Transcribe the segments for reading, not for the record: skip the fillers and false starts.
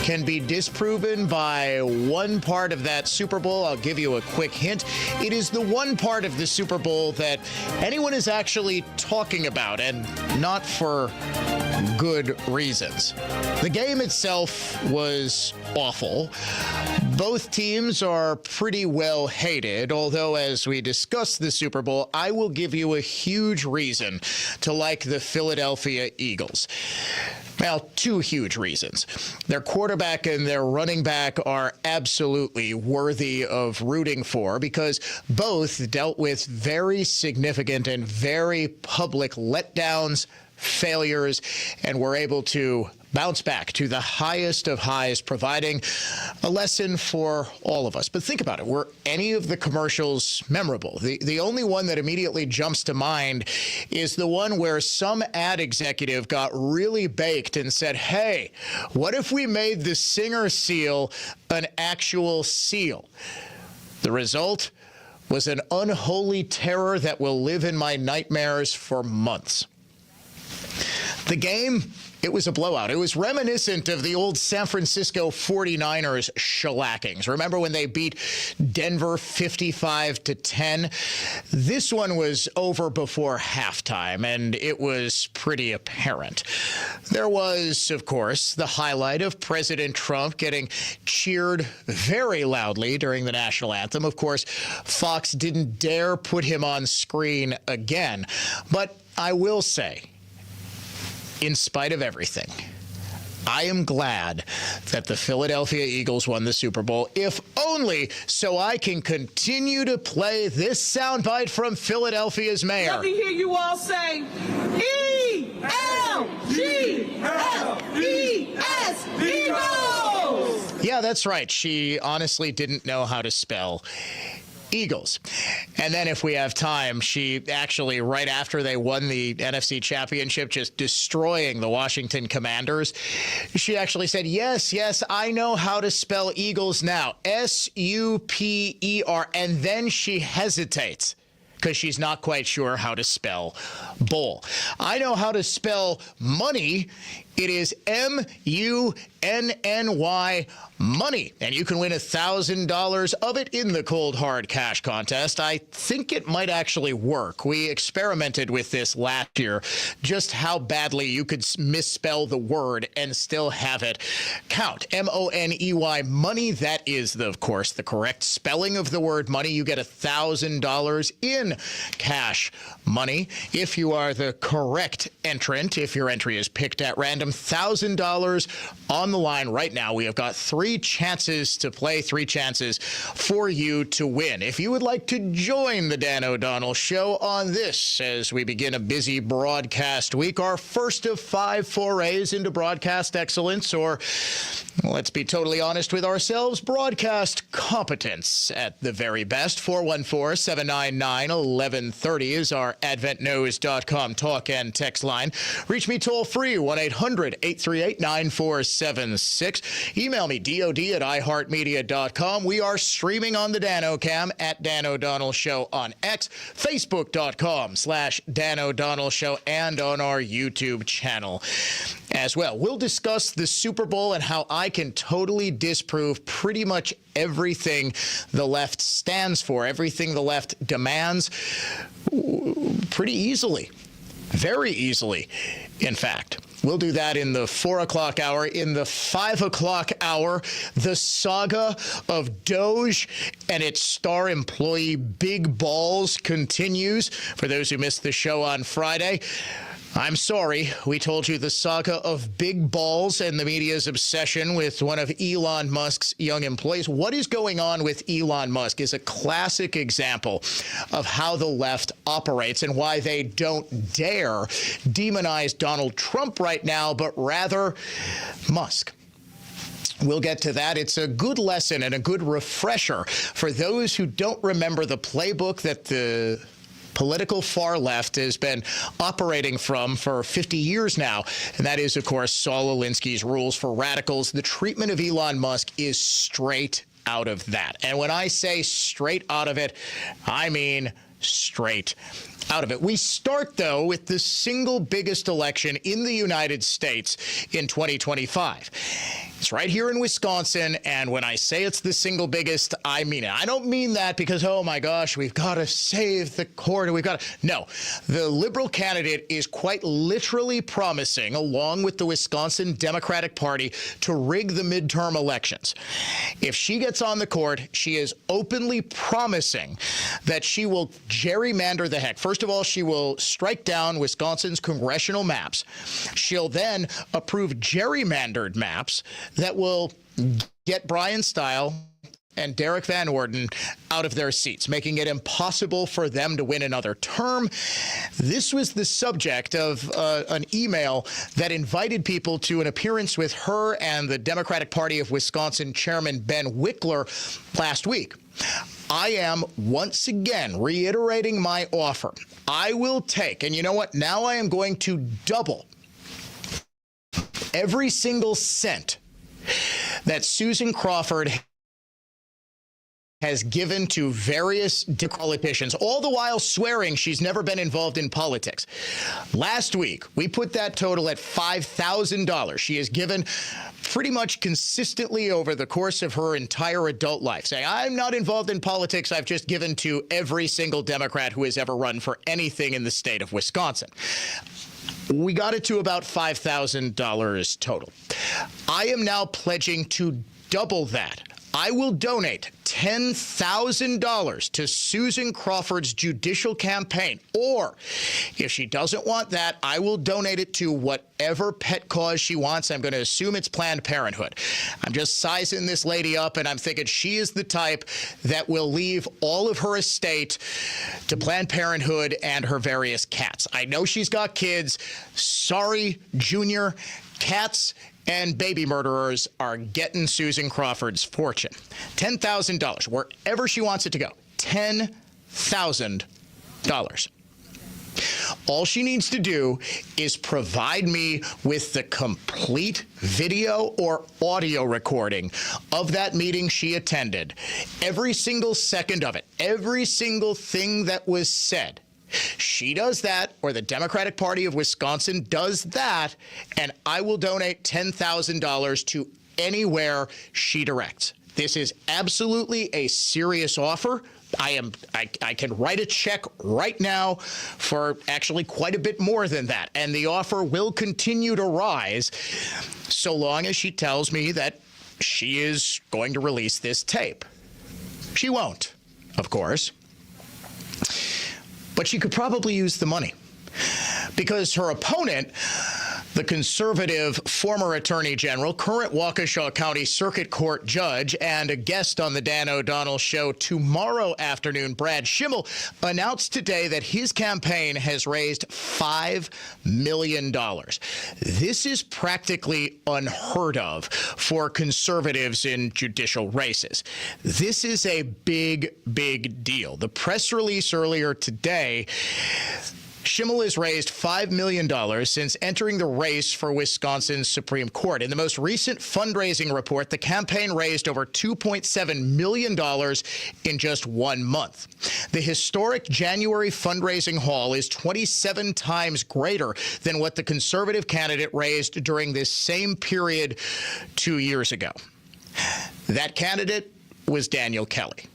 can be disproven by one part of that Super Bowl. I'll give you a quick hint. It is the one part of the Super Bowl that anyone is actually talking about, and not for good reasons. The game itself was awful. Both teams are pretty well hated, although as we discuss the Super Bowl, I will give you a huge reason to like the Philadelphia Eagles. Well, two huge reasons. Their quarterback and their running back are absolutely worthy of rooting for because both dealt with very significant and very public letdowns, failures, and were able to bounce back to the highest of highs, providing a lesson for all of us. But think about it. Were any of the commercials memorable? The only one that immediately jumps to mind is the one where some ad executive got really baked and said, hey, what if we made the Singer seal an actual seal? The result was an unholy terror that will live in my nightmares for months. The game, it was a blowout. It was reminiscent of the old San Francisco 49ers shellackings. Remember when they beat Denver 55-10? This one was over before halftime, and it was pretty apparent. There was, of course, the highlight of President Trump getting cheered very loudly during the national anthem. Of course, Fox didn't dare put him on screen again. But I will say, in spite of everything, I am glad that the Philadelphia Eagles won the Super Bowl, if only so I can continue to play this soundbite from Philadelphia's mayor. Let me hear you all say, E-L-G-L-E-S, Eagles! Yeah, that's right. She honestly didn't know how to spell Eagles. And then if we have time, she actually, right after they won the NFC Championship, just destroying the Washington Commanders, she actually said, yes, I know how to spell Eagles now. S-U-P-E-R. And then she hesitates because she's not quite sure how to spell bowl. I know how to spell money. It is M-U-N-N-Y, money. And you can win $1,000 of it in the cold hard cash contest. I think it might actually work. We experimented with this last year, just how badly you could misspell the word and still have it count. M-O-N-E-Y, money. That is, of course, the correct spelling of the word money. You get $1,000 in cash money if you are the correct entrant. If your entry is picked at random, $1,000 on the line right now. We have got 3 chances to play, 3 chances for you to win. If you would like to join the Dan O'Donnell Show on this as we begin a busy broadcast week, our first of 5 forays into broadcast excellence, or let's be totally honest with ourselves, broadcast competence at the very best. 414-799-1130 is our adventknows.com talk and text line. Reach me toll free, 1-800-838-9476. Email me, dod@iheartmedia.com. We are streaming on the Dan O'Cam at Dan O'Donnell Show on X, Facebook.com/Dan O'Donnell Show, and on our YouTube channel as well. We'll discuss the Super Bowl and how I can totally disprove pretty much everything the left stands for, everything the left demands, pretty easily. Very easily, in fact. We'll do that in the 4 o'clock hour. In the 5 o'clock hour, the saga of Doge and its star employee Big Balls continues. For those who missed the show on Friday, I'm sorry, we told you the saga of Big Balls and the media's obsession with one of Elon Musk's young employees. What is going on with Elon Musk is a classic example of how the left operates and why they don't dare demonize Donald Trump right now, but rather Musk. We'll get to that. It's a good lesson and a good refresher for those who don't remember the playbook that the political far left has been operating from for 50 years now. And that is, of course, Saul Alinsky's rules for radicals. The treatment of Elon Musk is straight out of that. And when I say straight out of it, I mean straight out of it. We start, though, with the single biggest election in the United States in 2025. It's right here in Wisconsin, and when I say it's the single biggest, I mean it. I don't mean that because, oh my gosh, we've got to save the court. No, the Liberal candidate is quite literally promising, along with the Wisconsin Democratic Party, to rig the midterm elections. If she gets on the court, she is openly promising that she will gerrymander the heck. First of all, she will strike down Wisconsin's congressional maps. She'll then approve gerrymandered maps that will get Brian Stile and Derek Van Orden out of their seats, making it impossible for them to win another term. This was the subject of an email that invited people to an appearance with her and the Democratic Party of Wisconsin Chairman Ben Wickler last week. I am once again reiterating my offer. I will take, and you know what? Now I am going to double every single cent that Susan Crawford has given to various politicians, all the while swearing she's never been involved in politics. Last week, we put that total at $5,000. She has given pretty much consistently over the course of her entire adult life, saying, I'm not involved in politics. I've just given to every single Democrat who has ever run for anything in the state of Wisconsin. We got it to about $5,000 total. I am now pledging to double that. I will donate $10,000 to Susan Crawford's judicial campaign. Or if she doesn't want that, I will donate it to whatever pet cause she wants. I'm going to assume it's Planned Parenthood. I'm just sizing this lady up, and I'm thinking she is the type that will leave all of her estate to Planned Parenthood and her various cats. I know she's got kids. Sorry, Junior. Cats and baby murderers are getting Susan Crawford's fortune. $10,000, wherever she wants it to go. $10,000. All she needs to do is provide me with the complete video or audio recording of that meeting she attended. Every single second of it, every single thing that was said. She does that, or the Democratic Party of Wisconsin does that, and I will donate $10,000 to anywhere she directs. This is absolutely a serious offer. I can write a check right now for actually quite a bit more than that, and the offer will continue to rise so long as she tells me that she is going to release this tape. She won't, of course. But she could probably use the money because her opponent, the conservative former attorney general, current Waukesha County Circuit Court judge, and a guest on the Dan O'Donnell show tomorrow afternoon, Brad Schimmel, announced today that his campaign has raised $5 million. This is practically unheard of for conservatives in judicial races. This is a big, big deal. The press release earlier today, Schimmel has raised $5 million since entering the race for Wisconsin's Supreme Court. In the most recent fundraising report, the campaign raised over $2.7 million in just 1 month. The historic January fundraising haul is 27 times greater than what the conservative candidate raised during this same period 2 years ago. That candidate was Daniel Kelly.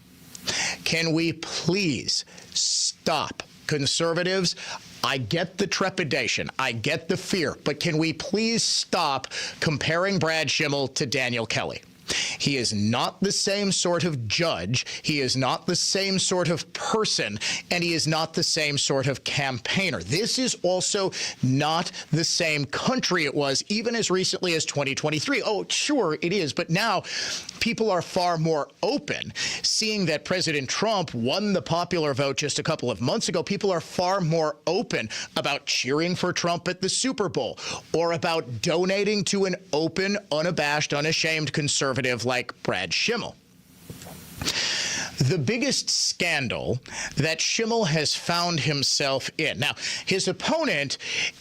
Can we please stop? Conservatives, I get the trepidation. I get the fear. But can we please stop comparing Brad Schimmel to Daniel Kelly? He is not the same sort of judge. He is not the same sort of person, and he is not the same sort of campaigner. This is also not the same country it was even as recently as 2023. Oh, sure, it is. But now people are far more open. Seeing that President Trump won the popular vote just a couple of months ago, people are far more open about cheering for Trump at the Super Bowl or about donating to an open, unabashed, unashamed conservative like Brad Schimmel. The biggest scandal that Schimmel has found himself in. Now, his opponent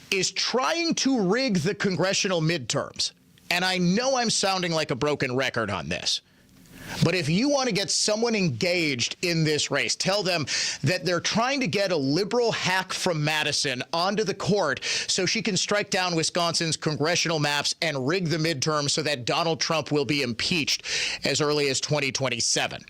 is trying to rig the congressional midterms. And I know I'm sounding like a broken record on this. But if you want to get someone engaged in this race, tell them that they're trying to get a liberal hack from Madison onto the court so she can strike down Wisconsin's congressional maps and rig the midterm so that Donald Trump will be impeached as early as 2027.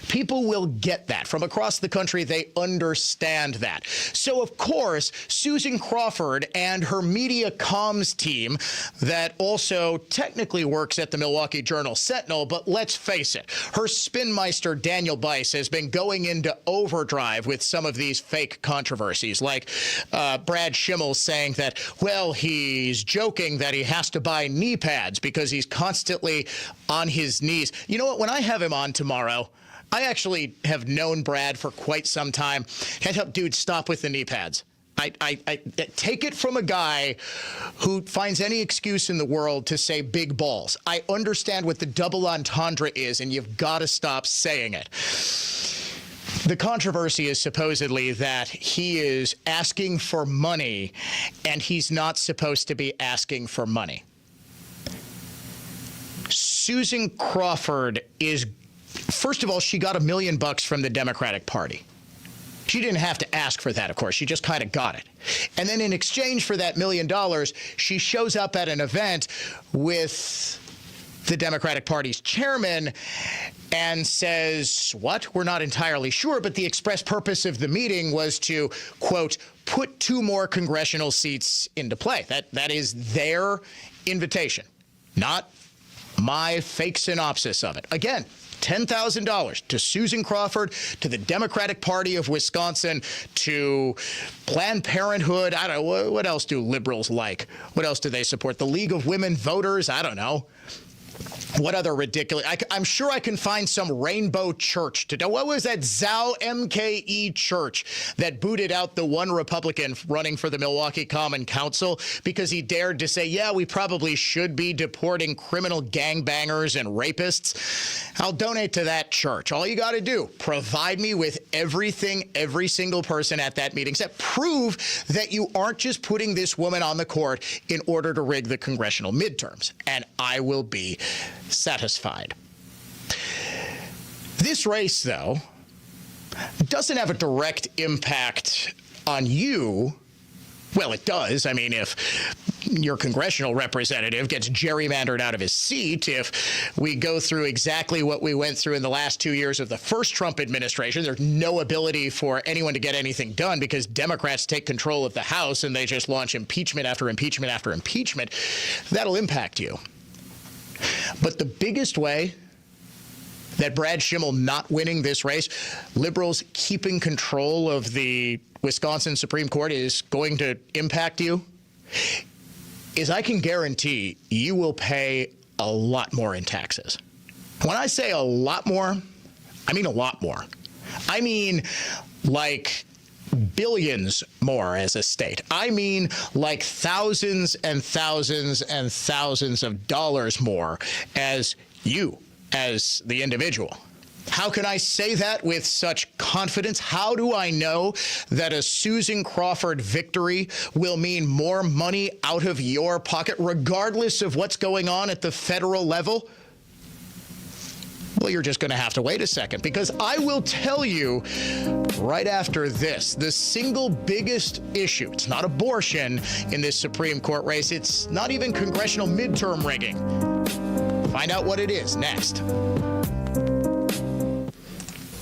People will get that. From across the country, they understand that. So, of course, Susan Crawford and her media comms team that also technically works at the Milwaukee Journal-Sentinel, but let's face it, her spinmeister Daniel Bice has been going into overdrive with some of these fake controversies, like Brad Schimmel saying that, well, he's joking that he has to buy knee pads because he's constantly on his knees. You know what? When I have him on tomorrow, I actually have known Brad for quite some time. Can't help, dude, stop with the knee pads. I take it from a guy who finds any excuse in the world to say big balls. I understand what the double entendre is, and you've got to stop saying it. The controversy is supposedly that he is asking for money, and he's not supposed to be asking for money. Susan Crawford is, first of all, she got $1 million from the Democratic Party. She didn't have to ask for that, of course. She just kind of got it. And then in exchange for that $1 million, she shows up at an event with the Democratic Party's chairman and says, what? We're not entirely sure, but the express purpose of the meeting was to, quote, put 2 more congressional seats into play. That is their invitation, not my fake synopsis of it. Again, $10,000 to Susan Crawford, to the Democratic Party of Wisconsin, to Planned Parenthood. I don't know. What else do liberals like? What else do they support? The League of Women Voters? I don't know. What other ridiculous? I'm sure I can find some rainbow church to do. What was that Zao MKE church that booted out the one Republican running for the Milwaukee Common Council because he dared to say, yeah, we probably should be deporting criminal gangbangers and rapists? I'll donate to that church. All you got to do, provide me with everything every single person at that meeting said. Prove that you aren't just putting this woman on the court in order to rig the congressional midterms, and I will be satisfied. This race, though, doesn't have a direct impact on you. Well, it does. I mean, if your congressional representative gets gerrymandered out of his seat, if we go through exactly what we went through in the last 2 years of the first Trump administration, there's no ability for anyone to get anything done because Democrats take control of the House and they just launch impeachment after impeachment after impeachment, that'll impact you. But the biggest way that Brad Schimmel not winning this race, liberals keeping control of the Wisconsin Supreme Court, is going to impact you, is I can guarantee you will pay a lot more in taxes. When I say a lot more, I mean a lot more. I mean like billions more as a state. I mean like thousands and thousands and thousands of dollars more as you, as the individual. How can I say that with such confidence? How do I know that a Susan Crawford victory will mean more money out of your pocket, regardless of what's going on at the federal level? Well, you're just going to have to wait a second, because I will tell you right after this, the single biggest issue, it's not abortion in this Supreme Court race. It's not even congressional midterm rigging. Find out what it is next.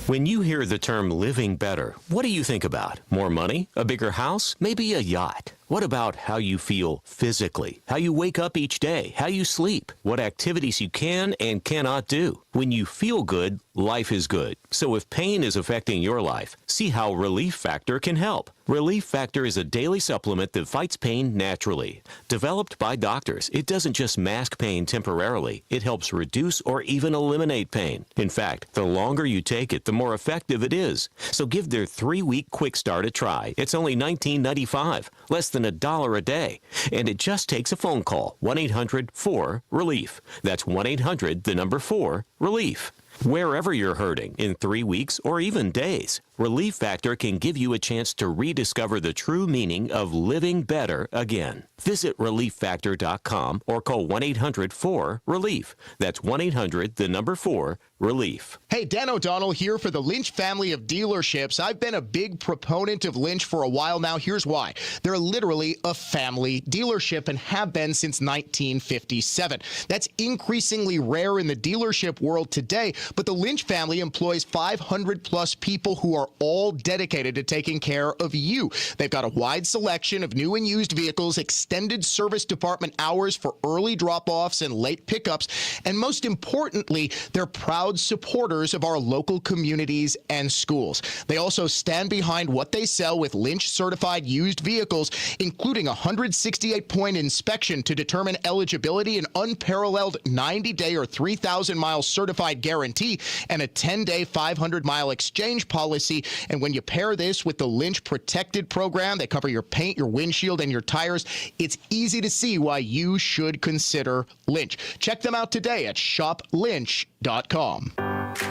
When you hear the term living better, what do you think about? More money? A bigger house? Maybe a yacht? What about how you feel physically? How you wake up each day? How you sleep? What activities you can and cannot do? When you feel good, life is good. So if pain is affecting your life, see how Relief Factor can help. Relief Factor is a daily supplement that fights pain naturally. Developed by doctors, it doesn't just mask pain temporarily. It helps reduce or even eliminate pain. In fact, the longer you take it, the more effective it is. So give their 3-week quick start a try. It's only $19.95, less than $1 a day. And it just takes a phone call, 1-800-4-RELIEF. That's 1-800-4-RELIEF. Wherever you're hurting, in 3 weeks or even days, Relief Factor can give you a chance to rediscover the true meaning of living better again. Visit ReliefFactor.com or call 1-800-4-RELIEF. That's 1-800-4-RELIEF. Hey, Dan O'Donnell here for the Lynch family of dealerships. I've been a big proponent of Lynch for a while now. Here's why. They're literally a family dealership and have been since 1957. That's increasingly rare in the dealership world today, but the Lynch family employs 500 plus people who are all dedicated to taking care of you. They've got a wide selection of new and used vehicles, extended service department hours for early drop-offs and late pickups, and most importantly, they're proud supporters of our local communities and schools. They also stand behind what they sell with Lynch-certified used vehicles, including a 168-point inspection to determine eligibility, an unparalleled 90-day or 3,000-mile certified guarantee, and a 10-day 500-mile exchange policy. And when you pair this with the Lynch Protected program, they cover your paint, your windshield, and your tires, it's easy to see why you should consider Lynch. Check them out today at shoplynch.com.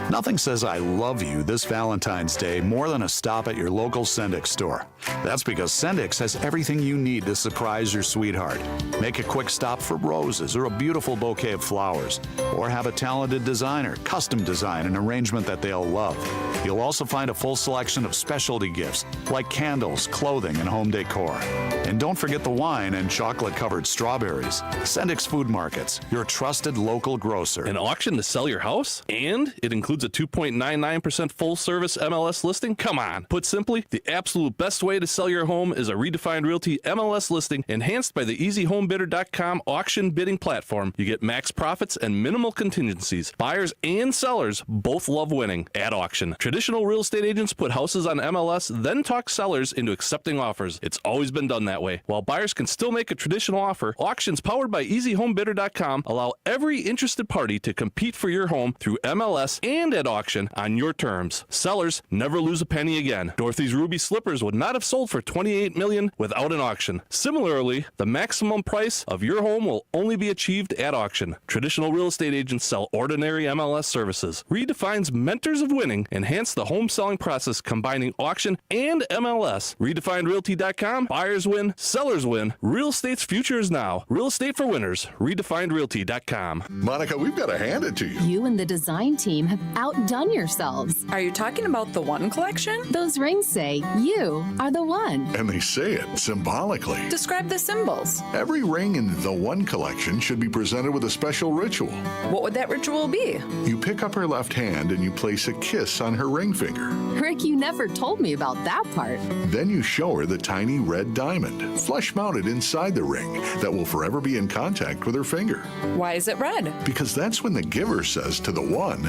Nothing says I love you this Valentine's Day more than a stop at your local Sendix store. That's because Sendix has everything you need to surprise your sweetheart. Make a quick stop for roses or a beautiful bouquet of flowers, or have a talented designer custom design an arrangement that they'll love. You'll also find a full selection of specialty gifts like candles, clothing, and home decor. And don't forget the wine and chocolate-covered strawberries. Sendix Food Markets, your trusted local grocer. An auction to sell your house? And it includes a 2.99% full-service MLS listing? Come on. Put simply, the absolute best way to sell your home is a Redefined Realty MLS listing enhanced by the EasyHomeBidder.com auction bidding platform. You get max profits and minimal contingencies. Buyers and sellers both love winning at auction. Traditional real estate agents put houses on MLS, then talk sellers into accepting offers. It's always been done that way. While buyers can still make a traditional offer, auctions powered by EasyHomeBidder.com allow every interested party to compete for your home through MLS and at auction on your terms. Sellers never lose a penny again. Dorothy's ruby slippers would not have sold for $28 million without an auction. Similarly, the maximum price of your home will only be achieved at auction. Traditional real estate agents sell ordinary MLS services. Redefines mentors of winning, enhance the home selling process combining auction and MLS. RedefinedRealty.com. Buyers win, sellers win. Real estate's future is now. Real estate for winners. RedefinedRealty.com. Monica, we've got to hand it to you. You and the design team have outdone yourselves. Are you talking about the One collection? Those rings say you are the one. And they say it symbolically. Describe the symbols. Every ring in the One collection should be presented with a special ritual. What would that ritual be? You pick up her left hand and you place a kiss on her ring finger. Rick, you never told me about that part. Then you show her the tiny red diamond, flush mounted inside the ring, that will forever be in contact with her finger. Why is it red? Because that's when the giver says to the one,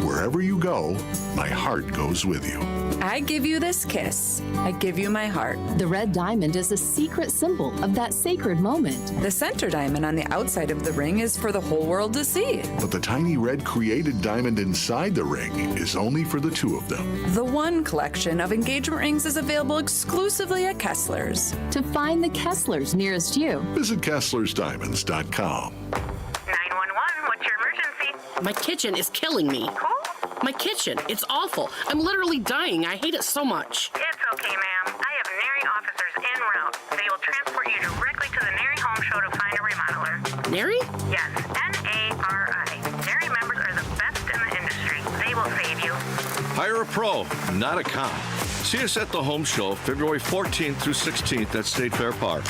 wherever you go, my heart goes with you. I give you this kiss. I give you my heart. The red diamond is a secret symbol of that sacred moment. The center diamond on the outside of the ring is for the whole world to see. But the tiny red created diamond inside the ring is only for the two of them. The One collection of engagement rings is available exclusively at Kessler's. To find the Kesslers nearest you, Visit KesslersDiamonds.com. 911, what's your emergency? My kitchen is killing me. Who? My kitchen. It's awful. I'm literally dying. I hate it so much. It's okay, ma'am. I have NARI officers en route. They will transport you directly to the NARI Home Show to find a remodeler. Neri? Yes, NARI. NARI members are the best in the industry. They will save you. Hire a pro, not a cop. See us at the Home Show, February 14th through 16th at State Fair Park.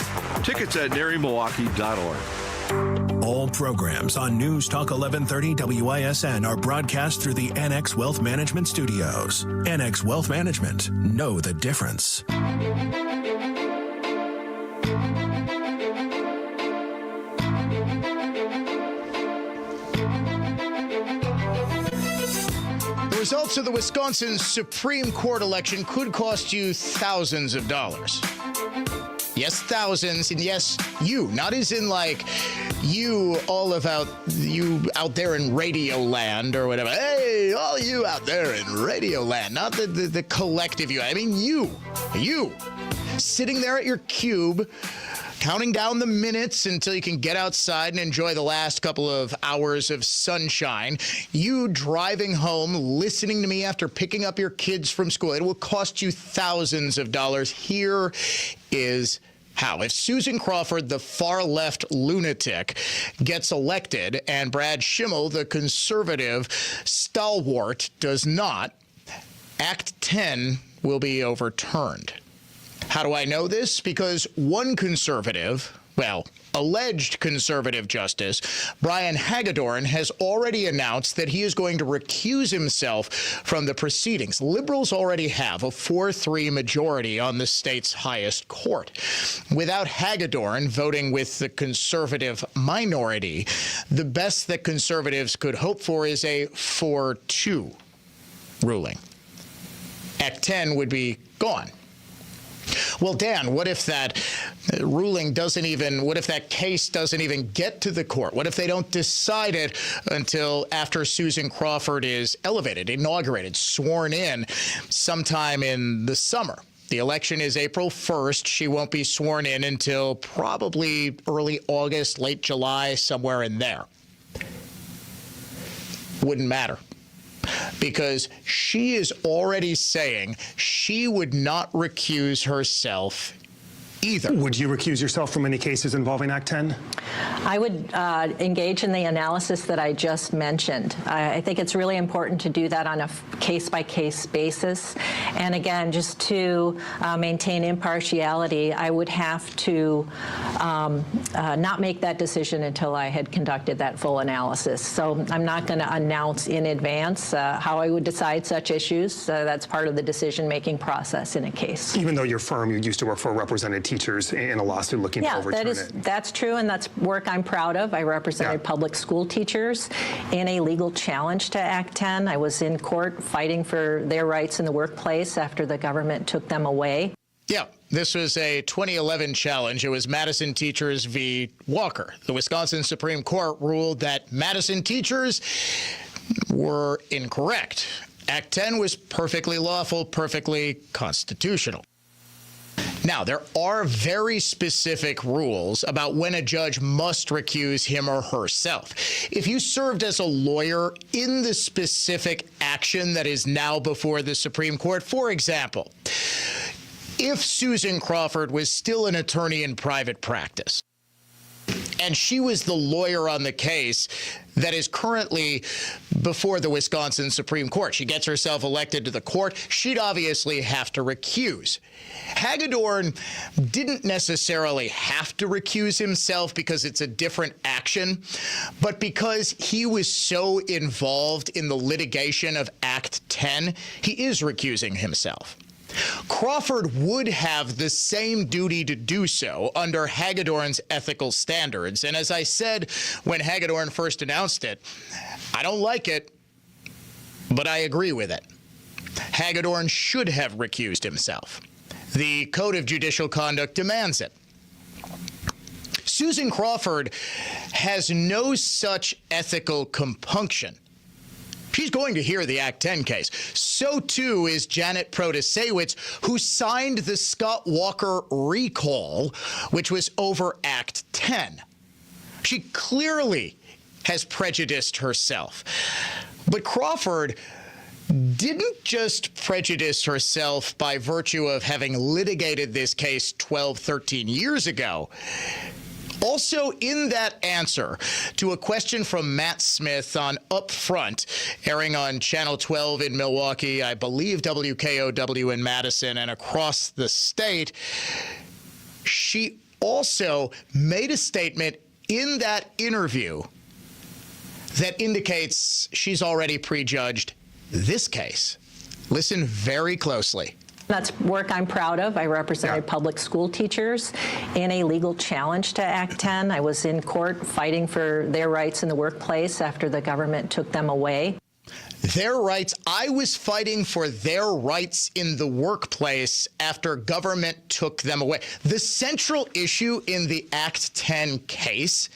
Tickets at NARIMilwaukee.org. All programs on News Talk 1130 WISN are broadcast through the NX Wealth Management Studios. NX Wealth Management. Know the difference. The results of the Wisconsin Supreme Court election could cost you thousands of dollars. Yes, thousands, and yes, you. Not as in like you out there in Radio Land or whatever. Hey, all you out there in Radio Land. Not the collective you. I mean you. Sitting there at your cube, counting down the minutes until you can get outside and enjoy the last couple of hours of sunshine. You driving home, listening to me after picking up your kids from school. It will cost you thousands of dollars. Here is how. If Susan Crawford, the far-left lunatic, gets elected and Brad Schimmel, the conservative stalwart, does not, Act 10 will be overturned. How do I know this? Because one conservative, alleged conservative justice, Brian Hagedorn, has already announced that he is going to recuse himself from the proceedings. Liberals already have a 4-3 majority on the state's highest court. Without Hagedorn voting with the conservative minority, the best that conservatives could hope for is a 4-2 ruling. Act 10 would be gone. Well, Dan, what if that ruling what if that case doesn't even get to the court? What if they don't decide it until after Susan Crawford is elevated, inaugurated, sworn in sometime in the summer? The election is April 1st. She won't be sworn in until probably early August, late July, somewhere in there. Wouldn't matter. Because she is already saying she would not recuse herself either. Would you recuse yourself from any cases involving Act 10? I would engage in the analysis that I just mentioned. I think it's really important to do that on a case-by-case basis. And again, just to maintain impartiality, I would have to not make that decision until I had conducted that full analysis. So I'm not going to announce in advance how I would decide such issues. That's part of the decision-making process in a case. Even though your firm, you used to work for, represented teachers in a lawsuit looking to overturn it. That's true, and that's work I'm proud of. I represented public school teachers in a legal challenge to Act 10. I was in court fighting for their rights in the workplace after the government took them away. Yeah, this was a 2011 challenge. It was Madison Teachers v. Walker. The Wisconsin Supreme Court ruled that Madison teachers were incorrect. Act 10 was perfectly lawful, perfectly constitutional. Now, there are very specific rules about when a judge must recuse him or herself. If you served as a lawyer in the specific action that is now before the Supreme Court, for example, if Susan Crawford was still an attorney in private practice, and she was the lawyer on the case that is currently before the Wisconsin Supreme Court. She gets herself elected to the court. She'd obviously have to recuse. Hagedorn didn't necessarily have to recuse himself because it's a different action, but because he was so involved in the litigation of Act 10, he is recusing himself. Crawford would have the same duty to do so under Hagedorn's ethical standards. And as I said when Hagedorn first announced it, I don't like it, but I agree with it. Hagedorn should have recused himself. The Code of Judicial Conduct demands it. Susan Crawford has no such ethical compunction. She's going to hear the Act 10 case. So, too, is Janet Protasewicz, who signed the Scott Walker recall, which was over Act 10. She clearly has prejudiced herself. But Crawford didn't just prejudice herself by virtue of having litigated this case 12, 13 years ago. Also, in that answer to a question from Matt Smith on Upfront, airing on Channel 12 in Milwaukee, I believe WKOW in Madison, and across the state, she also made a statement in that interview that indicates she's already prejudged this case. Listen very closely. That's work I'm proud of. I represented public school teachers in a legal challenge to Act 10. I was in court fighting for their rights in the workplace after the government took them away. Their rights. I was fighting for their rights in the workplace after government took them away. The central issue in the Act 10 case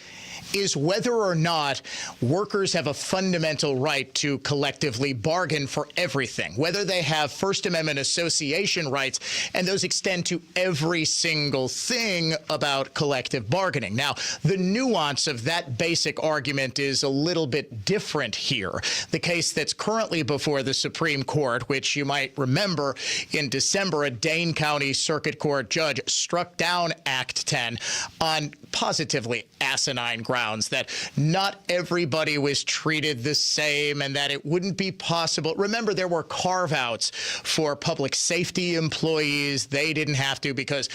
is whether or not workers have a fundamental right to collectively bargain for everything, whether they have First Amendment association rights, and those extend to every single thing about collective bargaining. Now, the nuance of that basic argument is a little bit different here. The case that's currently before the Supreme Court, which you might remember in December, a Dane County Circuit Court judge struck down Act 10 on positively asinine grounds that not everybody was treated the same and that it wouldn't be possible. Remember, there were carve-outs for public safety employees. They didn't have to because,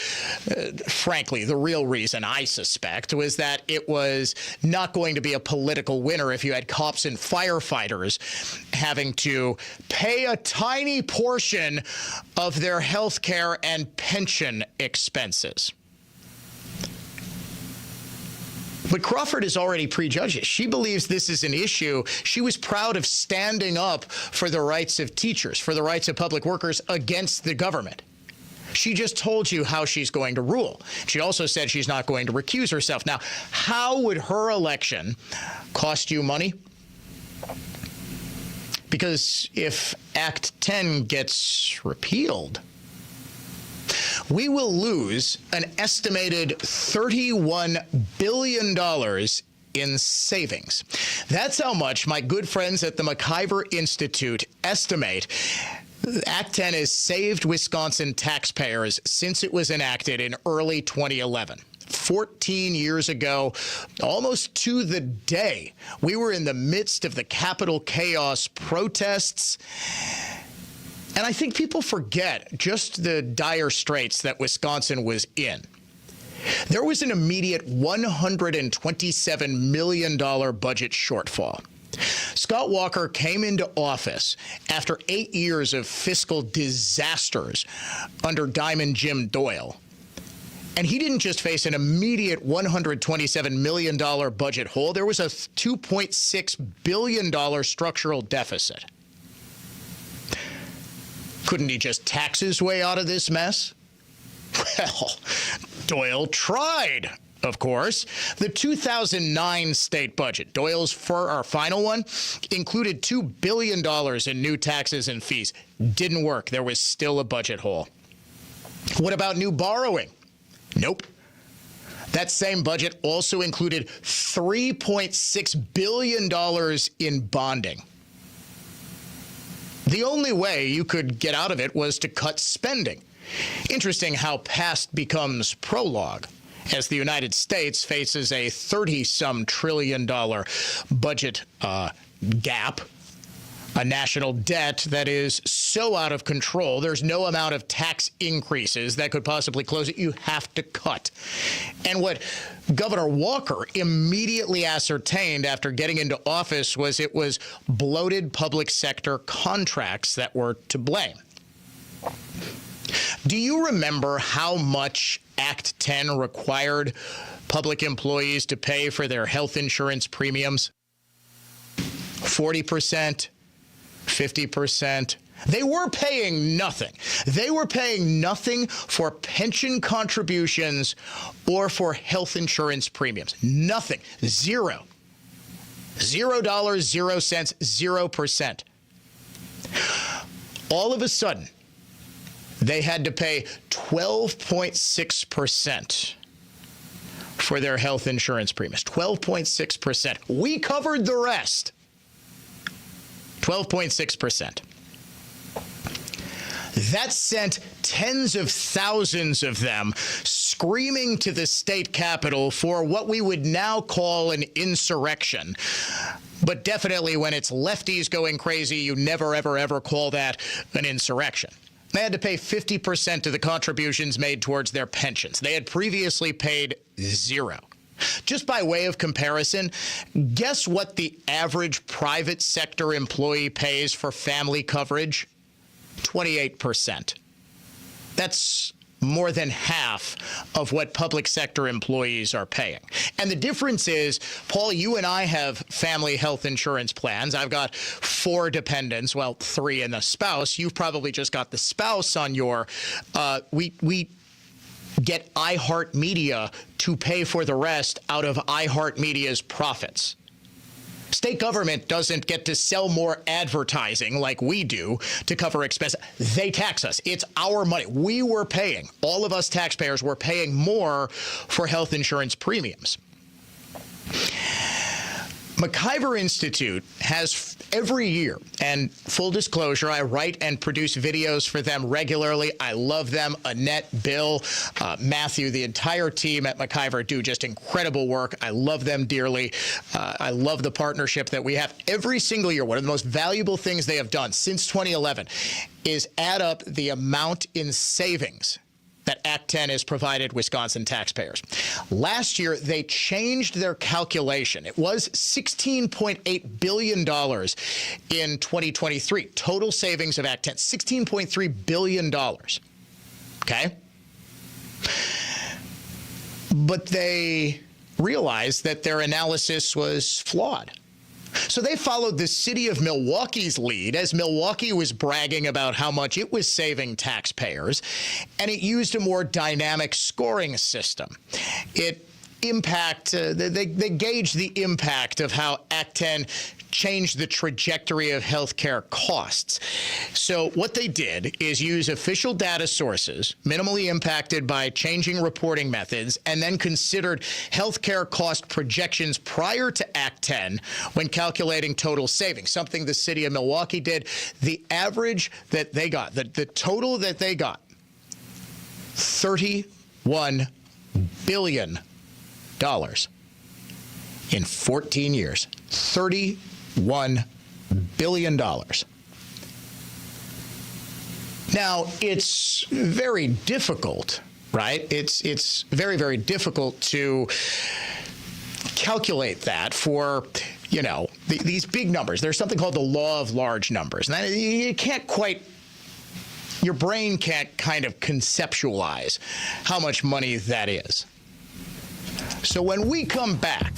frankly, the real reason, I suspect, was that it was not going to be a political winner if you had cops and firefighters having to pay a tiny portion of their health care and pension expenses. But Crawford has already prejudged it. She believes this is an issue. She was proud of standing up for the rights of teachers, for the rights of public workers against the government. She just told you how she's going to rule. She also said she's not going to recuse herself. Now, how would her election cost you money? Because if Act 10 gets repealed, we will lose an estimated $31 billion in savings. That's how much my good friends at the McIver Institute estimate Act 10 has saved Wisconsin taxpayers since it was enacted in early 2011. 14 years ago, almost to the day, we were in the midst of the Capitol chaos protests. And I think people forget just the dire straits that Wisconsin was in. There was an immediate $127 million budget shortfall. Scott Walker came into office after 8 years of fiscal disasters under Diamond Jim Doyle. And he didn't just face an immediate $127 million budget hole. There was a $2.6 billion structural deficit. Couldn't he just tax his way out of this mess? Well, Doyle tried, of course. The 2009 state budget, Doyle's final one, included $2 billion in new taxes and fees. Didn't work. There was still a budget hole. What about new borrowing? Nope. That same budget also included $3.6 billion in bonding. The only way you could get out of it was to cut spending. Interesting how past becomes prologue, as the United States faces a 30-some trillion dollar budget gap, a national debt that is so out of control, there's no amount of tax increases that could possibly close it. You have to cut. And what Governor Walker immediately ascertained after getting into office was it was bloated public sector contracts that were to blame. Do you remember how much Act 10 required public employees to pay for their health insurance premiums? 40%? 50%. They were paying nothing. They were paying nothing for pension contributions or for health insurance premiums. Nothing. Zero. $0, 0 cents, 0%. All of a sudden, they had to pay 12.6% for their health insurance premiums. 12.6%. We covered the rest. 12.6%. That sent tens of thousands of them screaming to the state capitol for what we would now call an insurrection. But definitely when it's lefties going crazy, you never, ever, ever call that an insurrection. They had to pay 50% of the contributions made towards their pensions. They had previously paid zero. Just by way of comparison, guess what the average private sector employee pays for family coverage? 28%. That's more than half of what public sector employees are paying. And the difference is, Paul, you and I have family health insurance plans. I've got 4 dependents, well, 3 and a spouse. You've probably just got the spouse on your, we get iHeartMedia to pay for the rest out of iHeartMedia's profits. State government doesn't get to sell more advertising like we do to cover expenses. They tax us. It's our money. We were paying, all of us taxpayers were paying more for health insurance premiums. McIver Institute has every year, and full disclosure, I write and produce videos for them regularly. I love them. Annette, Bill, Matthew, the entire team at McIver do just incredible work. I love them dearly. I love the partnership that we have every single year. One of the most valuable things they have done since 2011 is add up the amount in savings that Act 10 has provided Wisconsin taxpayers. Last year, they changed their calculation. It was $16.8 billion in 2023. Total savings of Act 10, $16.3 billion. Okay? But they realized that their analysis was flawed. So they followed the city of Milwaukee's lead as Milwaukee was bragging about how much it was saving taxpayers, and it used a more dynamic scoring system. They gauged the impact of how Act 10 changed the trajectory of healthcare costs. So what they did is use official data sources, minimally impacted by changing reporting methods, and then considered healthcare cost projections prior to Act 10 when calculating total savings, something the city of Milwaukee did. The average that they got, the total that they got, $31 billion in 14 years. $31 billion. Now, it's very difficult, right? It's very, very difficult to calculate that for, you know, these big numbers. There's something called the law of large numbers. And you can't quite, your brain can't kind of conceptualize how much money that is. So when we come back,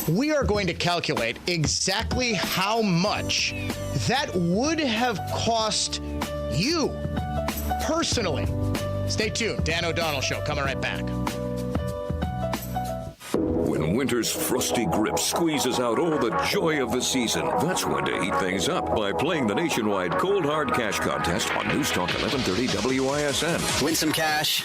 we are going to calculate exactly how much that would have cost you personally. Stay tuned. Dan O'Donnell Show coming right back. When winter's frosty grip squeezes out all the joy of the season, that's when to heat things up by playing the nationwide Cold Hard Cash Contest on Newstalk 1130 WISN. Win some cash.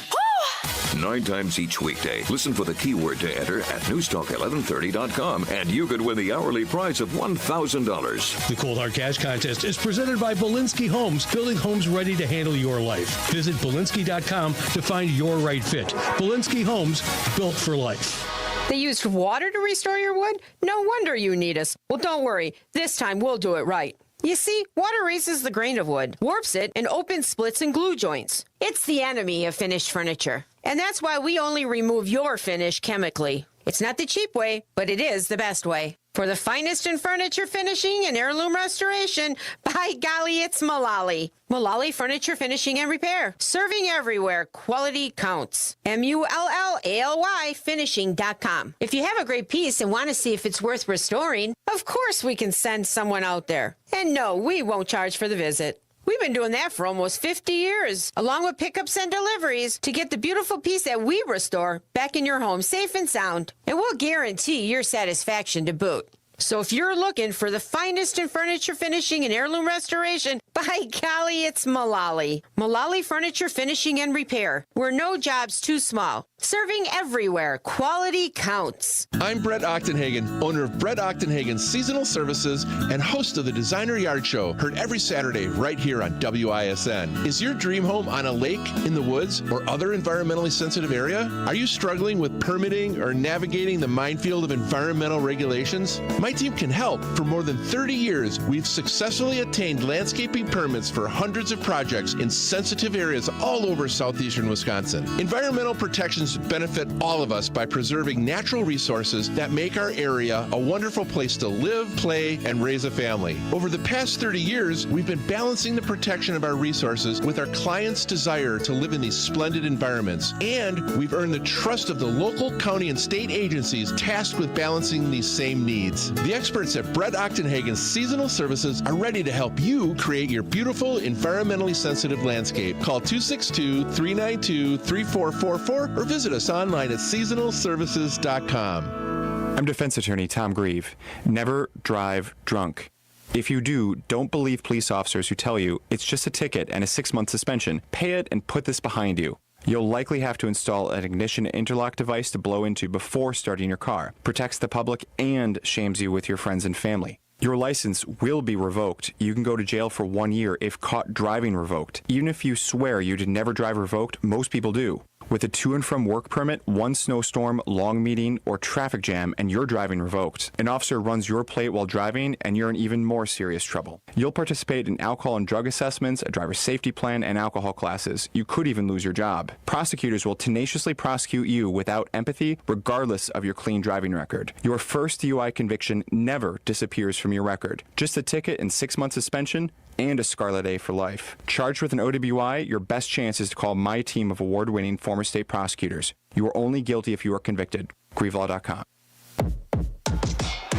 9 times each weekday. Listen for the keyword to enter at newstalk1130.com, and you could win the hourly prize of $1,000. The Cold Hard Cash Contest is presented by Belinsky Homes, building homes ready to handle your life. Visit Belinsky.com to find your right fit. Belinsky Homes, built for life. They used water to restore your wood? No wonder you need us. Well, don't worry. This time we'll do it right. You see, water raises the grain of wood, warps it, and opens splits and glue joints. It's the enemy of finished furniture. And that's why we only remove your finish chemically. It's not the cheap way, but it is the best way. For the finest in furniture finishing and heirloom restoration, by golly, it's Mullally. Mullally Furniture Finishing and Repair. Serving everywhere. Quality counts. MULLALY finishing.com. If you have a great piece and want to see if it's worth restoring, of course we can send someone out there. And no, we won't charge for the visit. We've been doing that for almost 50 years, along with pickups and deliveries, to get the beautiful piece that we restore back in your home safe and sound. And we'll guarantee your satisfaction to boot. So if you're looking for the finest in furniture finishing and heirloom restoration, by golly, it's Mullally. Mullally Furniture Finishing and Repair, where no job's too small. Serving everywhere. Quality counts. I'm Brett Ochtenhagen, owner of Brett Ochtenhagen Seasonal Services and host of the Designer Yard Show, heard every Saturday right here on WISN. Is your dream home on a lake, in the woods, or other environmentally sensitive area? Are you struggling with permitting or navigating the minefield of environmental regulations? My team can help. For more than 30 years, we've successfully attained landscaping permits for hundreds of projects in sensitive areas all over southeastern Wisconsin. Environmental protections benefit all of us by preserving natural resources that make our area a wonderful place to live, play, and raise a family. Over the past 30 years, we've been balancing the protection of our resources with our clients' desire to live in these splendid environments. And we've earned the trust of the local, county, and state agencies tasked with balancing these same needs. The experts at Brett Ochtenhagen Seasonal Services are ready to help you create your beautiful, environmentally sensitive landscape. Call 262-392-3444 or visit us online at seasonalservices.com. I'm defense attorney Tom Grieve. Never drive drunk. If you do, don't believe police officers who tell you it's just a ticket and a 6-month suspension. Pay it and put this behind you. You'll likely have to install an ignition interlock device to blow into before starting your car. Protects the public and shames you with your friends and family. Your license will be revoked. You can go to jail for 1 year if caught driving revoked. Even if you swear you did never drive revoked, most people do. With a to and from work permit, one snowstorm, long meeting, or traffic jam, and you're driving revoked. An officer runs your plate while driving, and you're in even more serious trouble. You'll participate in alcohol and drug assessments, a driver's safety plan, and alcohol classes. You could even lose your job. Prosecutors will tenaciously prosecute you without empathy, regardless of your clean driving record. Your first DUI conviction never disappears from your record. Just a ticket and 6-month suspension, and a Scarlet A for life. Charged with an OWI, your best chance is to call my team of award-winning former state prosecutors. You are only guilty if you are convicted. GrieveLaw.com.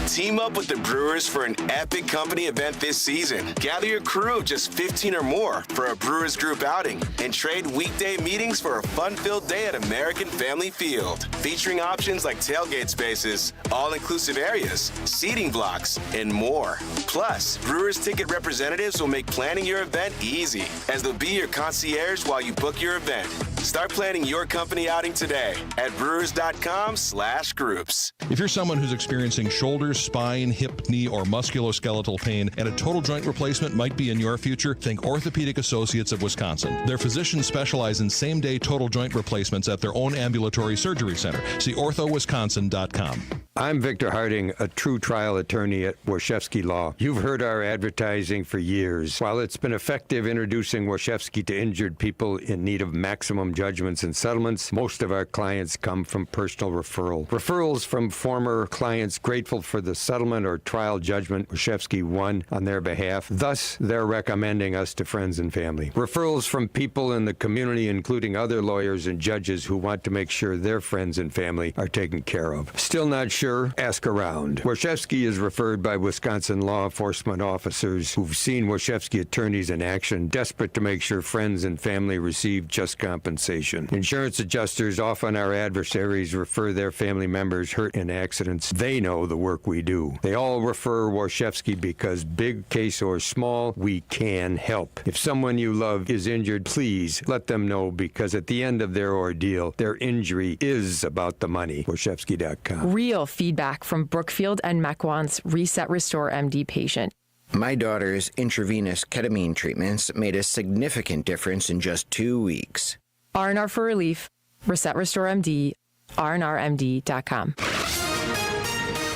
Team up with the Brewers for an epic company event this season. Gather your crew of just 15 or more for a Brewers group outing and trade weekday meetings for a fun-filled day at American Family Field. Featuring options like tailgate spaces, all-inclusive areas, seating blocks, and more. Plus, Brewers ticket representatives will make planning your event easy, as they'll be your concierge while you book your event. Start planning your company outing today at brewers.com/groups. If you're someone who's experiencing shoulder, spine, hip, knee, or musculoskeletal pain, and a total joint replacement might be in your future, think Orthopedic Associates of Wisconsin. Their physicians specialize in same-day total joint replacements at their own ambulatory surgery center. See orthowisconsin.com. I'm Victor Harding, a true trial attorney at Warshevsky Law. You've heard our advertising for years. While it's been effective introducing Warshevsky to injured people in need of maximum judgments and settlements, most of our clients come from personal referral. Referrals from former clients grateful for the settlement or trial judgment Warshevsky won on their behalf. Thus, they're recommending us to friends and family. Referrals from people in the community, including other lawyers and judges who want to make sure their friends and family are taken care of. Still not sure? Ask around. Warshevsky is referred by Wisconsin law enforcement officers who've seen Warshevsky attorneys in action, desperate to make sure friends and family receive just compensation. Insurance adjusters, often our adversaries, refer their family members hurt in accidents. They know the work we do. They all refer Warshevsky because, big case or small, we can help. If someone you love is injured, please let them know, because at the end of their ordeal, their injury is about the money. Warshevsky.com. Real feedback from Brookfield and Mequon's Reset Restore MD patient. My daughter's intravenous ketamine treatments made a significant difference in just 2 weeks. R&R for relief. Reset Restore MD. rnrmd.com.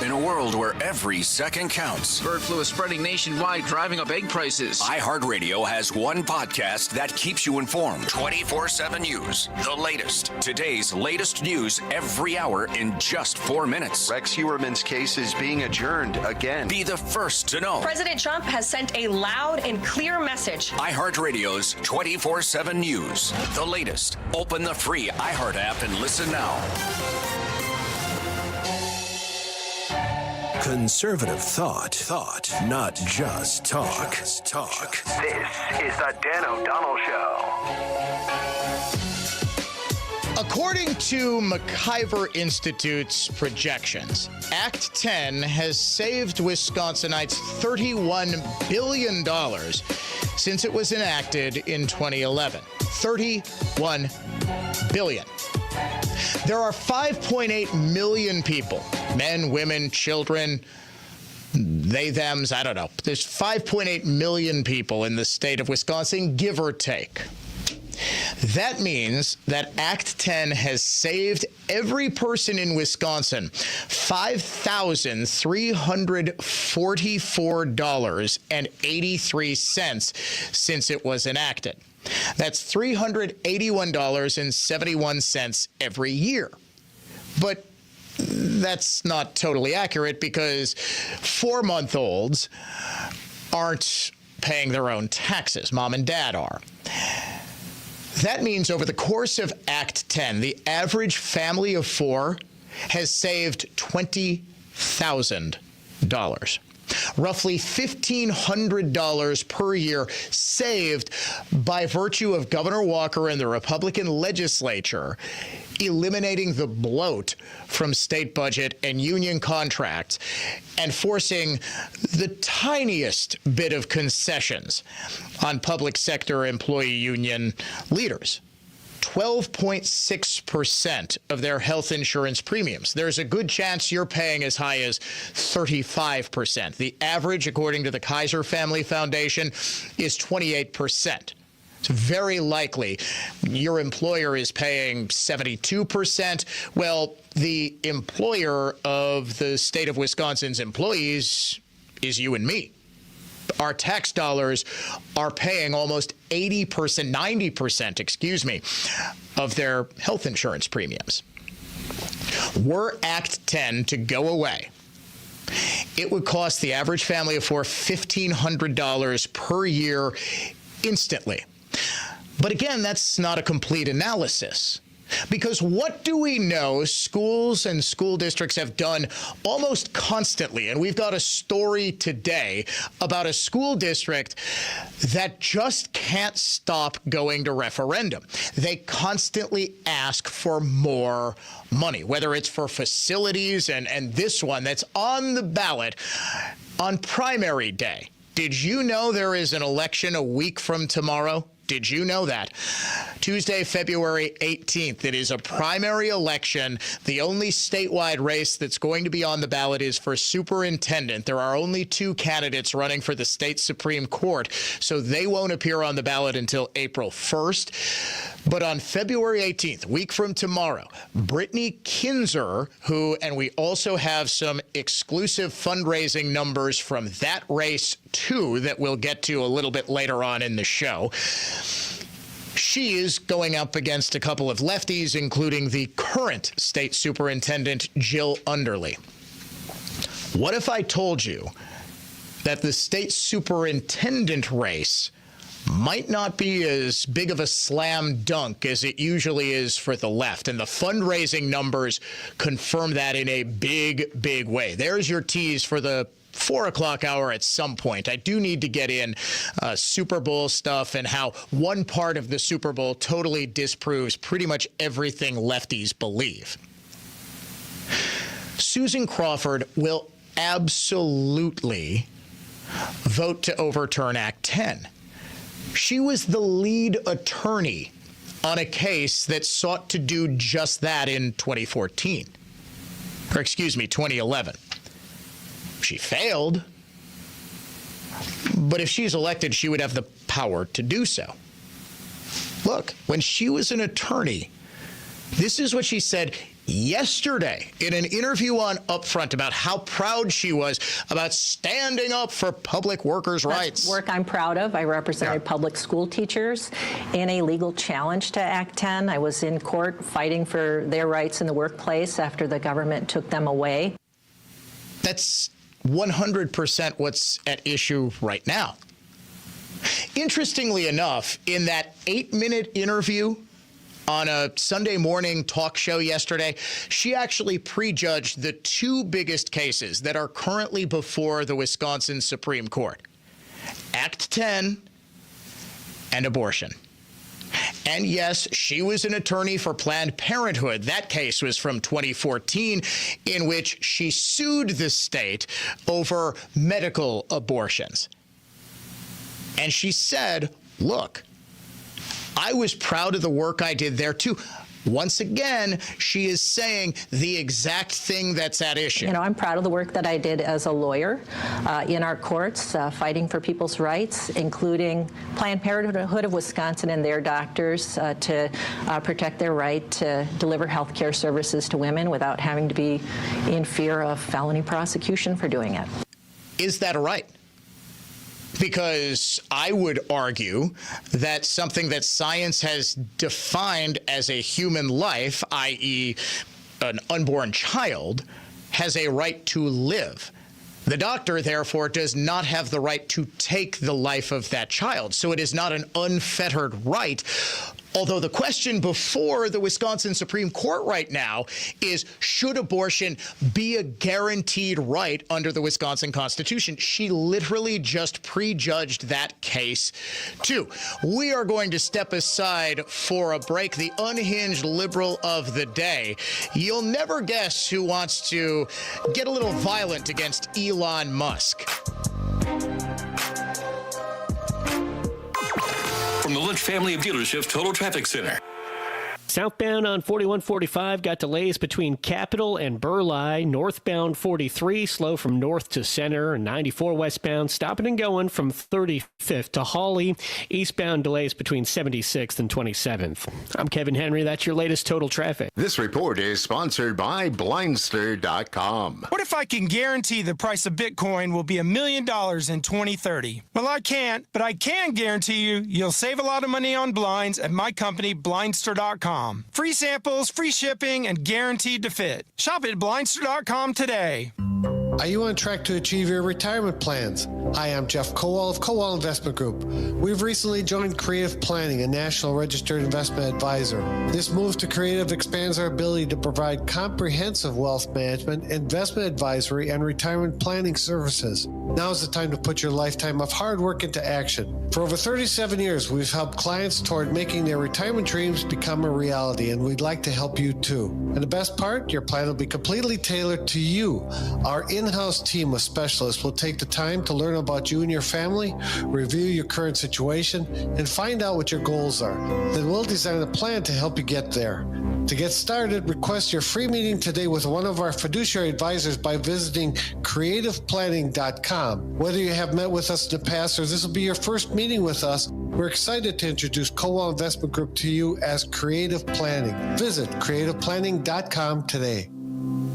In a world where every second counts, bird flu is spreading nationwide, driving up egg prices. iHeartRadio has one podcast that keeps you informed. 24/7 News, the latest. Today's latest news every hour in just 4 minutes. Rex Heuermann's case is being adjourned again. Be the first to know. President Trump has sent a loud and clear message. iHeartRadio's 24/7 News, the latest. Open the free iHeart app and listen now. Conservative thought, not just talk. This is the Dan O'Donnell Show. According to McIver Institute's projections, Act 10 has saved Wisconsinites $31 billion since it was enacted in 2011. $31 billion. There are 5.8 million people, men, women, children, they, thems, I don't know. There's 5.8 million people in the state of Wisconsin, give or take. That means that Act 10 has saved every person in Wisconsin $5,344.83 since it was enacted. That's $381.71 every year. But that's not totally accurate, because 4-month-olds aren't paying their own taxes. Mom and dad are. That means over the course of Act 10, the average family of 4 has saved $20,000 Roughly $1,500 per year saved by virtue of Governor Walker and the Republican legislature eliminating the bloat from state budget and union contracts and forcing the tiniest bit of concessions on public sector employee union leaders. 12.6% of their health insurance premiums. There's a good chance you're paying as high as 35%. The average, according to the Kaiser Family Foundation, is 28%. It's very likely your employer is paying 72%. Well, the employer of the state of Wisconsin's employees is you and me. Our tax dollars are paying almost 90%, of their health insurance premiums. Were Act 10 to go away, it would cost the average family of four $1,500 per year instantly. But again, that's not a complete analysis. Because what do we know schools and school districts have done almost constantly? And we've got a story today about a school district that just can't stop going to referendum. They constantly ask for more money, whether it's for facilities and this one that's on the ballot on primary day. Did you know there is an election a week from tomorrow? Did you know that? Tuesday, February 18th, it is a primary election. The only statewide race that's going to be on the ballot is for superintendent. There are only two candidates running for the state Supreme Court, so they won't appear on the ballot until April 1st. But on February 18th, week from tomorrow, Brittany Kinzer, and we also have some exclusive fundraising numbers from that race too that we'll get to a little bit later on in the show. She is going up against a couple of lefties, including the current state superintendent, Jill Underly. What if I told you that the state superintendent race might not be as big of a slam dunk as it usually is for the left, and the fundraising numbers confirm that in a big, big way? There's your tease for the 4 o'clock hour at some point. I do need to get in Super Bowl stuff and how one part of the Super Bowl totally disproves pretty much everything lefties believe. Susan Crawford will absolutely vote to overturn Act 10. She was the lead attorney on a case that sought to do just that in 2011. She failed, but if she's elected, she would have the power to do so. Look, when she was an attorney, this is what she said yesterday in an interview on Upfront about how proud she was about standing up for public workers' rights. That's work I'm proud of. I represented public school teachers in a legal challenge to Act 10. I was in court fighting for their rights in the workplace after the government took them away. That's 100% what's at issue right now. Interestingly enough, in that 8-minute interview on a Sunday morning talk show yesterday, she actually prejudged the two biggest cases that are currently before the Wisconsin Supreme Court: Act 10 and abortion. And yes, she was an attorney for Planned Parenthood. That case was from 2014, in which she sued the state over medical abortions. And she said, look, I was proud of the work I did there too. Once again, she is saying the exact thing that's at issue. You know, I'm proud of the work that I did as a lawyer in our courts, fighting for people's rights, including Planned Parenthood of Wisconsin and their doctors to protect their right to deliver health care services to women without having to be in fear of felony prosecution for doing it. Is that right? Because I would argue that something that science has defined as a human life, i.e. an unborn child, has a right to live. The doctor, therefore, does not have the right to take the life of that child. So it is not an unfettered right. Although the question before the Wisconsin Supreme Court right now is, should abortion be a guaranteed right under the Wisconsin Constitution? She literally just prejudged that case, too. We are going to step aside for a break. The unhinged liberal of the day. You'll never guess who wants to get a little violent against Elon Musk. From the Lynch family of dealerships Total Traffic Center. Southbound on 4145 got delays between Capitol and Burleigh. Northbound 43 slow from north to center. And 94 westbound stopping and going from 35th to Hawley. Eastbound delays between 76th and 27th. I'm Kevin Henry. That's your latest Total Traffic. This report is sponsored by Blindster.com. What if I can guarantee the price of Bitcoin will be $1 million in 2030? Well, I can't, but I can guarantee you'll save a lot of money on blinds at my company, Blindster.com. Free samples, free shipping, and guaranteed to fit. Shop at Blindster.com today. Are you on track to achieve your retirement plans? Hi, I'm Jeff Kowal of Kowal Investment Group. We've recently joined Creative Planning, a national registered investment advisor. This move to Creative expands our ability to provide comprehensive wealth management, investment advisory, and retirement planning services. Now is the time to put your lifetime of hard work into action. For over 37 years, we've helped clients toward making their retirement dreams become a reality, and we'd like to help you too. And the best part, your plan will be completely tailored to you. Our in-house team of specialists will take the time to learn about you and your family, review your current situation, and find out what your goals are. Then we'll design a plan to help you get there. To get started, request your free meeting today with one of our fiduciary advisors by visiting creativeplanning.com. Whether you have met with us in the past or this will be your first meeting with us, we're excited to introduce Kowal Investment Group to you as Creative Planning. Visit creativeplanning.com today.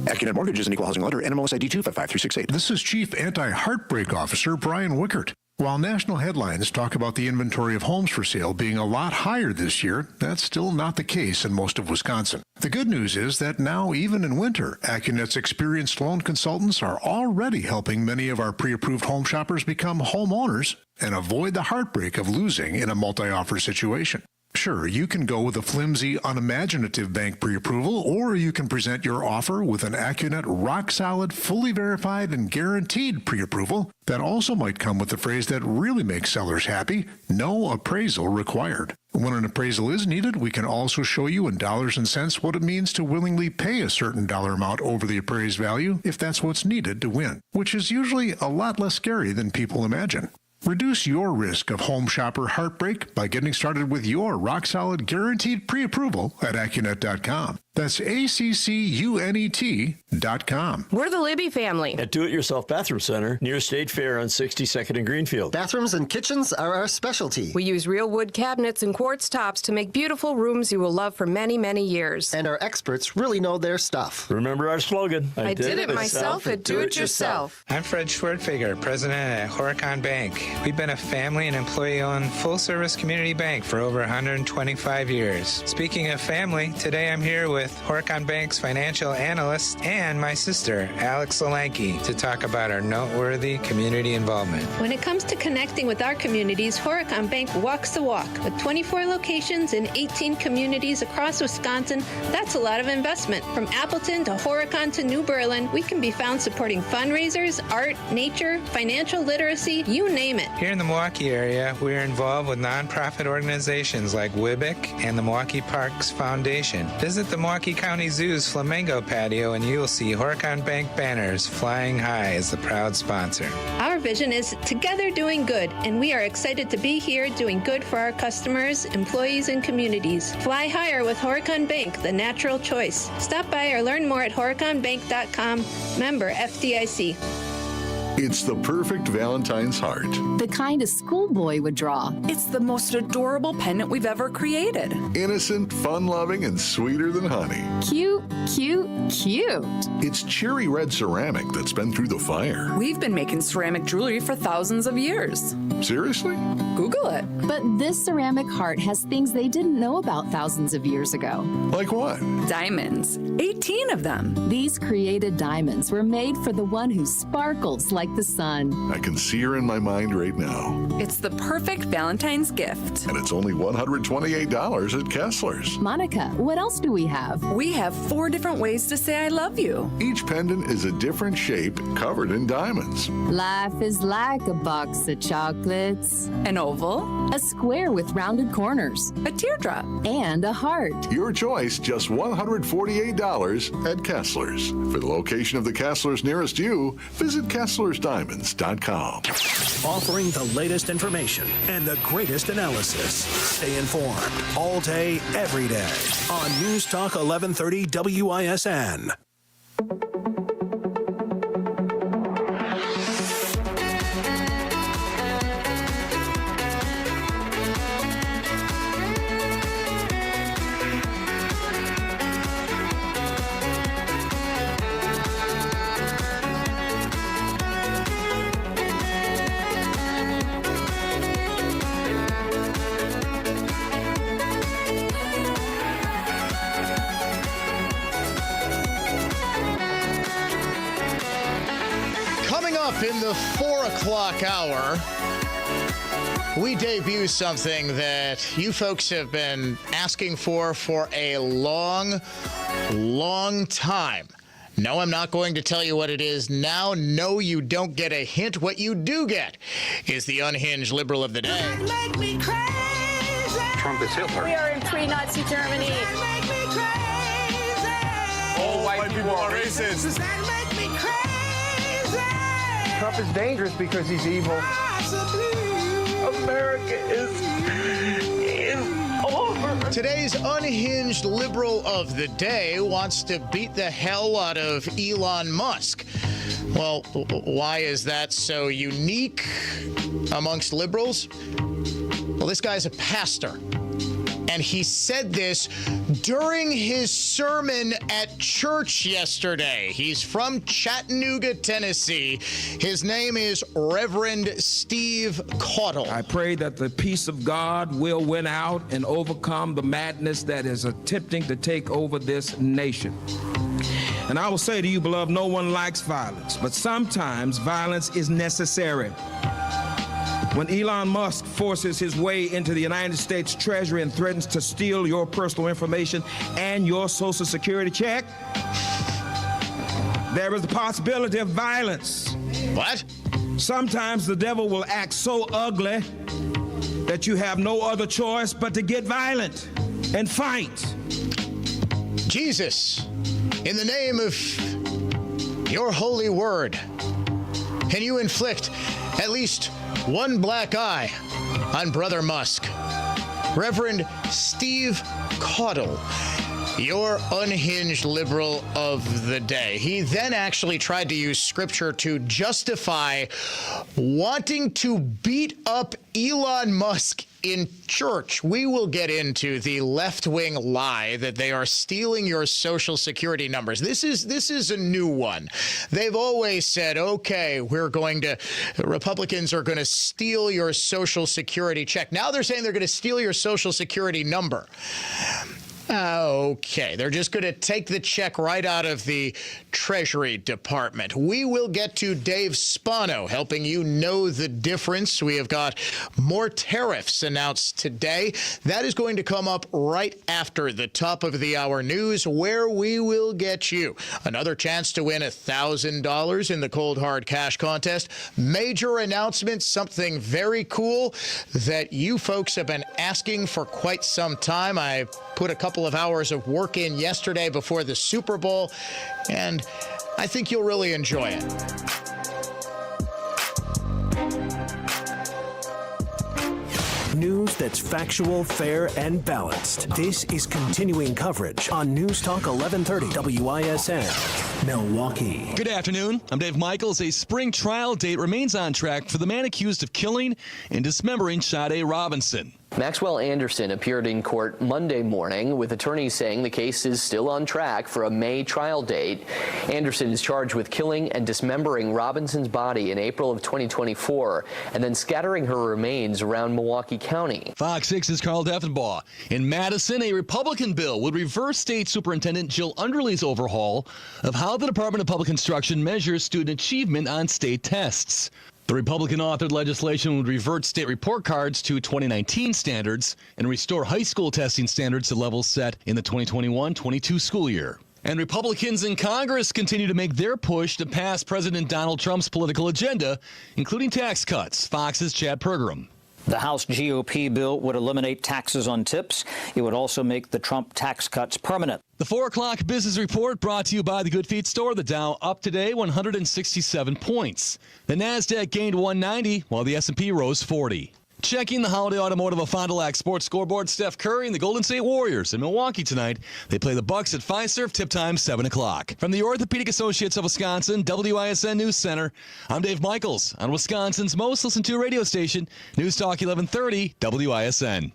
AccuNet Mortgage is an equal housing lender. NMLS ID 255368. This is Chief Anti-Heartbreak Officer Brian Wickert. While national headlines talk about the inventory of homes for sale being a lot higher this year, that's still not the case in most of Wisconsin. The good news is that now, even in winter, AccuNet's experienced loan consultants are already helping many of our pre-approved home shoppers become homeowners and avoid the heartbreak of losing in a multi-offer situation. Sure, you can go with a flimsy, unimaginative bank pre-approval, or you can present your offer with an AccuNet rock-solid, fully verified, and guaranteed pre-approval that also might come with the phrase that really makes sellers happy: no appraisal required. When an appraisal is needed, we can also show you in dollars and cents what it means to willingly pay a certain dollar amount over the appraised value if that's what's needed to win, which is usually a lot less scary than people imagine. Reduce your risk of home shopper heartbreak by getting started with your rock-solid guaranteed pre-approval at AccuNet.com. That's ACCUNET.com. We're the Libby family at Do-It-Yourself Bathroom Center near State Fair on 62nd and Greenfield. Bathrooms and kitchens are our specialty. We use real wood cabinets and quartz tops to make beautiful rooms you will love for many, many years. And our experts really know their stuff. Remember our slogan, I did it myself at Do-It-Yourself. I'm Fred Schwertfeger, president at Horicon Bank. We've been a family and employee-owned full-service community bank for over 125 years. Speaking of family, today I'm here with Horicon Bank's financial analyst and my sister, Alex Solanke, to talk about our noteworthy community involvement. When it comes to connecting with our communities, Horicon Bank walks the walk. With 24 locations in 18 communities across Wisconsin, that's a lot of investment. From Appleton to Horicon to New Berlin, we can be found supporting fundraisers, art, nature, financial literacy, you name it. Here in the Milwaukee area, we're involved with nonprofit organizations like WIBIC and the Milwaukee Parks Foundation. Visit the Milwaukee County Zoo's Flamingo Patio and you will see Horicon Bank banners flying high as the proud sponsor. Our vision is together doing good, and we are excited to be here doing good for our customers, employees, and communities. Fly higher with Horicon Bank, the natural choice. Stop by or learn more at horiconbank.com. Member FDIC. It's the perfect Valentine's heart. The kind a schoolboy would draw. It's the most adorable pendant we've ever created. Innocent, fun-loving, and sweeter than honey. Cute, cute, cute. It's cherry red ceramic that's been through the fire. We've been making ceramic jewelry for thousands of years. Seriously? Google it. But this ceramic heart has things they didn't know about thousands of years ago. Like what? Diamonds. 18 of them. These created diamonds were made for the one who sparkles like like the sun. I can see her in my mind right now. It's the perfect Valentine's gift. And it's only $128 at Kessler's. Monica, what else do we have? We have 4 different ways to say I love you. Each pendant is a different shape covered in diamonds. Life is like a box of chocolates. An oval. A square with rounded corners. A teardrop. And a heart. Your choice, just $148 at Kessler's. For the location of the Kessler's nearest you, visit KesslersDiamonds.com. Offering the latest information and the greatest analysis. Stay informed all day, every day on News Talk 1130 WISN. In the 4 o'clock hour, we debut something that you folks have been asking for a long, long time. No, I'm not going to tell you what it is now. No, you don't get a hint. What you do get is the unhinged liberal of the day. Make me crazy. Trump is Hitler. We are in pre-Nazi Germany. Make me crazy. All white people are racist. Does that make me crazy? Trump is dangerous because he's evil. America is over. Today's unhinged liberal of the day wants to beat the hell out of Elon Musk. Well, why is that so unique amongst liberals? Well, this guy's a pastor. And he said this during his sermon at church yesterday. He's from Chattanooga, Tennessee. His name is Reverend Steve Caudle. I pray that the peace of God will win out and overcome the madness that is attempting to take over this nation. And I will say to you, beloved, no one likes violence, but sometimes violence is necessary. When Elon Musk forces his way into the United States Treasury and threatens to steal your personal information and your Social Security check, there is the possibility of violence. What? Sometimes the devil will act so ugly that you have no other choice but to get violent and fight. Jesus, in the name of your holy word, can you inflict at least one black eye on Brother Musk? Reverend Steve Caudle, your unhinged liberal of the day. He then actually tried to use scripture to justify wanting to beat up Elon Musk in church. We will get into the left-wing lie that they are stealing your Social Security numbers. This is a new one. They've always said, okay, Republicans are going to steal your Social Security check. Now they're saying they're going to steal your Social Security number. Okay, they're just going to take the check right out of the Treasury Department. We will get to Dave Spano helping you know the difference. We have got more tariffs announced today. That is going to come up right after the top of the hour news, where we will get you another chance to win $1,000 in the Cold Hard Cash Contest. Major announcement, something very cool that you folks have been asking for quite some time. I put a couple of hours of work in yesterday before the Super Bowl, and I think you'll really enjoy it. News that's factual, fair, and balanced. This is continuing coverage on News Talk 1130 WISN, Milwaukee. Good afternoon. I'm Dave Michaels. A spring trial date remains on track for the man accused of killing and dismembering Sade Robinson. Maxwell Anderson appeared in court Monday morning, with attorneys saying the case is still on track for a May trial date. Anderson is charged with killing and dismembering Robinson's body in April of 2024 and then scattering her remains around Milwaukee County. money. Fox 6's Carl Deffenbaugh. In Madison, a Republican bill would reverse State Superintendent Jill Underley's overhaul of how the Department of Public Instruction measures student achievement on state tests. The Republican-authored legislation would revert state report cards to 2019 standards and restore high school testing standards to levels set in the 2021-22 school year. And Republicans in Congress continue to make their push to pass President Donald Trump's political agenda, including tax cuts. Fox's Chad Pergram. The House GOP bill would eliminate taxes on tips. It would also make the Trump tax cuts permanent. The 4 o'clock business report brought to you by the Good Feet store. The Dow up today 167 points. The NASDAQ gained 190 while the S&P rose 40. Checking the Holiday Automotive of Fond du Lac Sports scoreboard, Steph Curry and the Golden State Warriors in Milwaukee tonight. They play the Bucks at Fiserv, tip time 7 o'clock. From the Orthopedic Associates of Wisconsin, WISN News Center, I'm Dave Michaels on Wisconsin's most listened to radio station, News Talk 1130 WISN.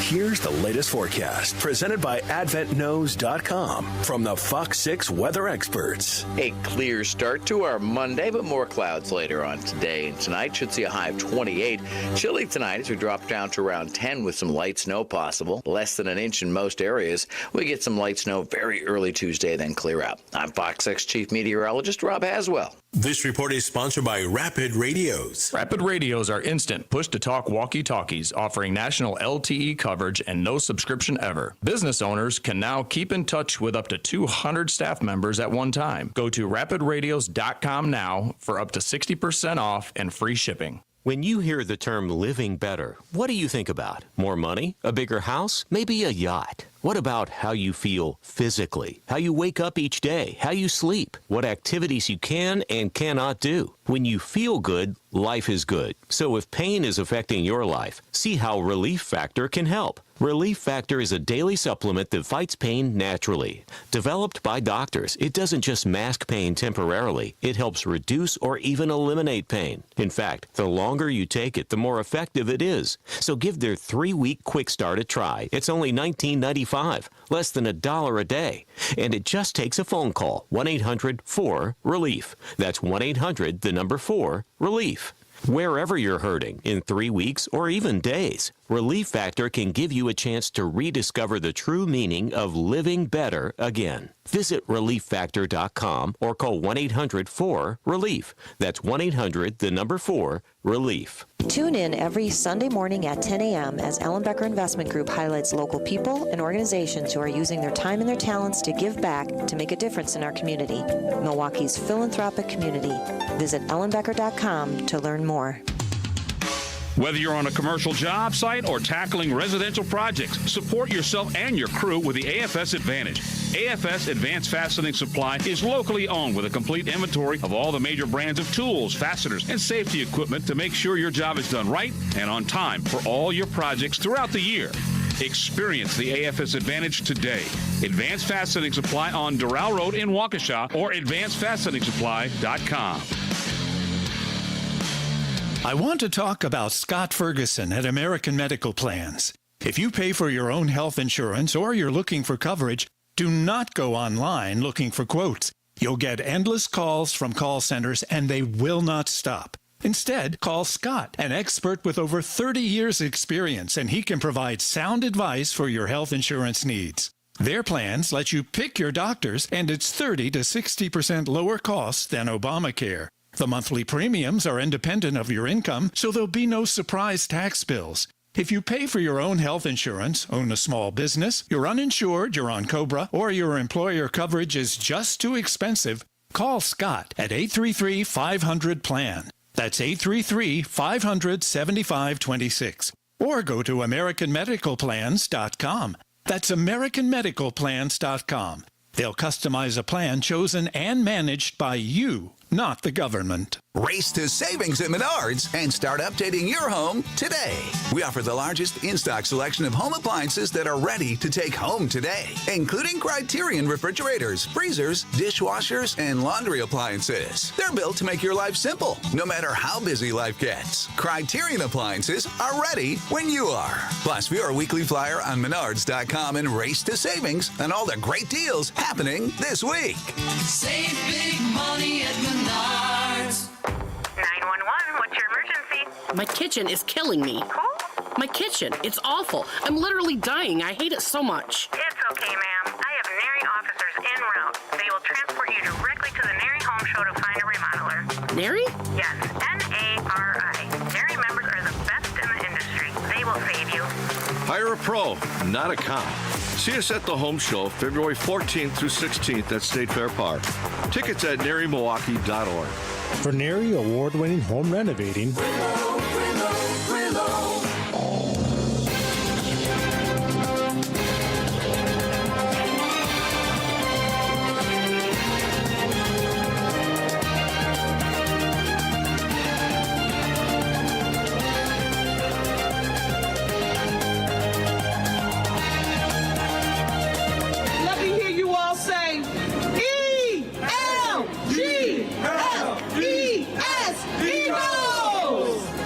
Here's the latest forecast presented by AdventKnows.com from the Fox 6 weather experts. A clear start to our Monday, but more clouds later on today and tonight. Should see a high of 28. Chilly tonight as we drop down to around 10 with some light snow possible. Less than an inch in most areas. We get some light snow very early Tuesday, then clear out. I'm Fox 6 Chief Meteorologist Rob Haswell. This report is sponsored by Rapid Radios. Rapid Radios are instant push-to-talk walkie-talkies offering national LTE coverage and no subscription ever. Business owners can now keep in touch with up to 200 staff members at one time. Go to rapidradios.com now for up to 60% off and free shipping. When you hear the term living better, what do you think about? More money? A bigger house? Maybe a yacht? What about how you feel physically? How you wake up each day? How you sleep? What activities you can and cannot do? When you feel good, life is good. So if pain is affecting your life, see how Relief Factor can help. Relief Factor is a daily supplement that fights pain naturally. Developed by doctors, it doesn't just mask pain temporarily. It helps reduce or even eliminate pain. In fact, the longer you take it, the more effective it is. So give their 3-week quick start a try. It's only $19.95, less than $1 a day. And it just takes a phone call, 1-800-4-RELIEF. That's 1-800-4-RELIEF. Wherever you're hurting, in 3 weeks or even days, Relief Factor can give you a chance to rediscover the true meaning of living better again. Visit ReliefFactor.com or call 1-800-4-RELIEF. That's 1-800-4-RELIEF. Tune in every Sunday morning at 10 a.m. as Ellen Becker Investment Group highlights local people and organizations who are using their time and their talents to give back to make a difference in our community. Milwaukee's philanthropic community. Visit ellenbecker.com to learn more. Whether you're on a commercial job site or tackling residential projects, support yourself and your crew with the AFS Advantage. AFS Advanced Fastening Supply is locally owned with a complete inventory of all the major brands of tools, fasteners, and safety equipment to make sure your job is done right and on time for all your projects throughout the year. Experience the AFS Advantage today. Advanced Fastening Supply on Doral Road in Waukesha or advancedfasteningsupply.com. I want to talk about Scott Ferguson at American Medical Plans. If you pay for your own health insurance or you're looking for coverage, do not go online looking for quotes. You'll get endless calls from call centers and they will not stop. Instead, call Scott, an expert with over 30 years' experience, and he can provide sound advice for your health insurance needs. Their plans let you pick your doctors, and it's 30 to 60% lower costs than Obamacare. The monthly premiums are independent of your income, so there'll be no surprise tax bills. If you pay for your own health insurance, own a small business, you're uninsured, you're on COBRA, or your employer coverage is just too expensive, call Scott at 833-500-PLAN. That's 833-500-7526. Or go to AmericanMedicalPlans.com. That's AmericanMedicalPlans.com. They'll customize a plan chosen and managed by you, not the government. Race to savings at Menards and start updating your home today. We offer the largest in-stock selection of home appliances that are ready to take home today, including Criterion refrigerators, freezers, dishwashers, and laundry appliances. They're built to make your life simple, no matter how busy life gets. Criterion appliances are ready when you are. Plus, view our weekly flyer on Menards.com and race to savings on all the great deals happening this week. Save big money at Menards. 911, what's your your emergency? My kitchen is killing me. My kitchen. It's awful. I'm literally dying. I hate it so much. It's okay, ma'am. I have NARI officers en route. They will transport you directly to the NARI Home Show to find a remodeler. NARI? Yes, NARI. NARI members are the best in the industry. They will save you. Hire a pro, not a cop. See us at the Home Show, February 14th through 16th at State Fair Park. Tickets at NARIMilwaukee.org. For NARI award-winning home renovating,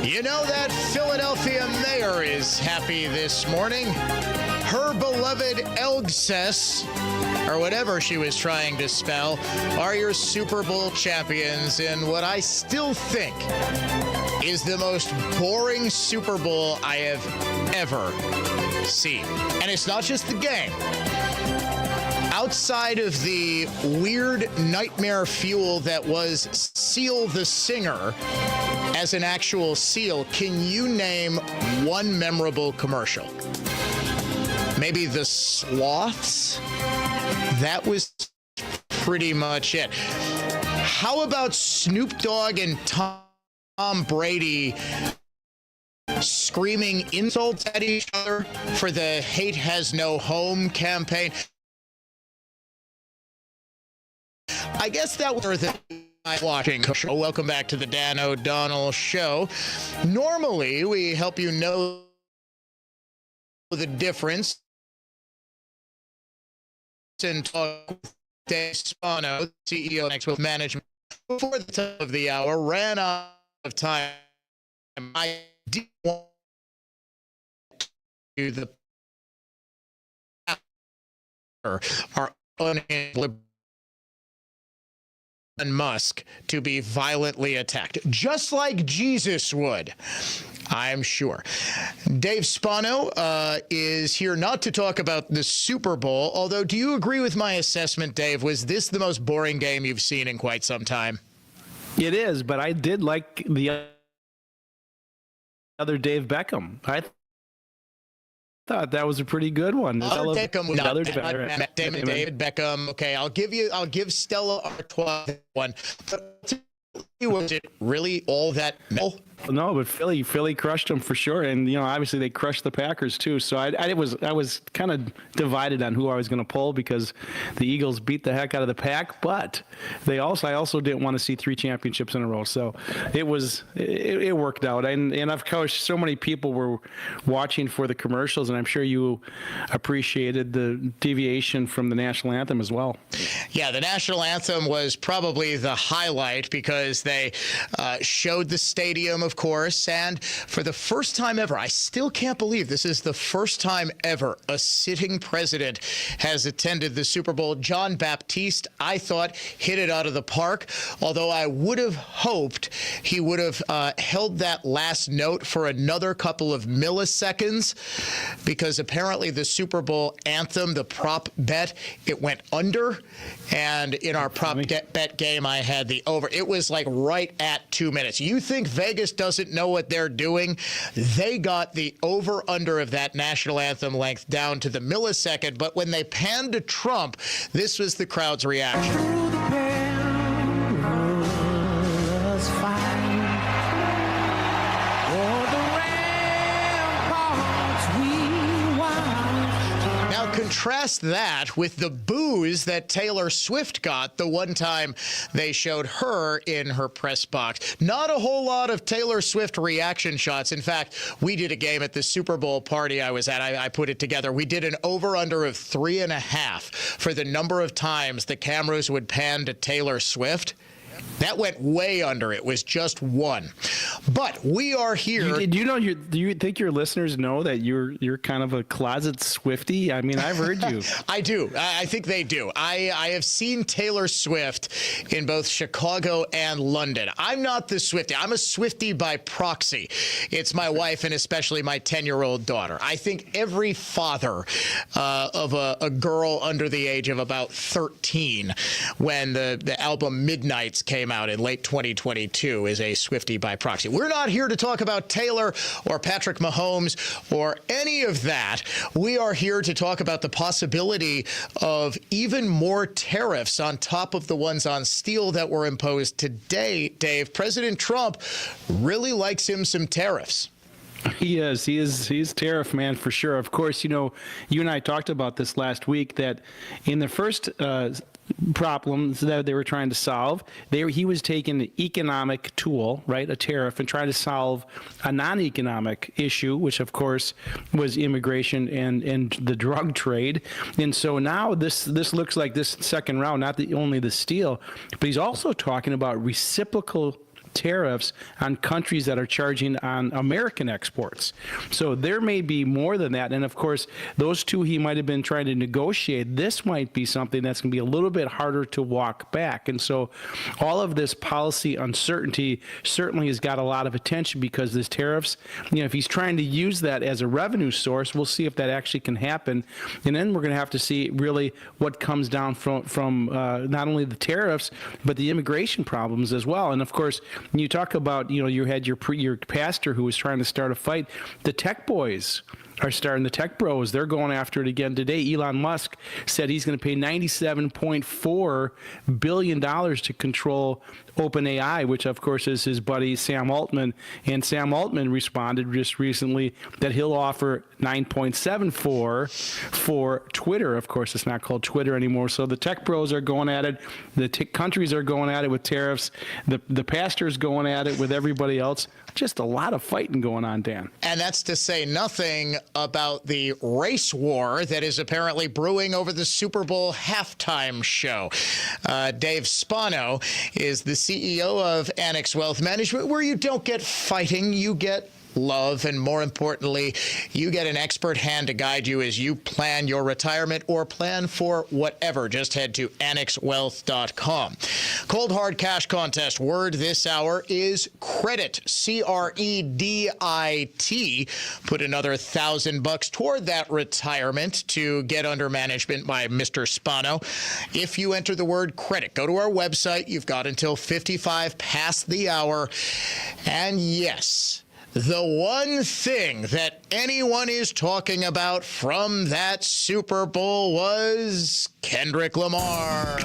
You know, that Philadelphia mayor is happy this morning. Her beloved Elgses, or whatever she was trying to spell, are your Super Bowl champions in what I still think is the most boring Super Bowl I have ever seen. And it's not just the game. Outside of the weird nightmare fuel that was Seal the Singer as an actual seal, can you name one memorable commercial? Maybe the Sloths? That was pretty much it. How about Snoop Dogg and Tom Brady screaming insults at each other for the Hate Has No Home campaign? I guess that was the watching show. Welcome back to the Dan O'Donnell Show. Normally, we help you know the difference and talk with Dave Spano, CEO of Next Wealth Management. Before the top of the hour, ran out of time. I did want to the our unable Musk to be violently attacked, just like Jesus would, I'm sure. Dave Spano is here not to talk about the Super Bowl, although do you agree with my assessment, Dave? Was this the most boring game you've seen in quite some time? It is, but I did like the other Dave Beckham. I thought that was a pretty good one. David Beckham. Okay, I'll give Stella Artois one. But was it really all that metal? No, but Philly crushed them for sure, and obviously they crushed the Packers too. So I was kind of divided on who I was going to pull because the Eagles beat the heck out of the Pack, but I also didn't want to see 3 championships in a row. So it worked out, and of course so many people were watching for the commercials, and I'm sure you appreciated the deviation from the national anthem as well. Yeah, the national anthem was probably the highlight because they showed the stadium, of course, and for the first time ever, I still can't believe this is the first time ever a sitting president has attended the Super Bowl. John Baptiste, I thought, hit it out of the park, although I would have hoped he would have held that last note for another couple of milliseconds, because apparently the Super Bowl anthem, the prop bet, it went under, and in our prop bet game, I had the over. It was like right at 2 minutes. You think Vegas doesn't know what they're doing? They got the over-under of that national anthem length down to the millisecond, but when they panned to Trump, this was the crowd's reaction. Contrast that with the boos that Taylor Swift got the one time they showed her in her press box. Not a whole lot of Taylor Swift reaction shots. In fact, we did a game at the Super Bowl party I was at. I put it together. We did an over-under of 3.5 for the number of times the cameras would pan to Taylor Swift. That went way under. It was just 1. But we are here. Do you think your listeners know that you're kind of a closet Swiftie? I mean, I've heard you. I do. I think they do. I have seen Taylor Swift in both Chicago and London. I'm not the Swiftie. I'm a Swiftie by proxy. It's my wife and especially my 10-year-old daughter. I think every father of a girl under the age of about 13 when the album Midnights came out in late 2022 is a Swiftie by proxy. We're not here to talk about Taylor or Patrick Mahomes or any of that. We are here to talk about the possibility of even more tariffs on top of the ones on steel that were imposed today. Dave, President Trump really likes him some tariffs. He is. He's tariff man for sure. Of course, you and I talked about this last week that in the first problems that they were trying to solve, he was taking an economic tool, right, a tariff, and trying to solve a non-economic issue, which of course was immigration and the drug trade. And so now this looks like this second round, not only the steel, but he's also talking about reciprocal tariffs on countries that are charging on American exports. So there may be more than that. And of course, those two he might have been trying to negotiate. This might be something that's going to be a little bit harder to walk back. And so all of this policy uncertainty certainly has got a lot of attention because this tariffs, if he's trying to use that as a revenue source, we'll see if that actually can happen. And then we're going to have to see really what comes down from not only the tariffs, but the immigration problems as well. And of course, you talk about, you had your pastor who was trying to start a fight. The tech boys are starting, the tech bros, they're going after it again today. Elon Musk said he's going to pay $97.4 billion to control OpenAI, which of course is his buddy Sam Altman. And Sam Altman responded just recently that he'll offer $9.74 for Twitter. Of course, it's not called Twitter anymore. So the tech bros are going at it. The countries are going at it with tariffs. The pastor's going at it with everybody else. Just a lot of fighting going on, Dan. And that's to say nothing about the race war that is apparently brewing over the Super Bowl halftime show. Dave Spano is the CEO of Annex Wealth Management, where you don't get fighting, you get love, and more importantly, you get an expert hand to guide you as you plan your retirement or plan for whatever. Just head to annexwealth.com. Cold hard cash contest word this hour is credit, C-R-E-D-I-T. Put another $1,000 toward that retirement to get under management by Mr. Spano. If you enter the word credit, go to our website. You've got until 55 past the hour. And yes, the one thing that anyone is talking about from that Super Bowl was Kendrick Lamar.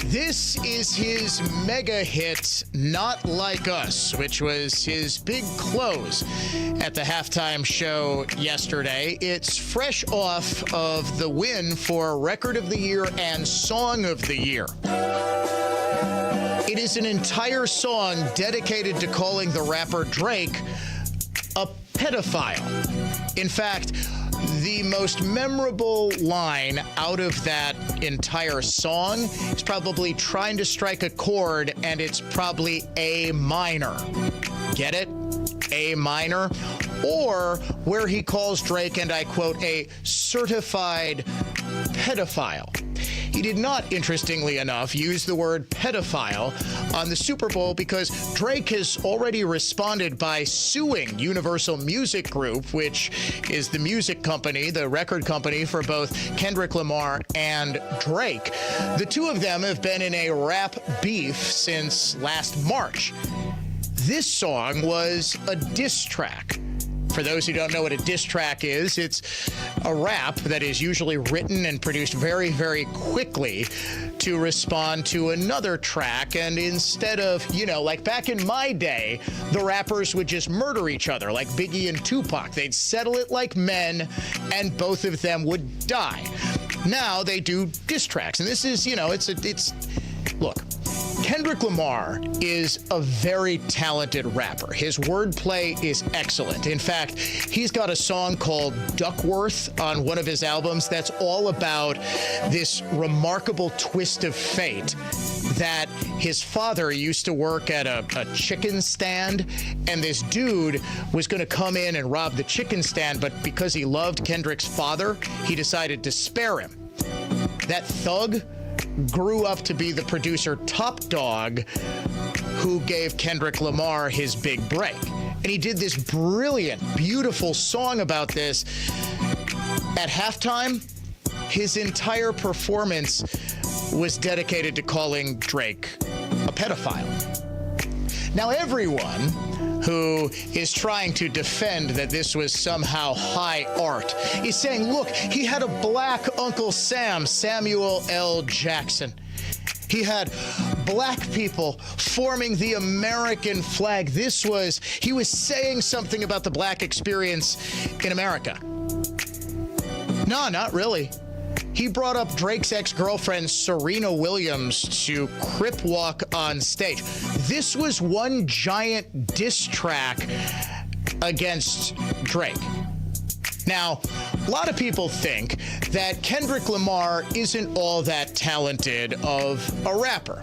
This is his mega hit, Not Like Us, which was his big close at the halftime show yesterday. It's fresh off of the win for Record of the Year and Song of the Year. It is an entire song dedicated to calling the rapper Drake a pedophile. In fact, the most memorable line out of that entire song is probably trying to strike a chord, and it's probably A minor. Get it? A minor. Or where he calls Drake, and I quote, a certified pedophile. He did not, interestingly enough, use the word pedophile on the Super Bowl because Drake has already responded by suing Universal Music Group, which is the music company, the record company for both Kendrick Lamar and Drake. The two of them have been in a rap beef since last March. This song was a diss track. For those who don't know what a diss track is, it's a rap that is usually written and produced very, very quickly to respond to another track. And instead of, like back in my day, the rappers would just murder each other like Biggie and Tupac. They'd settle it like men and both of them would die. Now they do diss tracks. And this is, look, Kendrick Lamar is a very talented rapper. His wordplay is excellent. In fact, he's got a song called Duckworth on one of his albums that's all about this remarkable twist of fate that his father used to work at a chicken stand, and this dude was going to come in and rob the chicken stand, but because he loved Kendrick's father, he decided to spare him. That thug grew up to be the producer Top Dog, who gave Kendrick Lamar his big break. And he did this brilliant, beautiful song about this. At halftime, his entire performance was dedicated to calling Drake a pedophile. Now, everyone who is trying to defend that this was somehow high art is saying, look, he had a black Uncle Sam, Samuel L. Jackson. He had black people forming the American flag. He was saying something about the black experience in America. No, not really. He brought up Drake's ex-girlfriend, Serena Williams, to crip walk on stage. This was one giant diss track against Drake. Now, a lot of people think that Kendrick Lamar isn't all that talented of a rapper,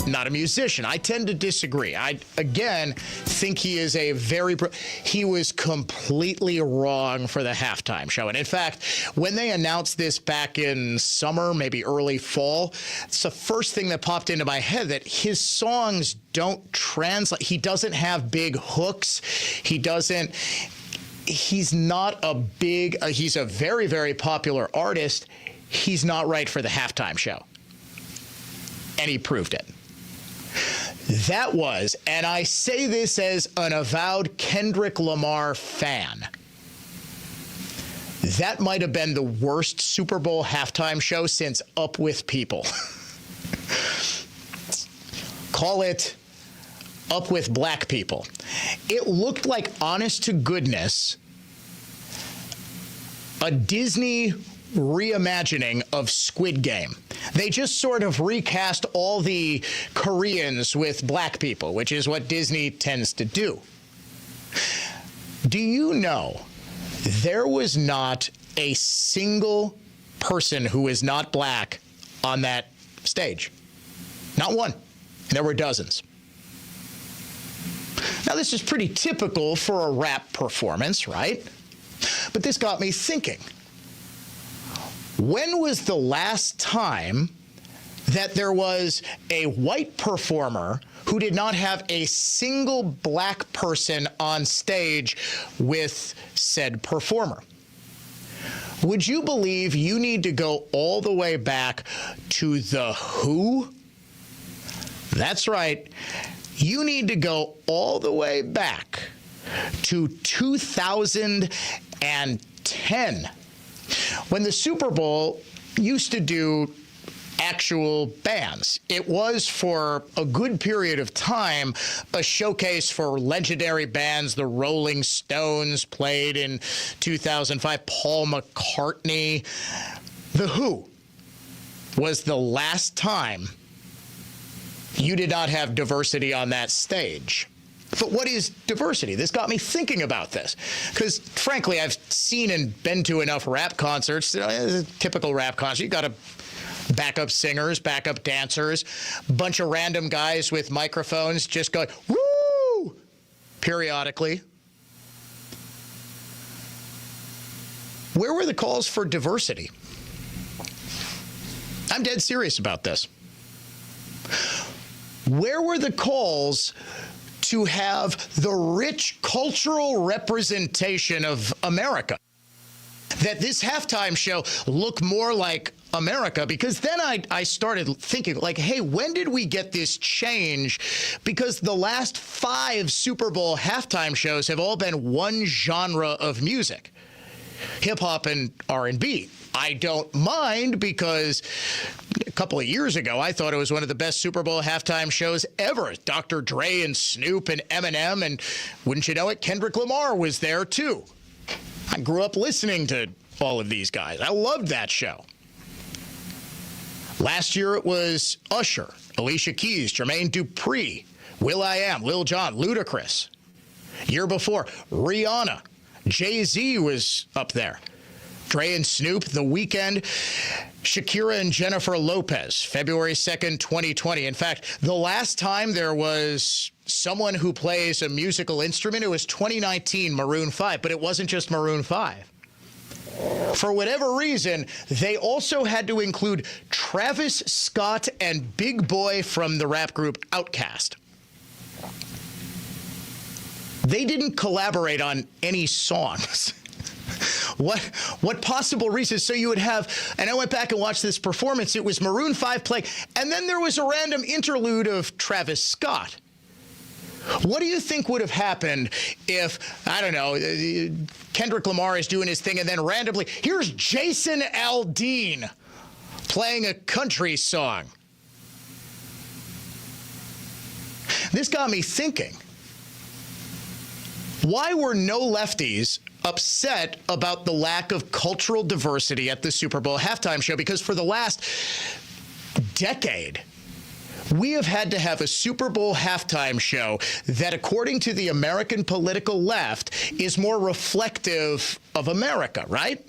not a musician. I tend to disagree. I, again, think he is he was completely wrong for the halftime show. And in fact, when they announced this back in summer, maybe early fall, it's the first thing that popped into my head, that his songs don't translate. He doesn't have big hooks. He's not a big, he's a very, very popular artist. He's not right for the halftime show. And he proved it. That was, and I say this as an avowed Kendrick Lamar fan, that might have been the worst Super Bowl halftime show since Up With People. Call it Up With Black People. It looked like, honest to goodness, a Disney reimagining of Squid Game. They just sort of recast all the Koreans with black people, which is what Disney tends to do. Do you know there was not a single person who is not black on that stage? Not one. There were dozens. Now, this is pretty typical for a rap performance, right? But this got me thinking. When was the last time that there was a white performer who did not have a single black person on stage with said performer? Would you believe you need to go all the way back to The Who? That's right. You need to go all the way back to 2010, when the Super Bowl used to do actual bands. It was, for a good period of time, a showcase for legendary bands. The Rolling Stones played in 2005, Paul McCartney. The Who was the last time you did not have diversity on that stage. But what is diversity? This got me thinking about this, because frankly, I've seen and been to enough rap concerts. A typical rap concert, you got backup singers, backup dancers, bunch of random guys with microphones just going, woo, periodically. Where were the calls for diversity? I'm dead serious about this. Where were the calls to have the rich cultural representation of America? That this halftime show look more like America? Because then I started thinking, like, hey, when did we get this change? Because the last 5 Super Bowl halftime shows have all been one genre of music, hip-hop and R&B. I don't mind, because a couple of years ago, I thought it was one of the best Super Bowl halftime shows ever. Dr. Dre and Snoop and Eminem, and wouldn't you know it, Kendrick Lamar was there too. I grew up listening to all of these guys. I loved that show. Last year it was Usher, Alicia Keys, Jermaine Dupri, will.i.am, Lil Jon, Ludacris. Year before, Rihanna, Jay-Z was up there. Dre and Snoop, The Weeknd, Shakira and Jennifer Lopez, February 2nd, 2020. In fact, the last time there was someone who plays a musical instrument, it was 2019, Maroon 5, but it wasn't just Maroon 5. For whatever reason, they also had to include Travis Scott and Big Boy from the rap group Outkast. They didn't collaborate on any songs. What possible reasons? So you would have, and I went back and watched this performance, it was Maroon 5 playing, and then there was a random interlude of Travis Scott. What do you think would have happened if, I don't know, Kendrick Lamar is doing his thing, and then randomly, here's Jason Aldean playing a country song? This got me thinking. Why were no lefties upset about the lack of cultural diversity at the Super Bowl halftime show? Because for the last decade, we have had to have a Super Bowl halftime show that, according to the American political left, is more reflective of America, right?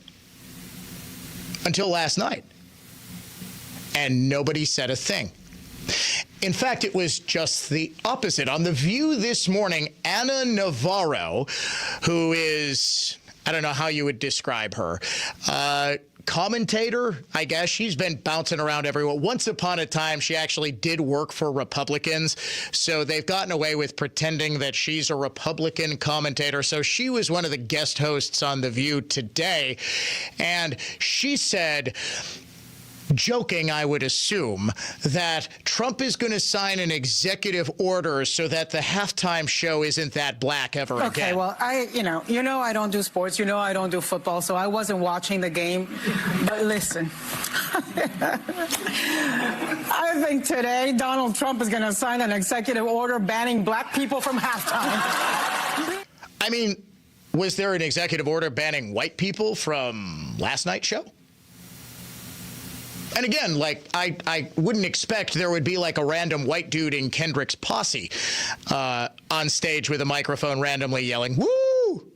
Until last night. And nobody said a thing. In fact, it was just the opposite. On The View this morning, Ana Navarro, who is, I don't know how you would describe her, commentator, I guess. She's been bouncing around everywhere. Once upon a time, she actually did work for Republicans, so they've gotten away with pretending that she's a Republican commentator. So she was one of the guest hosts on The View today, and she said, joking, I would assume, that Trump is going to sign an executive order so that the halftime show isn't that black ever again. Okay, well, I don't do sports. I don't do football, so I wasn't watching the game. But listen, I think today Donald Trump is going to sign an executive order banning black people from halftime. I mean, was there an executive order banning white people from last night's show? And again, like, I wouldn't expect there would be like a random white dude in Kendrick's posse on stage with a microphone randomly yelling, "Woo!"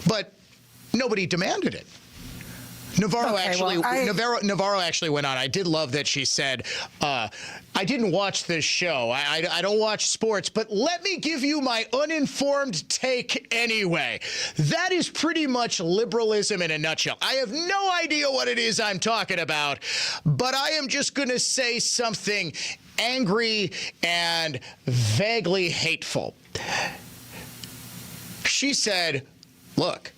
But nobody demanded it. Navarro actually went on. I did love that she said, I didn't watch this show. I don't watch sports, but let me give you my uninformed take anyway. That is pretty much liberalism in a nutshell. I have no idea what it is I'm talking about, but I am just going to say something angry and vaguely hateful. She said, look,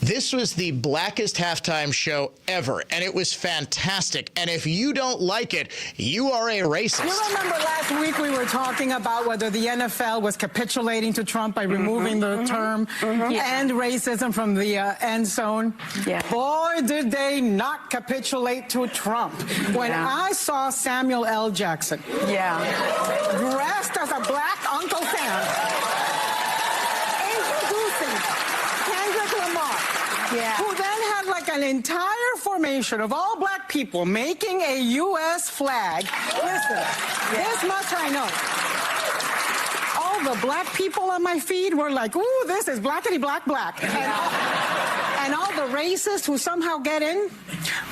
this was the blackest halftime show ever, and it was fantastic. And if you don't like it, you are a racist. You remember last week we were talking about whether the NFL was capitulating to Trump by removing the term "end racism" from the end zone? Yeah. Boy, did they not capitulate to Trump. When I saw Samuel L. Jackson dressed as a black Uncle Sam, who then had like an entire formation of all black people making a U.S. flag. Listen, this much I know. All the black people on my feed were like, ooh, this is blackity black black. And all the racists who somehow get in,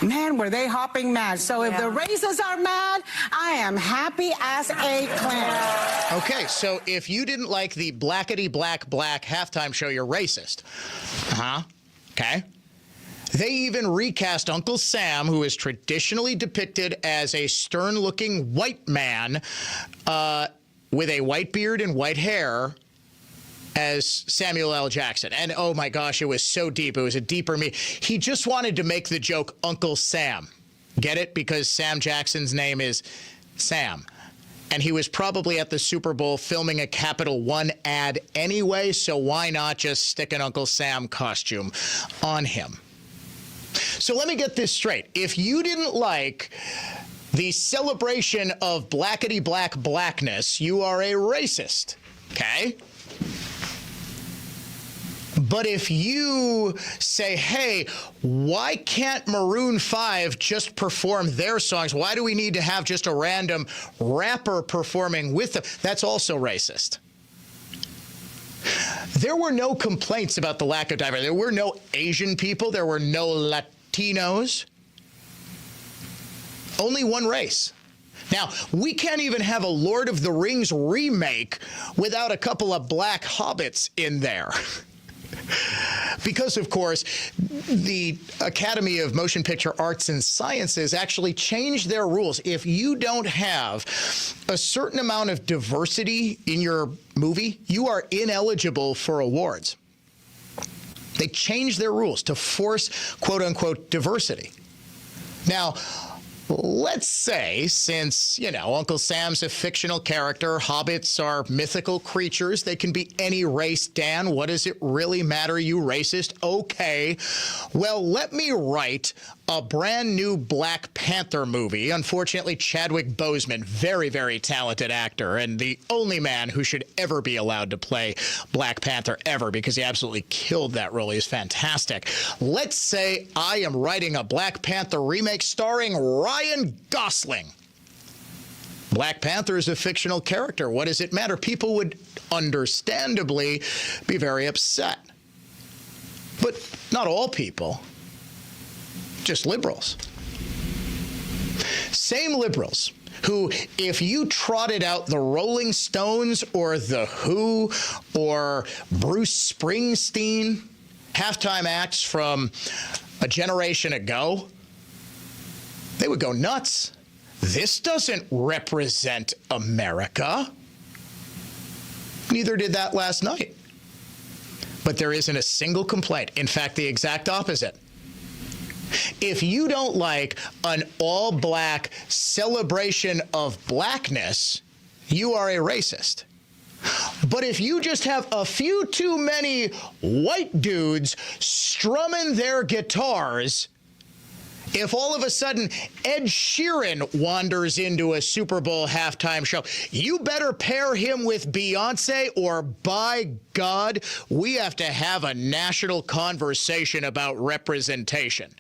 man, were they hopping mad. So if the racists are mad, I am happy as a clam. Okay, so if you didn't like the blackity black black halftime show, you're racist. Okay. They even recast Uncle Sam, who is traditionally depicted as a stern-looking white man with a white beard and white hair, as Samuel L. Jackson. And oh my gosh, it was so deep. It was a deeper meaning. He just wanted to make the joke Uncle Sam. Get it? Because Sam Jackson's name is Sam. And he was probably at the Super Bowl filming a Capital One ad anyway, so why not just stick an Uncle Sam costume on him? So let me get this straight. If you didn't like the celebration of blackity black blackness, you are a racist, okay? But if you say, hey, why can't Maroon 5 just perform their songs? Why do we need to have just a random rapper performing with them? That's also racist. There were no complaints about the lack of diversity. There were no Asian people. There were no Latinos. Only one race. Now, we can't even have a Lord of the Rings remake without a couple of black hobbits in there. Because, of course, the Academy of Motion Picture Arts and Sciences actually changed their rules. If you don't have a certain amount of diversity in your movie, you are ineligible for awards. They changed their rules to force, quote-unquote, diversity. Now, let's say, since, Uncle Sam's a fictional character, hobbits are mythical creatures, they can be any race, Dan, what does it really matter, you racist? Okay, well, let me write a brand new Black Panther movie. Unfortunately, Chadwick Boseman, very, very talented actor, and the only man who should ever be allowed to play Black Panther ever, because he absolutely killed that role. He's fantastic. Let's say I am writing a Black Panther remake starring Ryan Gosling. Black Panther is a fictional character. What does it matter? People would understandably be very upset. But not all people. Just liberals. Same liberals who, if you trotted out the Rolling Stones or The Who or Bruce Springsteen, halftime acts from a generation ago, they would go nuts. This doesn't represent America. Neither did that last night. But there isn't a single complaint. In fact, the exact opposite. If you don't like an all-black celebration of blackness, you are a racist. But if you just have a few too many white dudes strumming their guitars, if all of a sudden Ed Sheeran wanders into a Super Bowl halftime show, you better pair him with Beyonce, or by God, we have to have a national conversation about representation.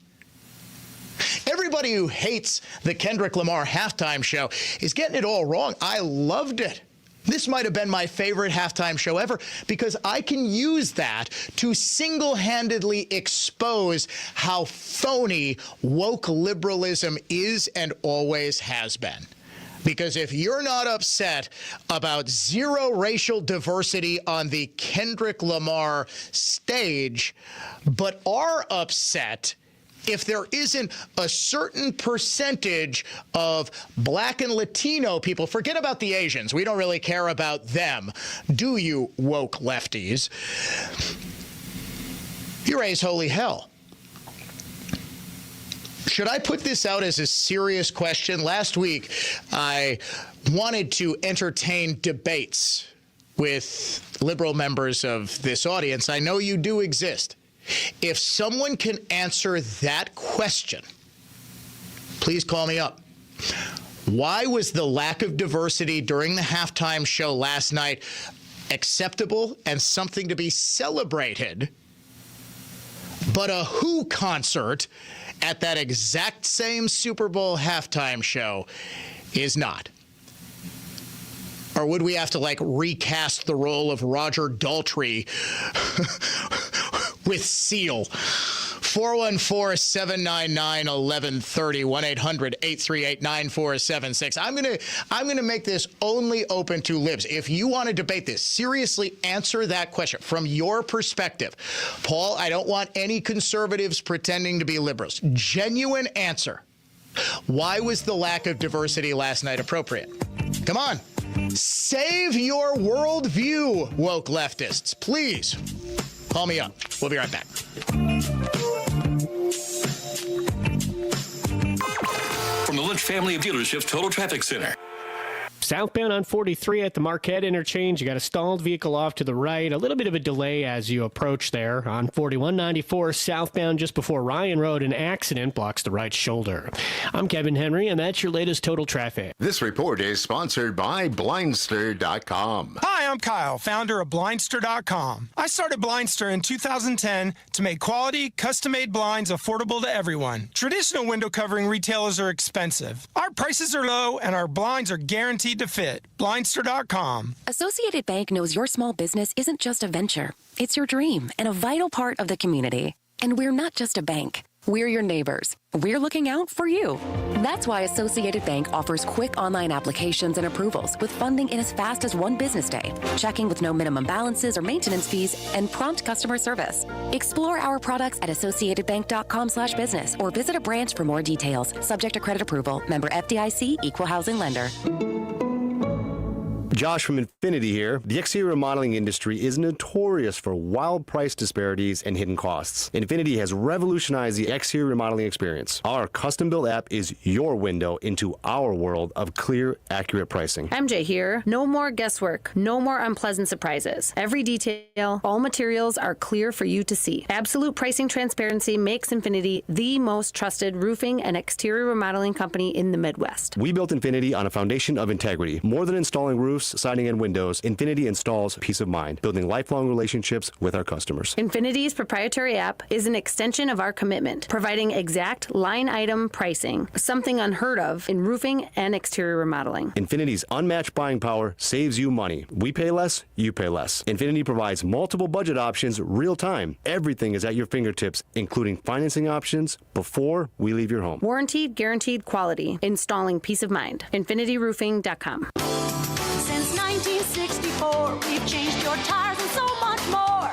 Everybody who hates the Kendrick Lamar halftime show is getting it all wrong. I loved it. This might have been my favorite halftime show ever, because I can use that to single-handedly expose how phony woke liberalism is and always has been. Because if you're not upset about zero racial diversity on the Kendrick Lamar stage, but are upset if there isn't a certain percentage of black and Latino people, forget about the Asians. We don't really care about them. Do you, woke lefties? You raise holy hell. Should I put this out as a serious question? Last week, I wanted to entertain debates with liberal members of this audience. I know you do exist. If someone can answer that question, please call me up. Why was the lack of diversity during the halftime show last night acceptable and something to be celebrated, but a Who concert at that exact same Super Bowl halftime show is not? Or would we have to, recast the role of Roger Daltrey with Seal? 414-799-1130, 1-800-838-9476. I'm gonna make this only open to libs. If you want to debate this, seriously answer that question from your perspective. Paul, I don't want any conservatives pretending to be liberals. Genuine answer. Why was the lack of diversity last night appropriate? Come on. Save your worldview, woke leftists. Please call me up. We'll be right back. From the Lynch family of dealerships Total Traffic Center. Southbound on 43 at the Marquette interchange, you got a stalled vehicle off to the right. A little bit of a delay as you approach there. On 4194 southbound just before Ryan Road, an accident blocks the right shoulder. I'm Kevin Henry, and that's your latest total traffic. This report is sponsored by Blindster.com. Hi, I'm Kyle, founder of Blindster.com. I started Blindster in 2010 to make quality, custom-made blinds affordable to everyone. Traditional window covering retailers are expensive. Our prices are low, and our blinds are guaranteed to fit. Blindster.com. Associated Bank knows your small business isn't just a venture. It's your dream and a vital part of the community. And we're not just a bank. We're your neighbors. We're looking out for you. That's why Associated Bank offers quick online applications and approvals with funding in as fast as one business day, checking with no minimum balances or maintenance fees, and prompt customer service. Explore our products at associatedbank.com/business or visit a branch for more details. Subject to credit approval. Member FDIC, Equal Housing Lender. Josh from Infinity here. The exterior remodeling industry is notorious for wild price disparities and hidden costs. Infinity has revolutionized the exterior remodeling experience. Our custom-built app is your window into our world of clear, accurate pricing. MJ here. No more guesswork. No more unpleasant surprises. Every detail, all materials are clear for you to see. Absolute pricing transparency makes Infinity the most trusted roofing and exterior remodeling company in the Midwest. We built Infinity on a foundation of integrity. More than installing roofs, siding, and windows, Infinity installs peace of mind, building lifelong relationships with our customers. Infinity's proprietary app is an extension of our commitment, providing exact line item pricing, something unheard of in roofing and exterior remodeling. Infinity's unmatched buying power saves you money. We pay less, you pay less. Infinity provides multiple budget options real time. Everything is at your fingertips, including financing options before we leave your home. Warranted, guaranteed quality, installing peace of mind. InfinityRoofing.com. Since 1964, we've changed your tires and so much more.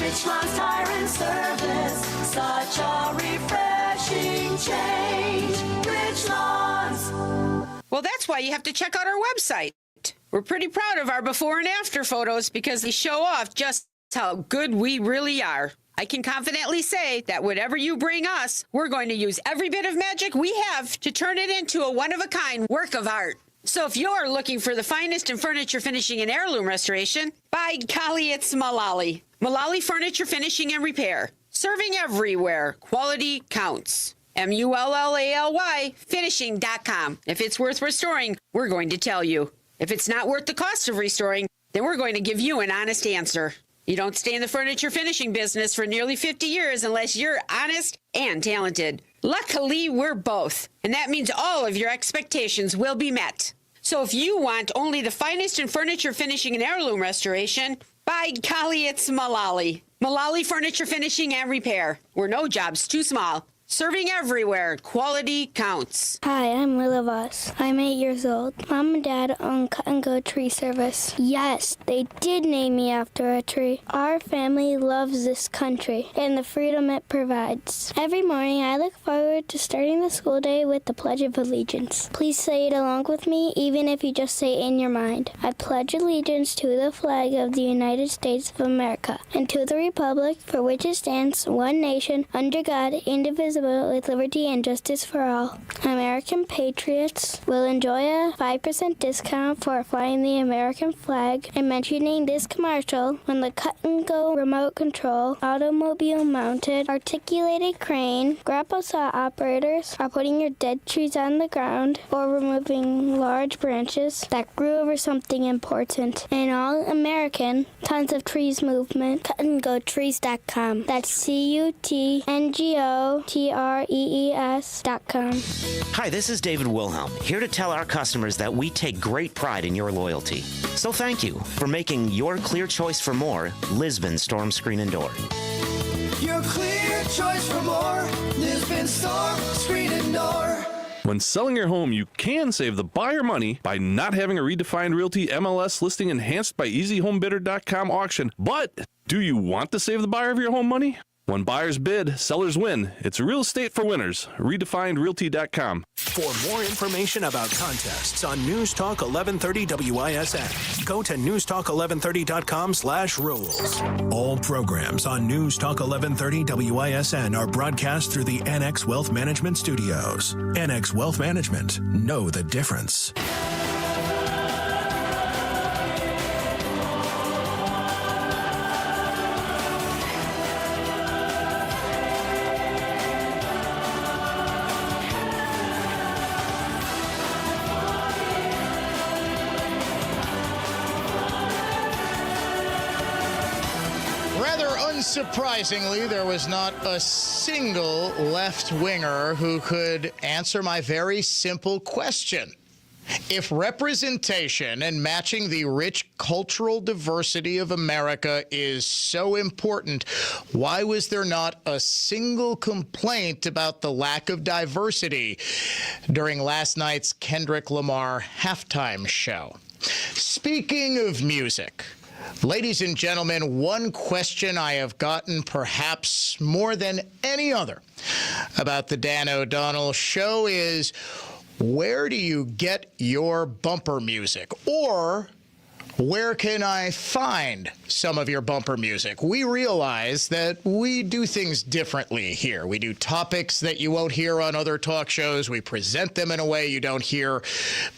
Richland's Tire and Service, such a refreshing change. Richland's. Well, that's why you have to check out our website. We're pretty proud of our before and after photos because they show off just how good we really are. I can confidently say that whatever you bring us, we're going to use every bit of magic we have to turn it into a one-of-a-kind work of art. So if you're looking for the finest in furniture finishing and heirloom restoration, by golly, it's Mullally. Mullally Furniture Finishing and Repair. Serving everywhere. Quality counts. Mullally finishing.com. If it's worth restoring, we're going to tell you. If it's not worth the cost of restoring, then we're going to give you an honest answer. You don't stay in the furniture finishing business for nearly 50 years unless you're honest and talented. Luckily, we're both, and that means all of your expectations will be met. So if you want only the finest in furniture finishing and heirloom restoration, by golly, it's Mullally. Mullally Furniture Finishing and Repair. We're no job's too small. Serving everywhere. Quality counts. Hi, I'm Willa Voss. I'm 8 years old. Mom and Dad own Cut and Go Tree Service. Yes, they did name me after a tree. Our family loves this country and the freedom it provides. Every morning, I look forward to starting the school day with the Pledge of Allegiance. Please say it along with me, even if you just say it in your mind. I pledge allegiance to the flag of the United States of America and to the republic for which it stands, one nation, under God, indivisible, with liberty and justice for all. American patriots will enjoy a 5% discount for flying the American flag and mentioning this commercial when the Cut and Go remote control, automobile mounted, articulated crane, grapple saw operators are putting your dead trees on the ground or removing large branches that grew over something important. An all-American Tons of Trees movement. CutandGoTrees.com. That's CUTNGOTREES.com. Hi, this is David Wilhelm, here to tell our customers that we take great pride in your loyalty. So thank you for making your clear choice for more Lisbon Storm Screen and Door. Your clear choice for more, Lisbon Storm Screen and Door. When selling your home, you can save the buyer money by not having a redefined realty MLS listing enhanced by EasyHomeBidder.com auction. But do you want to save the buyer of your home money? When buyers bid, sellers win. It's real estate for winners. RedefinedRealty.com. For more information about contests on News Talk 1130 WISN, go to newstalk1130.com/rules. All programs on News Talk 1130 WISN are broadcast through the NX Wealth Management Studios. NX Wealth Management. Know the difference. Rather unsurprisingly, there was not a single left-winger who could answer my very simple question. If representation and matching the rich cultural diversity of America is so important, why was there not a single complaint about the lack of diversity during last night's Kendrick Lamar halftime show? Speaking of music, ladies and gentlemen, one question I have gotten perhaps more than any other about the Dan O'Donnell Show is, where do you get your bumper music? Or where can I find some of your bumper music? We realize that we do things differently here. We do topics that you won't hear on other talk shows. We present them in a way you don't hear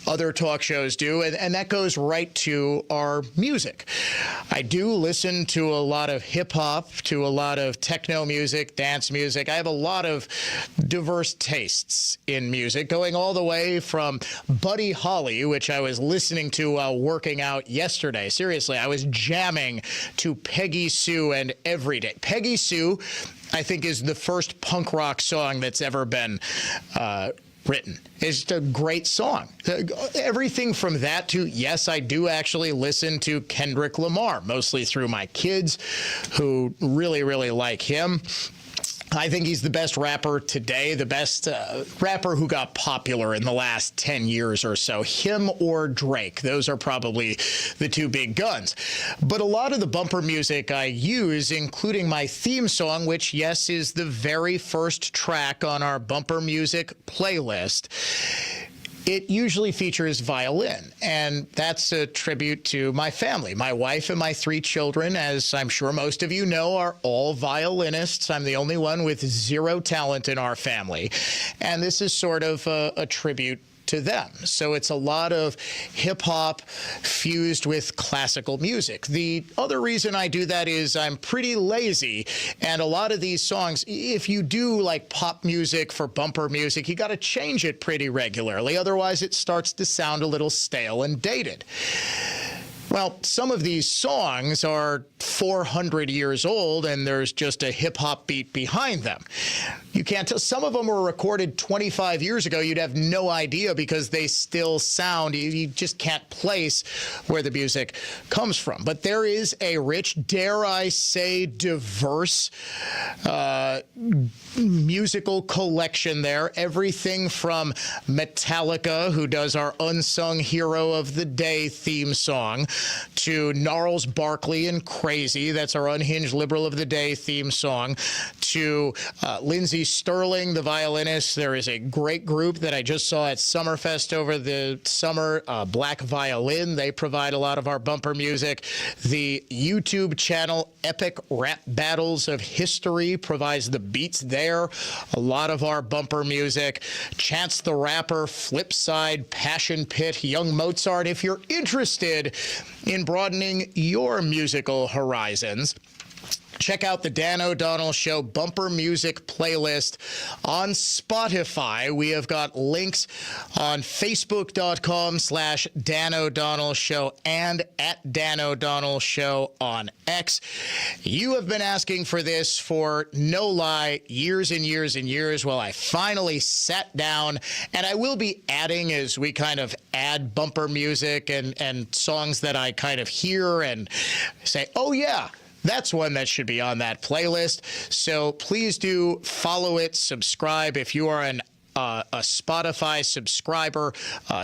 other talk shows do, and that goes right to our music. I do listen to a lot of hip-hop, to a lot of techno music, dance music. I have a lot of diverse tastes in music, going all the way from Buddy Holly, which I was listening to while working out yesterday. Seriously, I was jamming to Peggy Sue and Every Day. Peggy Sue, I think, is the first punk rock song that's ever been written. It's just a great song. Everything from that to, yes, I do actually listen to Kendrick Lamar, mostly through my kids who really, really like him. I think he's the best rapper today, the best rapper who got popular in the last 10 years or so. Him or Drake. Those are probably the two big guns. But a lot of the bumper music I use, including my theme song, which, yes, is the very first track on our bumper music playlist, it usually features violin, and that's a tribute to my family. My wife and my 3 children, as I'm sure most of you know, are all violinists. I'm the only one with 0 talent in our family, and this is sort of a tribute to them. So it's a lot of hip-hop fused with classical music. The other reason I do that is I'm pretty lazy, and a lot of these songs, if you do like pop music for bumper music, you got to change it pretty regularly. Otherwise, it starts to sound a little stale and dated. Well, some of these songs are 400 years old, and there's just a hip-hop beat behind them. You can't tell. Some of them were recorded 25 years ago. You'd have no idea because they still sound. You just can't place where the music comes from. But there is a rich, dare I say, diverse musical collection there. Everything from Metallica, who does our Unsung Hero of the Day theme song, to Gnarls Barkley and Crazy, that's our Unhinged Liberal of the Day theme song, to Lindsey Sterling, the violinist. There is a great group that I just saw at Summerfest over the summer, Black Violin. They provide a lot of our bumper music. The YouTube channel Epic Rap Battles of History provides the beats there. A lot of our bumper music. Chance the Rapper, Flipside, Passion Pit, Young Mozart. If you're interested in broadening your musical horizons, check out the Dan O'Donnell Show bumper music playlist on Spotify. We have got links on Facebook.com/Dan O'Donnell Show and at Dan O'Donnell Show on X. You have been asking for this for, no lie, years and years and years. Well, I finally sat down, and I will be adding as we kind of add bumper music and songs that I kind of hear and say, oh, yeah, that's one that should be on that playlist. So please do follow it, subscribe. If you are a Spotify subscriber,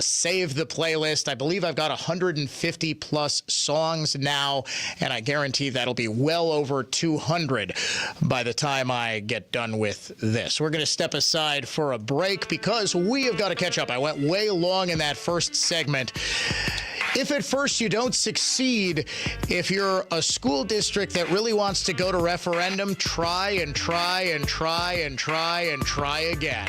save the playlist. I believe I've got 150 plus songs now, and I guarantee that'll be well over 200 by the time I get done with this. We're going to step aside for a break because we have got to catch up. I went way long in that first segment. If at first you don't succeed, if you're a school district that really wants to go to referendum, try and try and try and try and try again.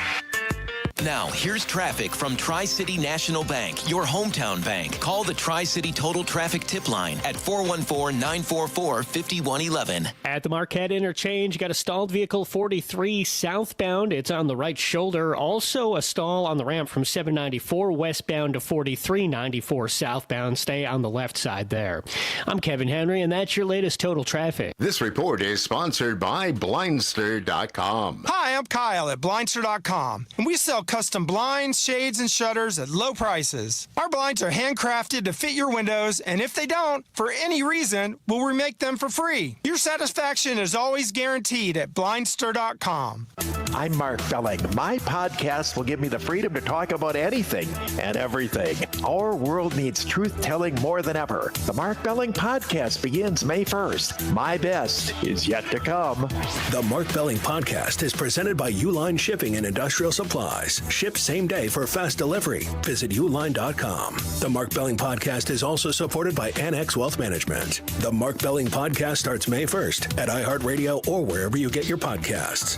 Now, here's traffic from Tri-City National Bank, your hometown bank. Call the Tri-City Total Traffic Tip Line at 414-944-5111. At the Marquette Interchange, you got a stalled vehicle 43 southbound. It's on the right shoulder. Also a stall on the ramp from 794 westbound to 4394 southbound. Stay on the left side there. I'm Kevin Henry, and that's your latest total traffic. This report is sponsored by Blindster.com. Hi, I'm Kyle at Blindster.com, and we sell custom blinds, shades, and shutters at low prices. Our blinds are handcrafted to fit your windows, and if they don't, for any reason, we'll remake them for free. Your satisfaction is always guaranteed at Blindster.com. I'm Mark Belling. My podcast will give me the freedom to talk about anything and everything. Our world needs truth-telling more than ever. The Mark Belling Podcast begins May 1st. My best is yet to come. The Mark Belling Podcast is presented by Uline Shipping and Industrial Supplies. Ship same day for fast delivery. Visit uline.com. The Mark Belling Podcast is also supported by NX Wealth Management. The Mark Belling Podcast starts May 1st at iHeartRadio or wherever you get your podcasts.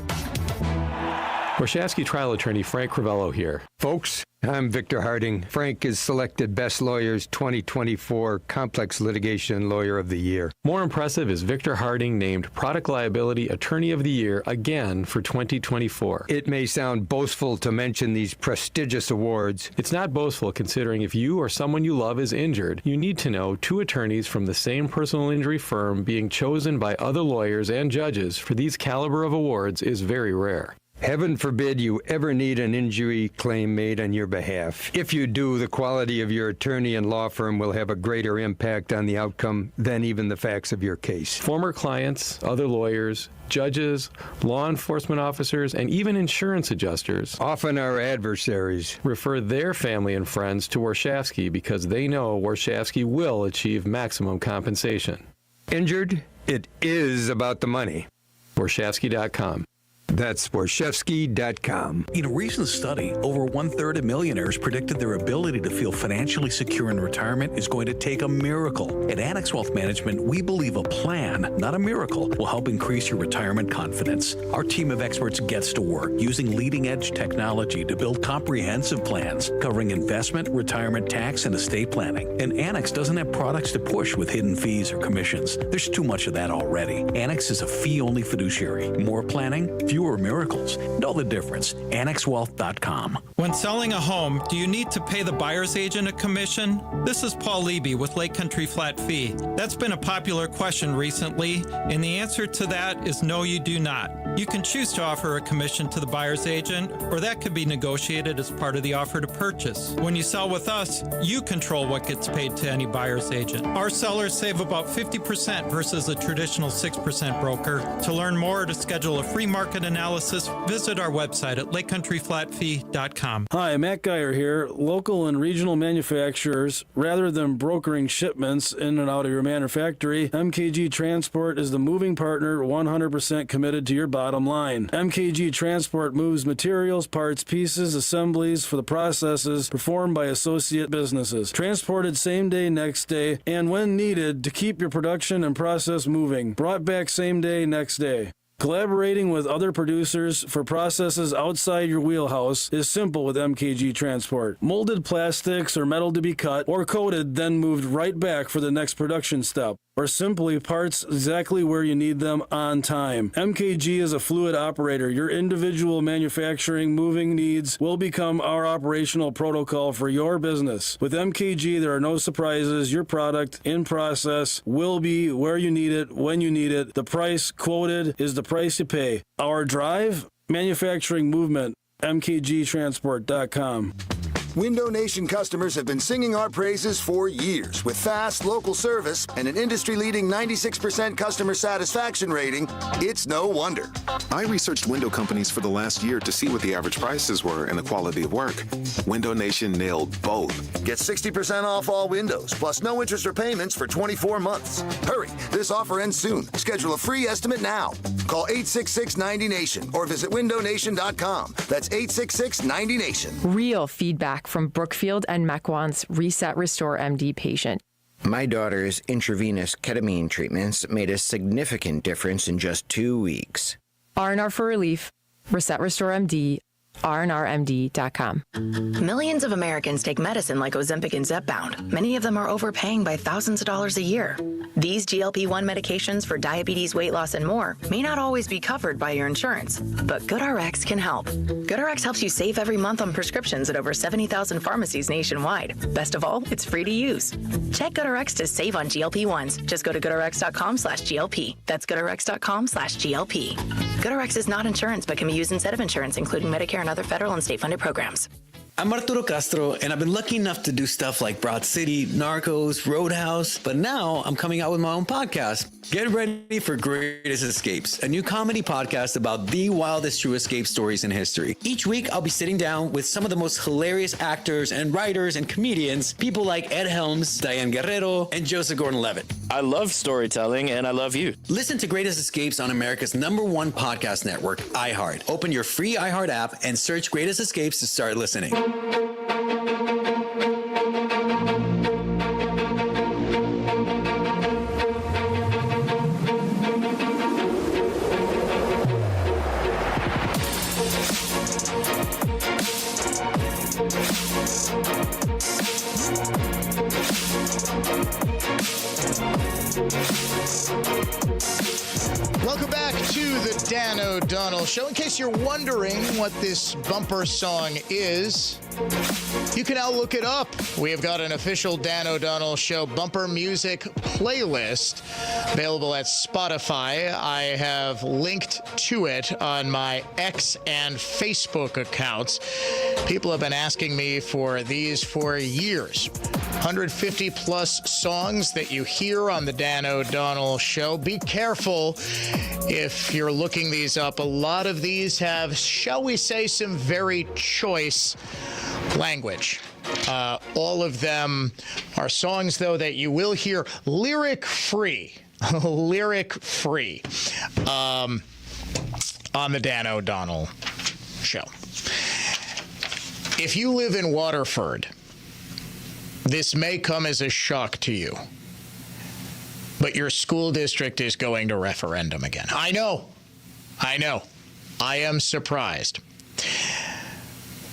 Warshawski trial attorney Frank Crivello here. Folks, I'm Victor Harding. Frank is selected Best Lawyers 2024 Complex Litigation Lawyer of the Year. More impressive is Victor Harding named Product Liability Attorney of the Year again for 2024. It may sound boastful to mention these prestigious awards. It's not boastful considering if you or someone you love is injured, you need to know two attorneys from the same personal injury firm being chosen by other lawyers and judges for these caliber of awards is very rare. Heaven forbid you ever need an injury claim made on your behalf. If you do, the quality of your attorney and law firm will have a greater impact on the outcome than even the facts of your case. Former clients, other lawyers, judges, law enforcement officers, and even insurance adjusters, often our adversaries, refer their family and friends to Warshawski because they know Warshawski will achieve maximum compensation. Injured? It is about the money. Warshawski.com. That's Warshawski.com. In a recent study, over 1/3 of millionaires predicted their ability to feel financially secure in retirement is going to take a miracle. At Annex Wealth Management, we believe a plan, not a miracle, will help increase your retirement confidence. Our team of experts gets to work using leading-edge technology to build comprehensive plans covering investment, retirement, tax, and estate planning. And Annex doesn't have products to push with hidden fees or commissions. There's too much of that already. Annex is a fee-only fiduciary. More planning, fewer miracles. Know the difference. AnnexWealth.com. When selling a home, do you need to pay the buyer's agent a commission? This is Paul Levy with Lake Country Flat Fee. That's been a popular question recently, and the answer to that is no, you do not. You can choose to offer a commission to the buyer's agent, or that could be negotiated as part of the offer to purchase. When you sell with us, you control what gets paid to any buyer's agent. Our sellers save about 50% versus a traditional 6% broker. To learn more or to schedule a free market analysis, visit our website at lakecountryflatfee.com. Hi, Matt Geyer here. Local and regional manufacturers, rather than brokering shipments in and out of your manufactory, MKG Transport is the moving partner 100% committed to your bottom line. MKG Transport moves materials, parts, pieces, assemblies for the processes performed by associate businesses. Transported same day, next day, and when needed to keep your production and process moving. Brought back same day, next day. Collaborating with other producers for processes outside your wheelhouse is simple with MKG Transport. Molded plastics or metal to be cut or coated, then moved right back for the next production step. Or simply parts exactly where you need them on time. MKG is a fluid operator. Your individual manufacturing moving needs will become our operational protocol for your business. With MKG, there are no surprises. Your product in process will be where you need it, when you need it. The price quoted is the price you pay. Our drive? Manufacturing movement. MKGtransport.com. Window Nation customers have been singing our praises for years. With fast, local service and an industry-leading 96% customer satisfaction rating, it's no wonder. I researched window companies for the last year to see what the average prices were and the quality of work. Window Nation nailed both. Get 60% off all windows, plus no interest or payments for 24 months. Hurry, this offer ends soon. Schedule a free estimate now. Call 866-90NATION or visit windownation.com. That's 866-90NATION. Real feedback from Brookfield and Mequon's Reset Restore MD patient. My daughter's intravenous ketamine treatments made a significant difference in just 2 weeks. R&R for Relief, Reset Restore MD, rnrmd.com. Millions of Americans take medicine like Ozempic and Zepbound. Many of them are overpaying by thousands of dollars a year. These GLP-1 medications for diabetes, weight loss, and more may not always be covered by your insurance, but GoodRx can help. GoodRx helps you save every month on prescriptions at over 70,000 pharmacies nationwide. Best of all, it's free to use. Check GoodRx to save on GLP-1s. Just go to goodrx.com/GLP. That's goodrx.com/GLP. GoodRx is not insurance, but can be used instead of insurance, including Medicare and other federal and state-funded programs. I'm Arturo Castro, and I've been lucky enough to do stuff like Broad City, Narcos, Roadhouse, but now I'm coming out with my own podcast. Get ready for Greatest Escapes, a new comedy podcast about the wildest true escape stories in history. Each week, I'll be sitting down with some of the most hilarious actors and writers and comedians, people like Ed Helms, Diane Guerrero, and Joseph Gordon-Levitt. I love storytelling, and I love you. Listen to Greatest Escapes on America's #1 podcast network, iHeart. Open your free iHeart app and search Greatest Escapes to start listening. Welcome back to the Dan O'Donnell Show. In case you're wondering what this bumper song is, you can now look it up. We have got an official Dan O'Donnell Show bumper music playlist available at Spotify. I have linked to it on my X and Facebook accounts. People have been asking me for these for years. 150 plus songs that you hear on the Dan O'Donnell Show. Be careful if you're looking these up. A lot of these have, shall we say, some very choice language. All of them are songs, though, that you will hear lyric-free. Lyric-free on the Dan O'Donnell Show. If you live in Waterford, this may come as a shock to you, but your school district is going to referendum again. I know. I am surprised.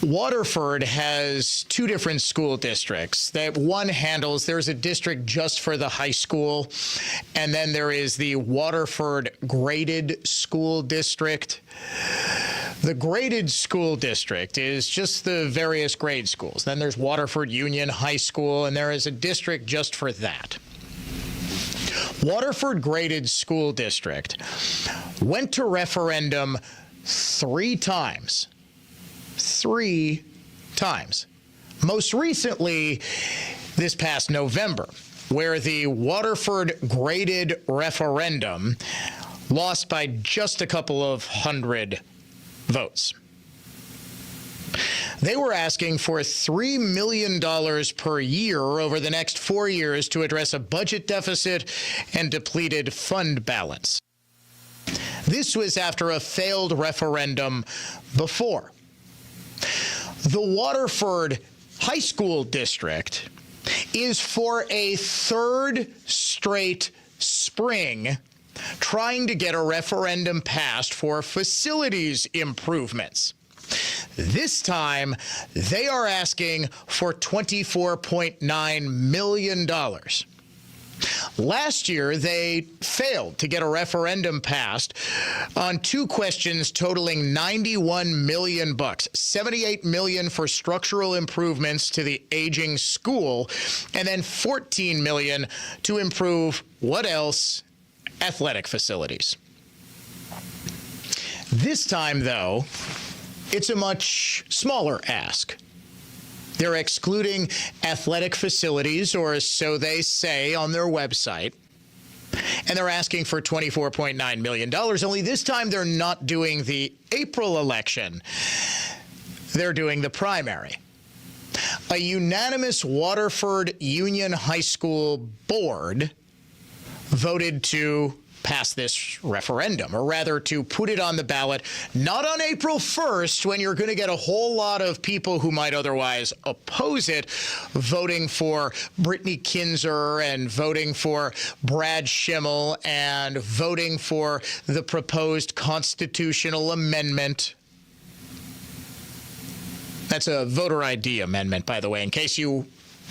Waterford has two different school districts that one handles. There's a district just for the high school, and then there is the Waterford Graded School District. The graded school district is just the various grade schools. Then there's Waterford Union High School, and there is a district just for that. Waterford Graded School District went to referendum 3 times. 3 times. Most recently, this past November, where the Waterford Graded referendum lost by just a couple of hundred votes. They were asking for $3 million per year over the next 4 years to address a budget deficit and depleted fund balance. This was after a failed referendum before. The Waterford High School District is for a 3rd straight spring trying to get a referendum passed for facilities improvements. This time, they are asking for $24.9 million. Last year, they failed to get a referendum passed on 2 questions totaling $91 million, $78 million for structural improvements to the aging school, and then $14 million to improve what else? Athletic facilities. This time, though, it's a much smaller ask. They're excluding athletic facilities, or so they say on their website, and they're asking for $24.9 million. Only this time they're not doing the April election. They're doing the primary. A unanimous Waterford Union High School board voted to pass this referendum, or rather to put it on the ballot, not on April 1st, when you're going to get a whole lot of people who might otherwise oppose it, voting for Brittany Kinzer and voting for Brad Schimmel and voting for the proposed constitutional amendment. That's a voter ID amendment, by the way, in case you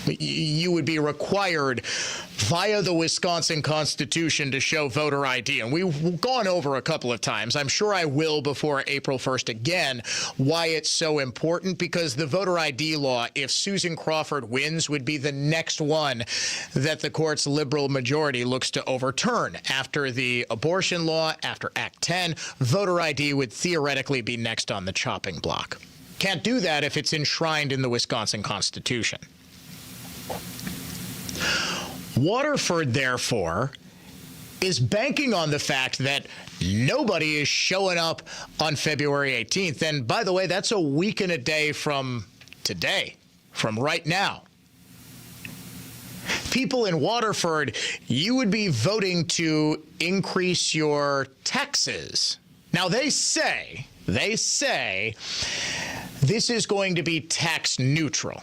would be required via the Wisconsin Constitution to show voter ID. And we've gone over a couple of times. I'm sure I will before April 1st again, why it's so important, because the voter ID law, if Susan Crawford wins, would be the next one that the court's liberal majority looks to overturn. After the abortion law, after Act 10, voter ID would theoretically be next on the chopping block. Can't do that if it's enshrined in the Wisconsin Constitution. Waterford, therefore, is banking on the fact that nobody is showing up on February 18th. And by the way, that's a week and a day from today, from right now. People in Waterford, you would be voting to increase your taxes. Now, they say this is going to be tax neutral.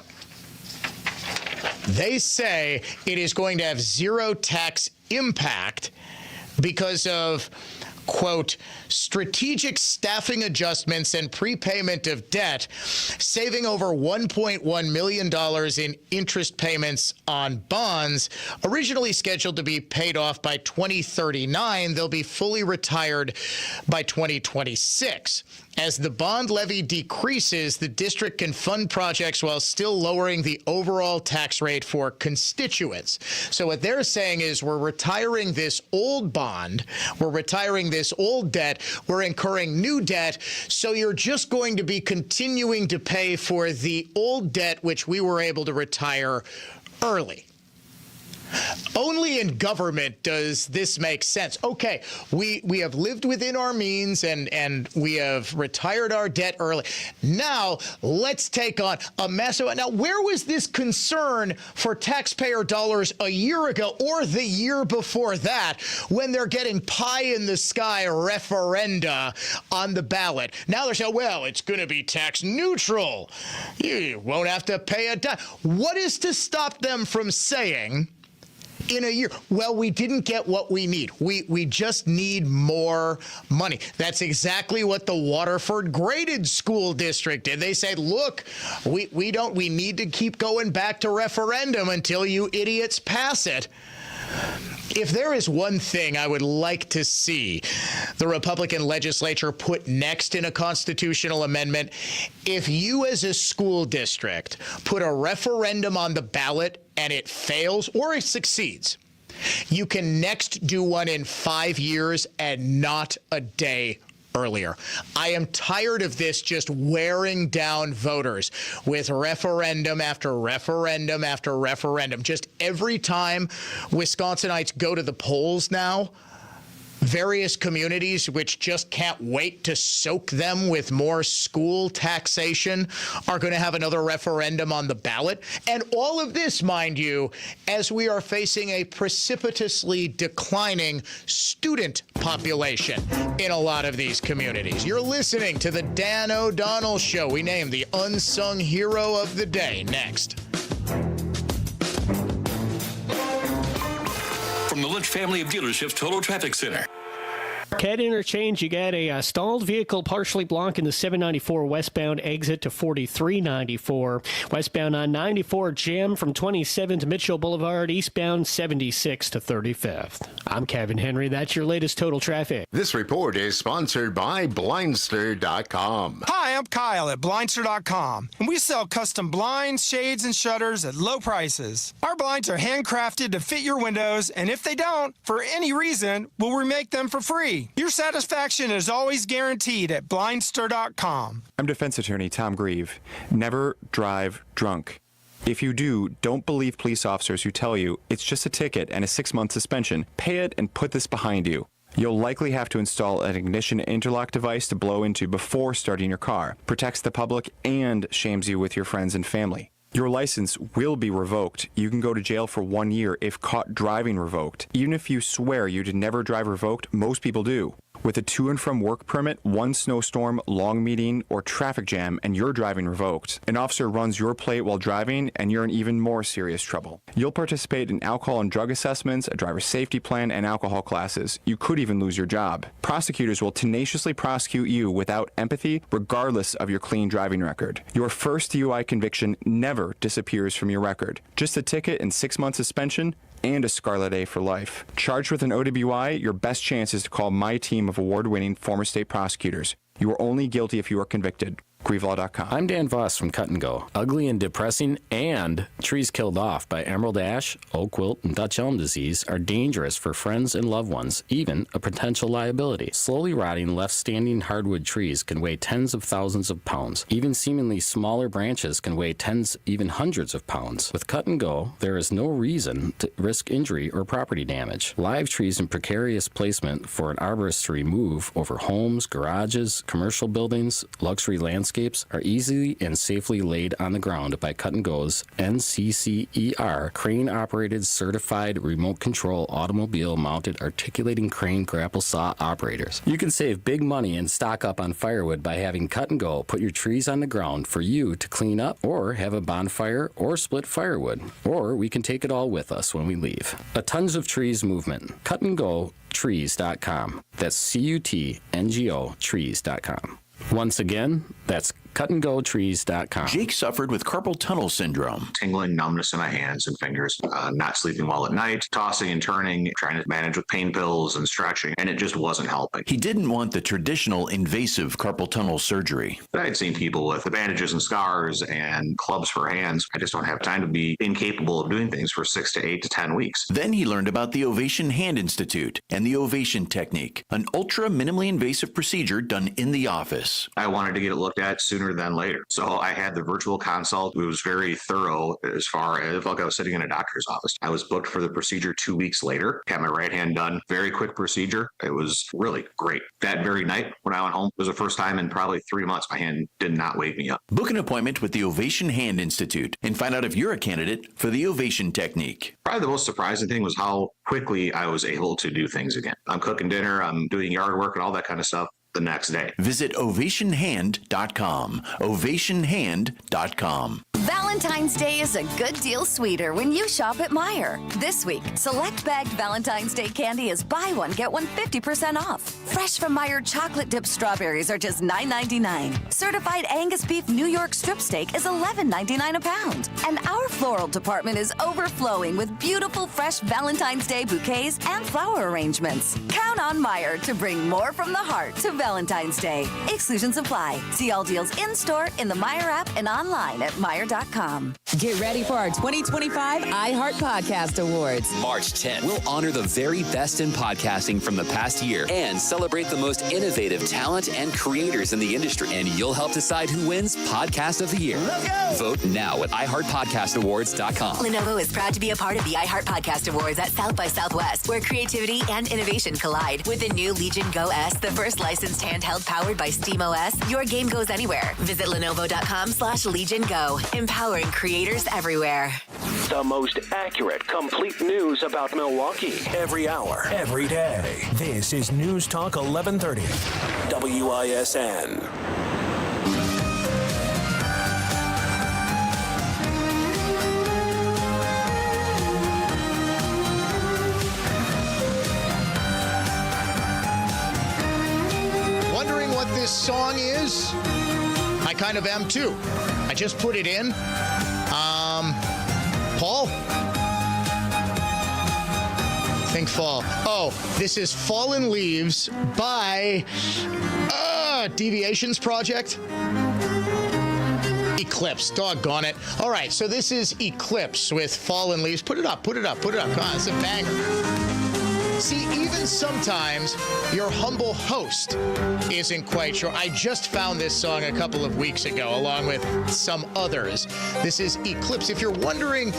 They say it is going to have zero tax impact because of, quote, strategic staffing adjustments and prepayment of debt, saving over $1.1 million in interest payments on bonds. Originally scheduled to be paid off by 2039, they'll be fully retired by 2026. As the bond levy decreases, the district can fund projects while still lowering the overall tax rate for constituents. So what they're saying is we're retiring this old bond, we're retiring this old debt, we're incurring new debt, so you're just going to be continuing to pay for the old debt which we were able to retire early. Only in government does this make sense. Okay, we have lived within our means and we have retired our debt early. Now, let's take on a massive... Now, where was this concern for taxpayer dollars a year ago or the year before that when they're getting pie-in-the-sky referenda on the ballot? Now they're saying, well, it's going to be tax neutral. You won't have to pay a dime. What is to stop them from saying... in a year, well, we didn't get what we need. We just need more money. That's exactly what the Waterford graded school district did. They said, look, we need to keep going back to referendum until you idiots pass it. If there is one thing I would like to see the Republican legislature put next in a constitutional amendment, if you as a school district put a referendum on the ballot and it fails or it succeeds, you can next do one in 5 years and not a day earlier. I am tired of this just wearing down voters with referendum after referendum after referendum. Just every time Wisconsinites go to the polls now, various communities which just can't wait to soak them with more school taxation are going to have another referendum on the ballot. And all of this, mind you, as we are facing a precipitously declining student population in a lot of these communities. You're listening to the Dan O'Donnell Show. We name the unsung hero of the day next. From the Lynch family of dealerships Total Traffic Center. Marquette Interchange, you got a stalled vehicle partially blocking the 794 westbound exit to 4394. Westbound on 94 jam from 27 to Mitchell Boulevard, eastbound 76 to 35th. I'm Kevin Henry. That's your latest Total Traffic. This report is sponsored by Blindster.com. Hi, I'm Kyle at Blindster.com, and we sell custom blinds, shades, and shutters at low prices. Our blinds are handcrafted to fit your windows, and if they don't, for any reason, we'll remake them for free. Your satisfaction is always guaranteed at Blindster.com. I'm defense attorney Tom Grieve. Never drive drunk. If you do, don't believe police officers who tell you it's just a ticket and a 6-month suspension. Pay it and put this behind you. You'll likely have to install an ignition interlock device to blow into before starting your car. Protects the public and shames you with your friends and family. Your license will be revoked. You can go to jail for 1 year if caught driving revoked. Even if you swear you did never drive revoked, most people do. With a to and from work permit, one snowstorm, long meeting, or traffic jam, and your driving revoked, an officer runs your plate while driving, and you're in even more serious trouble. You'll participate in alcohol and drug assessments, a driver's safety plan, and alcohol classes. You could even lose your job. Prosecutors will tenaciously prosecute you without empathy, regardless of your clean driving record. Your first DUI conviction never disappears from your record. Just a ticket and 6 months suspension, and a Scarlet A for life. Charged with an OWI, your best chance is to call my team of award-winning former state prosecutors. You are only guilty if you are convicted. GrieveLaw.com. I'm Dan Voss from Cut and Go. Ugly and depressing and trees killed off by emerald ash, oak wilt, and Dutch elm disease are dangerous for friends and loved ones, even a potential liability. Slowly rotting, left-standing hardwood trees can weigh tens of thousands of pounds. Even seemingly smaller branches can weigh tens, even hundreds of pounds. With Cut and Go, there is no reason to risk injury or property damage. Live trees in precarious placement for an arborist to remove over homes, garages, commercial buildings, luxury landscapes are easily and safely laid on the ground by Cut and Go's NCCER crane-operated certified remote control automobile mounted articulating crane grapple saw operators. You can save big money and stock up on firewood by having Cut and Go put your trees on the ground for you to clean up or have a bonfire or split firewood, or we can take it all with us when we leave. A Tons of Trees movement. Cut and Go trees.com. That's CUTNGO trees.com. Once again, that's cutandgotrees.com. Jake suffered with carpal tunnel syndrome. Tingling, numbness in my hands and fingers, not sleeping well at night, tossing and turning, trying to manage with pain pills and stretching, and it just wasn't helping. He didn't want the traditional invasive carpal tunnel surgery. I had seen people with bandages and scars and clubs for hands. I just don't have time to be incapable of doing things for 6 to 8 to 10 weeks. Then he learned about the Ovation Hand Institute and the Ovation Technique, an ultra minimally invasive procedure done in the office. I wanted to get it looked at sooner than later. So I had the virtual consult. It was very thorough as far as like I was sitting in a doctor's office. I was booked for the procedure 2 weeks later. Had my right hand done. Very quick procedure. It was really great. That very night when I went home, it was the first time in probably 3 months my hand did not wake me up. Book an appointment with the Ovation Hand Institute and find out if you're a candidate for the Ovation Technique. Probably the most surprising thing was how quickly I was able to do things again. I'm cooking dinner, I'm doing yard work and all that kind of stuff the next day. Visit ovationhand.com. ovationhand.com. Valentine's Day is a good deal sweeter when you shop at Meijer. This week, select bagged Valentine's Day candy is buy one, get one 50% off. Fresh from Meijer chocolate dipped strawberries are just $9.99. Certified Angus beef New York strip steak is $11.99 a pound. And our floral department is overflowing with beautiful fresh Valentine's Day bouquets and flower arrangements. Count on Meijer to bring more from the heart to Valentine's Day. Exclusions apply. See all deals in-store, in the Meijer app, and online at Meijer.com. Get ready for our 2025 iHeart Podcast Awards. March 10th, we'll honor the very best in podcasting from the past year and celebrate the most innovative talent and creators in the industry. And you'll help decide who wins Podcast of the Year. Let's go! Vote now at iHeartPodcastAwards.com. Lenovo is proud to be a part of the iHeart Podcast Awards at South by Southwest, where creativity and innovation collide. With the new Legion Go S, the first licensed handheld powered by SteamOS, your game goes anywhere. Visit Lenovo.com/Legion Go. Empowering creators everywhere. The most accurate, complete news about Milwaukee. Every hour, every day. This is News Talk 1130. WISN. Wondering what this song is? I kind of am too. I just put it in. Paul? Think fall. Oh, this is Fallen Leaves by Deviations Project. Eclipse, doggone it. All right, so this is Eclipse with Fallen Leaves. Put it up. Come on, it's a banger. See, even sometimes your humble host isn't quite sure. I just found this song a couple of weeks ago, along with some others. This is Eclipse. If you're wondering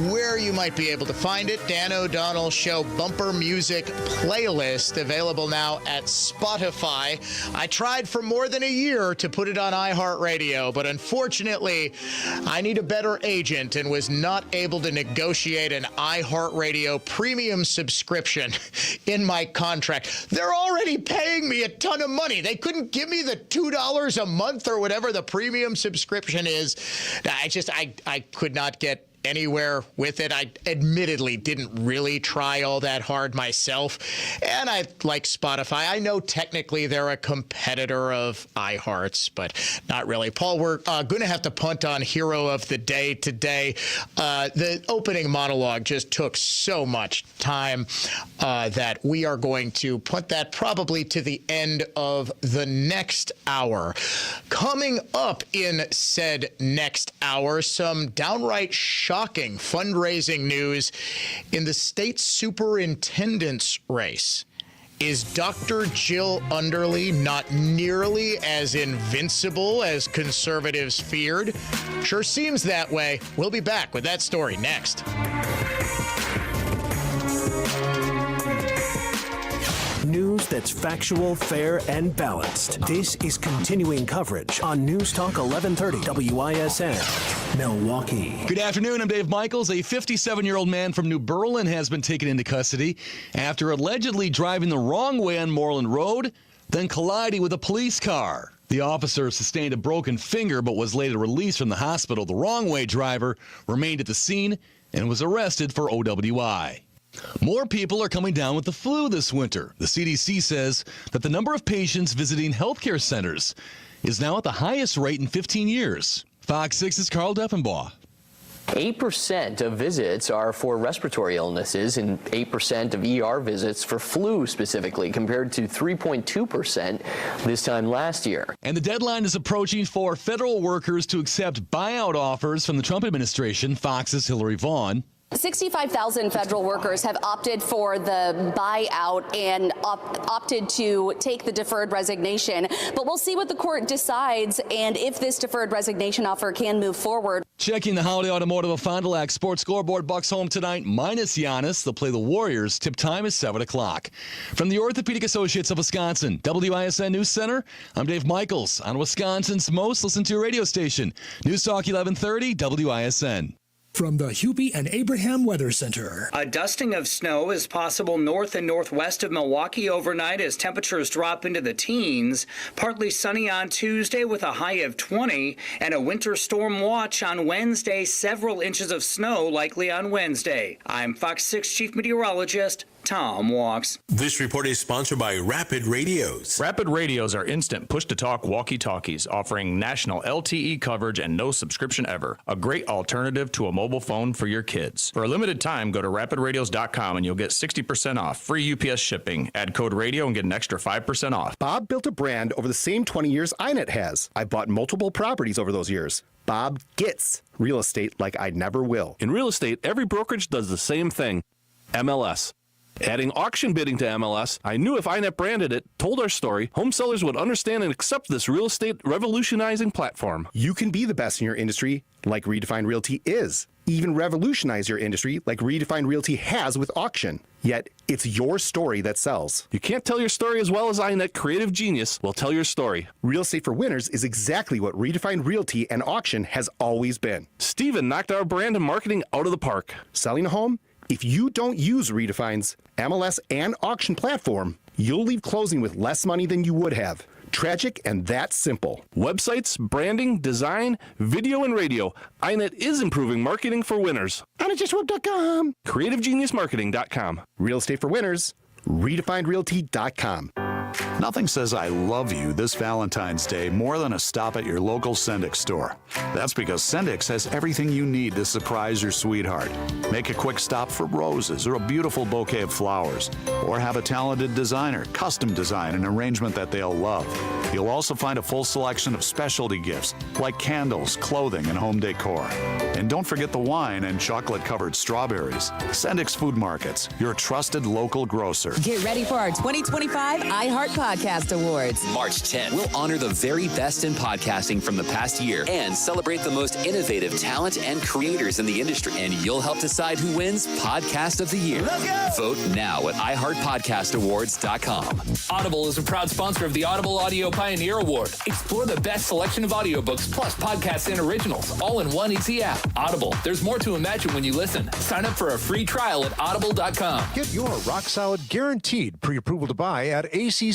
where you might be able to find it, Dan O'Donnell Show Bumper Music Playlist, available now at Spotify. I tried for more than a year to put it on iHeartRadio, but unfortunately, I need a better agent and was not able to negotiate an iHeartRadio premium subscription. in my contract. They're already paying me a ton of money. They couldn't give me the $2 a month or whatever the premium subscription is. I could not get anywhere with it. I admittedly didn't really try all that hard myself. And I like Spotify. I know technically they're a competitor of iHeart's, but not really. Paul, we're going to have to punt on Hero of the Day today. The opening monologue just took so much time that we are going to punt that probably to the end of the next hour. Coming up in said next hour, some downright shocking fundraising news in the state superintendent's race. Is Dr. Jill Underly not nearly as invincible as conservatives feared? Sure seems that way. We'll be back with that story next. News that's factual, fair, and balanced. This is continuing coverage on News Talk 1130 WISN, Milwaukee. Good afternoon. I'm Dave Michaels. A 57-year-old man from New Berlin has been taken into custody after allegedly driving the wrong way on Moreland Road, then colliding with a police car. The officer sustained a broken finger but was later released from the hospital. The wrong way driver remained at the scene and was arrested for OWI. More people are coming down with the flu this winter. The CDC says that the number of patients visiting healthcare centers is now at the highest rate in 15 years. Fox 6's Carl Deffenbaugh. 8% of visits are for respiratory illnesses and 8% of ER visits for flu specifically, compared to 3.2% this time last year. And the deadline is approaching for federal workers to accept buyout offers from the Trump administration. Fox's Hillary Vaughn. 65,000 federal workers have opted for the buyout and opted to take the deferred resignation. But we'll see what the court decides and if this deferred resignation offer can move forward. Checking the Holiday Automotive of Fond du Lac Sports Scoreboard. Bucks home tonight minus Giannis. They'll play the Warriors. Tip time is 7 o'clock. From the Orthopedic Associates of Wisconsin, WISN News Center, I'm Dave Michaels on Wisconsin's most listened to radio station. News Talk 1130 WISN. From the Hubie and Abraham Weather Center. A dusting of snow is possible north and northwest of Milwaukee overnight as temperatures drop into the teens. Partly sunny on Tuesday with a high of 20, and a winter storm watch on Wednesday. Several inches of snow likely on Wednesday. I'm Fox 6 Chief Meteorologist Tom Walks. This report is sponsored by Rapid Radios. Rapid Radios are instant push-to-talk walkie-talkies offering national LTE coverage and no subscription ever. A great alternative to a mobile phone for your kids. For a limited time, go to rapidradios.com and you'll get 60% off. Free UPS shipping. Add code radio and get an extra 5% off. Bob built a brand over the same 20 years iNet has. I bought multiple properties over those years. Bob gets real estate like I never will. In real estate, every brokerage does the same thing. MLS. Adding auction bidding to MLS, I knew if iNet branded it, told our story, home sellers would understand and accept this real estate revolutionizing platform. You can be the best in your industry like Redefined Realty is. Even revolutionize your industry like Redefined Realty has with auction. Yet, it's your story that sells. You can't tell your story as well as iNet Creative Genius will tell your story. Real estate for winners is exactly what Redefined Realty and auction has always been. Steven knocked our brand and marketing out of the park. Selling a home? If you don't use Redefine's MLS and auction platform, you'll leave closing with less money than you would have. Tragic and that simple. Websites, branding, design, video, and radio. iNet is improving marketing for winners. iNetJustWeb.com. CreativeGeniusMarketing.com. Real estate for winners. RedefinedRealty.com. Nothing says I love you this Valentine's Day more than a stop at your local Sendix store. That's because Sendix has everything you need to surprise your sweetheart. Make a quick stop for roses or a beautiful bouquet of flowers, or have a talented designer custom design an arrangement that they'll love. You'll also find a full selection of specialty gifts like candles, clothing, and home decor. And don't forget the wine and chocolate-covered strawberries. Sendix Food Markets, your trusted local grocer. Get ready for our 2025 iHeart iHeart Podcast Awards. March 10th, we'll honor the very best in podcasting from the past year and celebrate the most innovative talent and creators in the industry. And you'll help decide who wins Podcast of the Year. Let's go! Vote now at iHeartPodcastAwards.com. Audible is a proud sponsor of the Audible Audio Pioneer Award. Explore the best selection of audiobooks plus podcasts and originals, all in one easy app. Audible, there's more to imagine when you listen. Sign up for a free trial at audible.com. Get your rock solid guaranteed pre-approval to buy at accunet.com.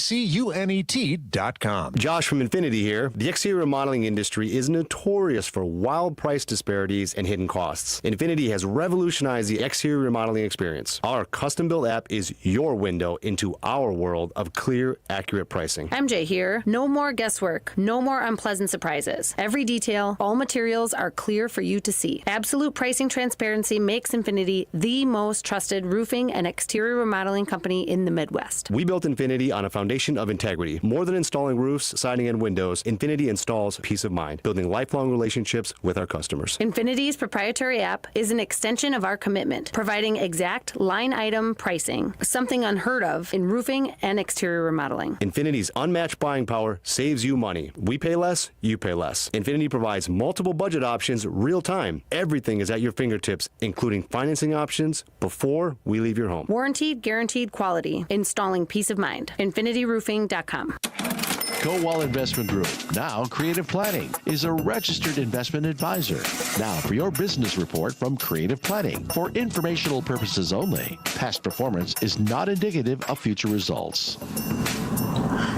Josh from Infinity here. The exterior remodeling industry is notorious for wild price disparities and hidden costs. Infinity has revolutionized the exterior remodeling experience. Our custom-built app is your window into our world of clear, accurate pricing. MJ here. No more guesswork. No more unpleasant surprises. Every detail, all materials are clear for you to see. Absolute pricing transparency makes Infinity the most trusted roofing and exterior remodeling company in the Midwest. We built Infinity on a foundation of integrity. More than installing roofs, siding, and windows, Infinity installs peace of mind, building lifelong relationships with our customers. Infinity's proprietary app is an extension of our commitment, providing exact line item pricing, something unheard of in roofing and exterior remodeling. Infinity's unmatched buying power saves you money. We pay less, you pay less. Infinity provides multiple budget options real time. Everything is at your fingertips, including financing options before we leave your home. Warranted, guaranteed quality. Installing peace of mind. InfinityRoofing.com. Kowal Investment Group, now Creative Planning, is a registered investment advisor. Now for your business report from Creative Planning. For informational purposes only, past performance is not indicative of future results.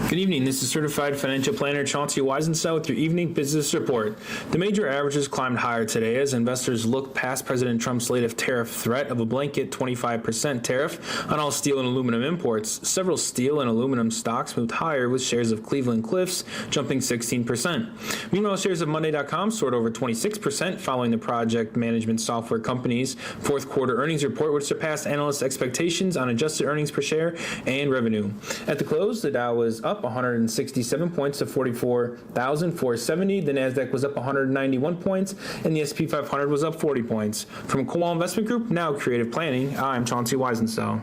Good evening. This is Certified Financial Planner Chauncey Weisenstow with your evening business report. The major averages climbed higher today as investors looked past President Trump's latest tariff threat of a blanket 25% tariff on all steel and aluminum imports. Several steel and aluminum stocks moved higher, with shares of Cleveland Cliffs jumping 16%. Meanwhile, shares of Monday.com soared over 26% following the project management software company's fourth quarter earnings report, which surpassed analysts' expectations on adjusted earnings per share and revenue. At the close, the Dow was up 167 points to 44,470. The Nasdaq was up 191 points, and the S&P 500 was up 40 points. From Kowal Investment Group, now Creative Planning, I'm Chauncey Weisenstow.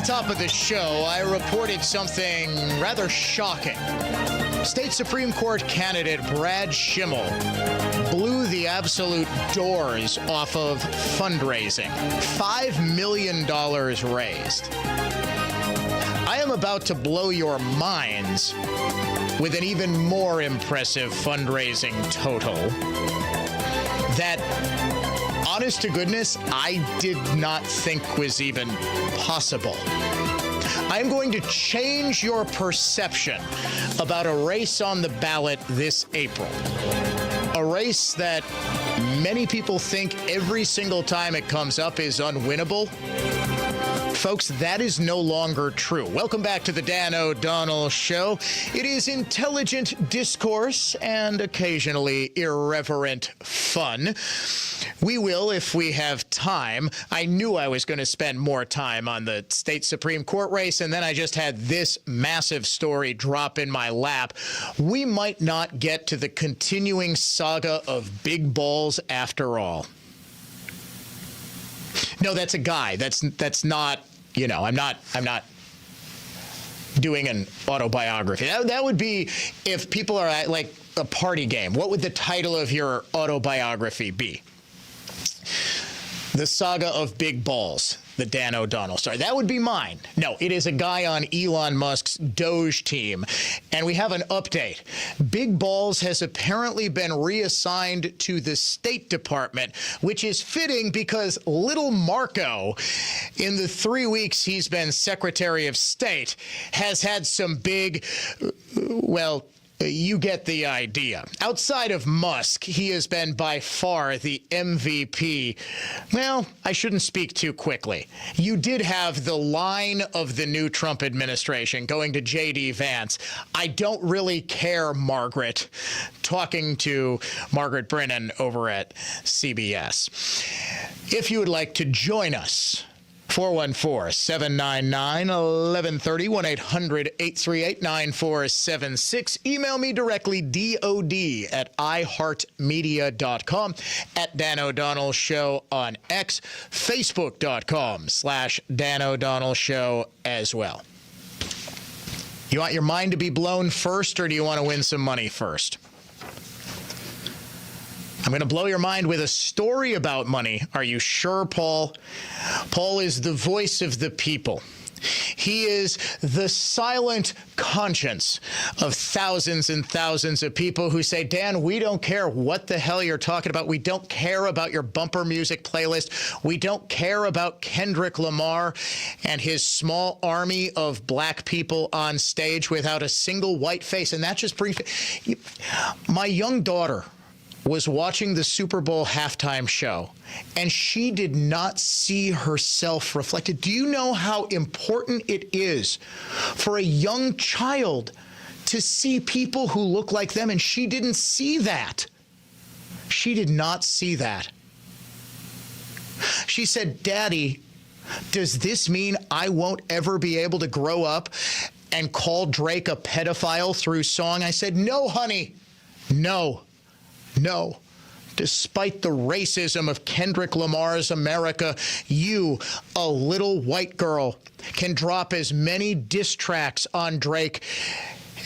Top of the show, I reported something rather shocking. State Supreme Court candidate Brad Schimmel blew the absolute doors off of fundraising. $5 million raised. I am about to blow your minds with an even more impressive fundraising total that, honest to goodness, I did not think was even possible. I'm going to change your perception about a race on the ballot this April. A race that many people think every single time it comes up is unwinnable. Folks, that is no longer true. Welcome back to the Dan O'Donnell Show. It is intelligent discourse and occasionally irreverent fun. We will, if we have time. I knew I was going to spend more time on the state Supreme Court race, and then I just had this massive story drop in my lap. We might not get to the continuing saga of big balls after all. No, that's a guy. That's not, you know, I'm not doing an autobiography. That would be if people are at like a party game. What would the title of your autobiography be? The Saga of Big Balls, the Dan O'Donnell story. That would be mine. No, it is a guy on Elon Musk's Doge team. And we have an update. Big Balls has apparently been reassigned to the State Department, which is fitting because little Marco, in the 3 weeks he's been Secretary of State, has had some big, well, you get the idea. Outside of Musk, he has been by far the MVP. Well, I shouldn't speak too quickly. You did have the line of the new Trump administration going to J.D. Vance. I don't really care, Margaret, talking to Margaret Brennan over at CBS. If you would like to join us 414-799-1130, 1-800-838-9476. Email me directly, dod@iheartmedia.com, at Dan O'Donnell Show on X, facebook.com/Dan O'Donnell Show as well. You want your mind to be blown first, or do you want to win some money first? I'm going to blow your mind with a story about money. Are you sure, Paul? Paul is the voice of the people. He is the silent conscience of thousands and thousands of people who say, Dan, we don't care what the hell you're talking about. We don't care about your bumper music playlist. We don't care about Kendrick Lamar and his small army of black people on stage without a single white face. And that just brings my young daughter was watching the Super Bowl halftime show, and she did not see herself reflected. Do you know how important it is for a young child to see people who look like them? And she didn't see that. She did not see that. She said, Daddy, does this mean I won't ever be able to grow up and call Drake a pedophile through song? I said, no, honey, no. No. Despite the racism of Kendrick Lamar's America, you, a little white girl, can drop as many diss tracks on Drake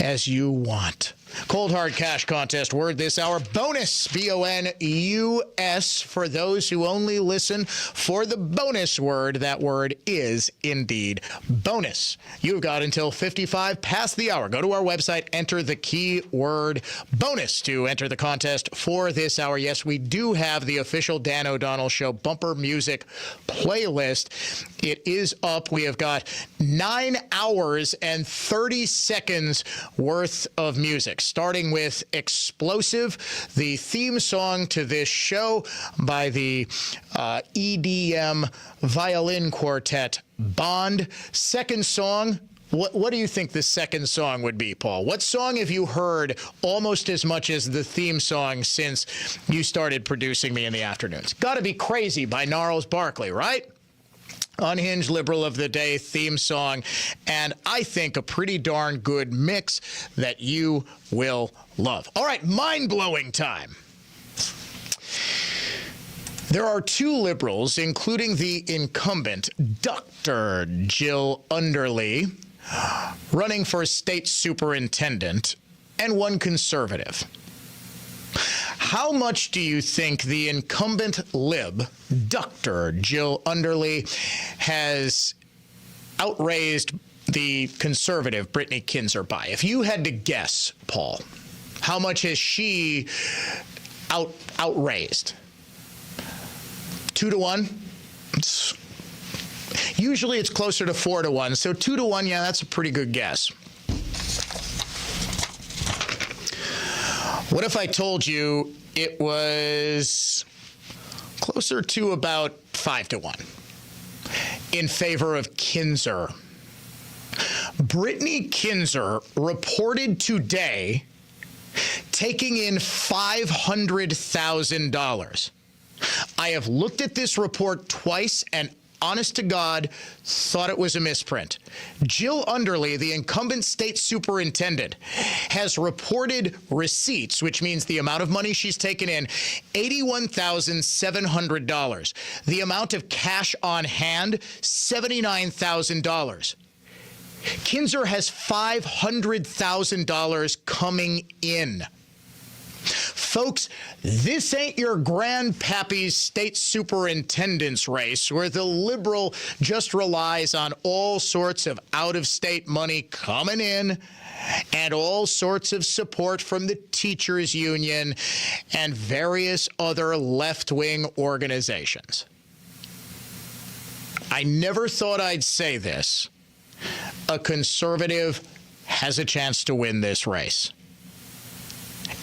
as you want. Cold Hard Cash Contest word this hour. Bonus, B-O-N-U-S. For those who only listen for the bonus word, that word is indeed bonus. You've got until 55 past the hour. Go to our website, enter the keyword bonus to enter the contest for this hour. Yes, we do have the official Dan O'Donnell Show bumper music playlist. It is up. We have got 9 hours and 30 seconds worth of music, starting with Explosive, the theme song to this show by the EDM violin quartet Bond. Second song, what do you think the second song would be, Paul? What song have you heard almost as much as the theme song since you started producing me in the afternoons? Gotta be Crazy by Gnarls Barkley, right? Unhinged Liberal of the Day theme song, and I think a pretty darn good mix that you will love. All right, mind-blowing time. There are 2 liberals, including the incumbent, Dr. Jill Underly, running for state superintendent, and 1 conservative. How much do you think the incumbent lib, Dr. Jill Underly, has outraised the conservative Brittany Kinzer by? If you had to guess, Paul, how much has she outraised? 2 to 1? Usually it's closer to 4 to 1. So 2 to 1, yeah, that's a pretty good guess. What if I told you it was closer to about 5 to 1 in favor of Kinzer? Brittany Kinzer reported today taking in $500,000. I have looked at this report twice and honest to God, thought it was a misprint. Jill Underly, the incumbent state superintendent, has reported receipts, which means the amount of money she's taken in, $81,700. The amount of cash on hand, $79,000. Kinzer has $500,000 coming in. Folks, this ain't your grandpappy's state superintendent's race where the liberal just relies on all sorts of out-of-state money coming in and all sorts of support from the teachers union and various other left-wing organizations. I never thought I'd say this. A conservative has a chance to win this race.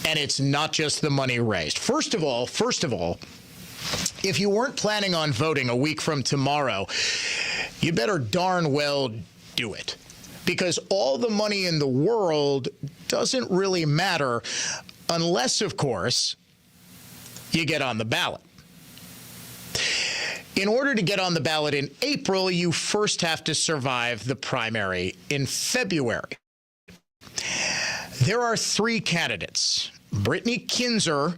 And it's not just the money raised. First of all, if you weren't planning on voting a week from tomorrow, you better darn well do it. Because all the money in the world doesn't really matter unless, of course, you get on the ballot. In order to get on the ballot in April, you first have to survive the primary in February. There are 3 candidates. Brittany Kinzer,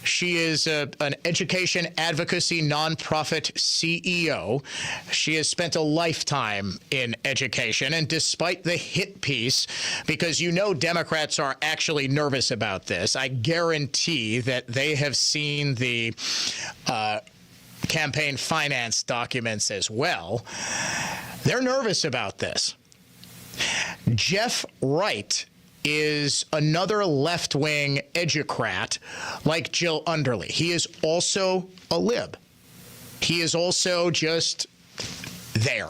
she is an education advocacy nonprofit CEO. She has spent a lifetime in education, and despite the hit piece, because you know Democrats are actually nervous about this, I guarantee that they have seen the campaign finance documents as well. They're nervous about this. Jeff Wright is another left-wing educrat like Jill Underly. He is also a lib. He is also just there.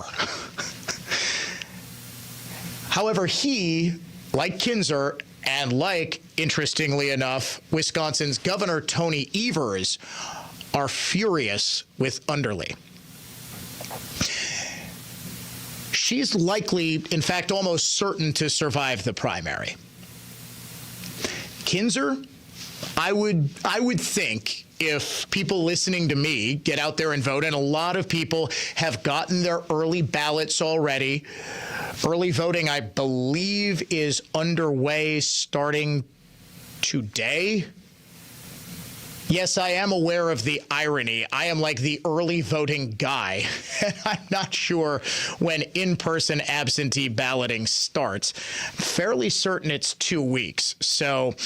However, he, like Kinzer, and like, interestingly enough, Wisconsin's Governor Tony Evers, are furious with Underly. She's likely, in fact, almost certain to survive the primary. Kinzer, I would think if people listening to me get out there and vote, and a lot of people have gotten their early ballots already. Early voting, I believe, is underway starting today. Yes, I am aware of the irony. I am like the early voting guy. I'm not sure when in-person absentee balloting starts. Fairly certain it's 2 weeks. So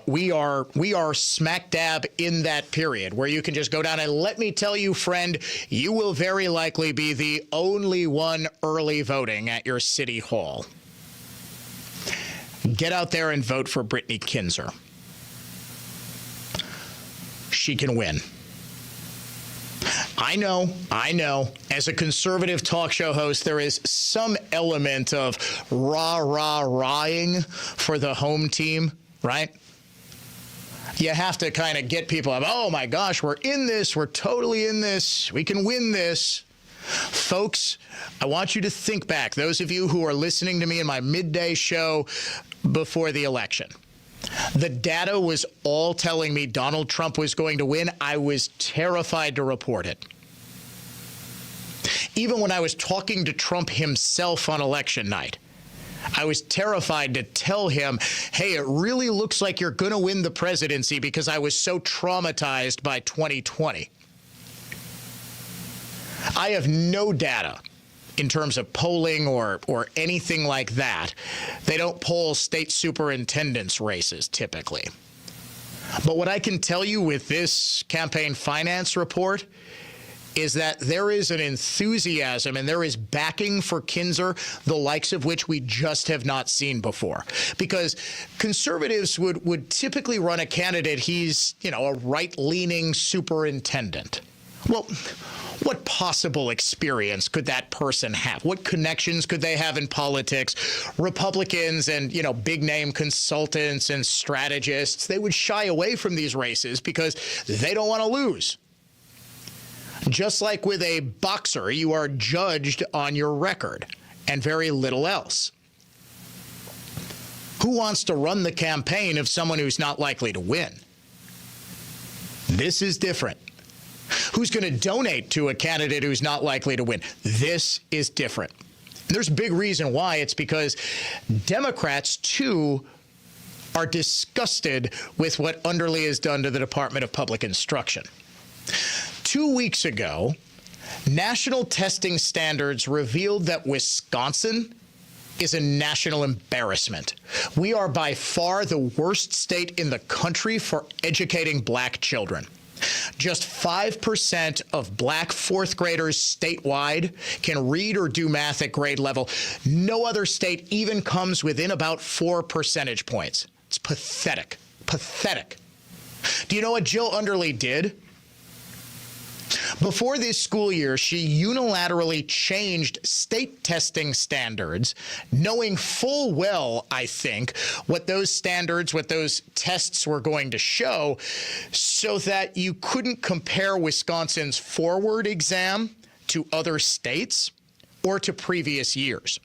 we are smack dab in that period where you can just go down, and let me tell you, friend, you will very likely be the only one early voting at your city hall. Get out there and vote for Brittany Kinzer. She can win. I know. As a conservative talk show host, there is some element of rah-rah-rahing for the home team, right? You have to kind of get people up, oh my gosh, we're in this, we're totally in this, we can win this. Folks, I want you to think back, those of you who are listening to me in my midday show before the election. The data was all telling me Donald Trump was going to win. I was terrified to report it. Even when I was talking to Trump himself on election night, I was terrified to tell him, hey, it really looks like you're going to win the presidency, because I was so traumatized by 2020. I have no data in terms of polling or anything like that. They don't poll state superintendents races typically. But what I can tell you with this campaign finance report is that there is an enthusiasm and there is backing for Kinzer, the likes of which we just have not seen before. Because conservatives would typically run a candidate, he's, a right-leaning superintendent. Well, what possible experience could that person have? What connections could they have in politics? Republicans and, big-name consultants and strategists, they would shy away from these races because they don't want to lose. Just like with a boxer, you are judged on your record and very little else. Who wants to run the campaign of someone who's not likely to win? This is different. Who's going to donate to a candidate who's not likely to win? This is different. And there's a big reason why. It's because Democrats, too, are disgusted with what Underly has done to the Department of Public Instruction. 2 weeks ago, national testing standards revealed that Wisconsin is a national embarrassment. We are by far the worst state in the country for educating black children. Just 5% of black fourth graders statewide can read or do math at grade level. No other state even comes within about 4 percentage points. It's pathetic. Pathetic. Do you know what Jill Underly did? Before this school year, she unilaterally changed state testing standards, knowing full well, I think, what those standards, what those tests were going to show, so that you couldn't compare Wisconsin's forward exam to other states or to previous years.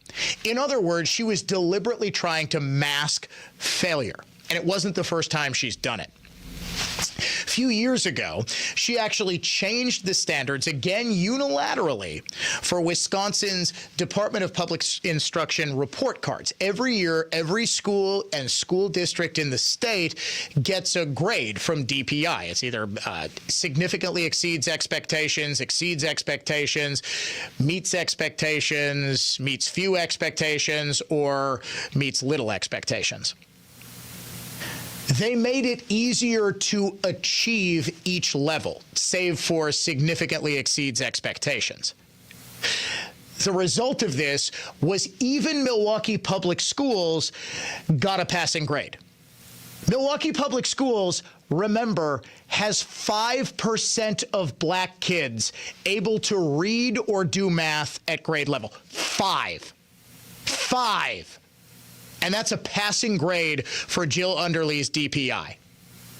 In other words, she was deliberately trying to mask failure, and it wasn't the first time she's done it. A few years ago, she actually changed the standards again unilaterally for Wisconsin's Department of Public Instruction report cards. Every year, every school and school district in the state gets a grade from DPI. It's either significantly exceeds expectations, meets expectations, meets few expectations, or meets little expectations. They made it easier to achieve each level, save for significantly exceeds expectations. The result of this was even Milwaukee Public Schools got a passing grade. Milwaukee Public Schools, remember, has 5% of black kids able to read or do math at grade level. 5. And that's a passing grade for Jill Underly's DPI.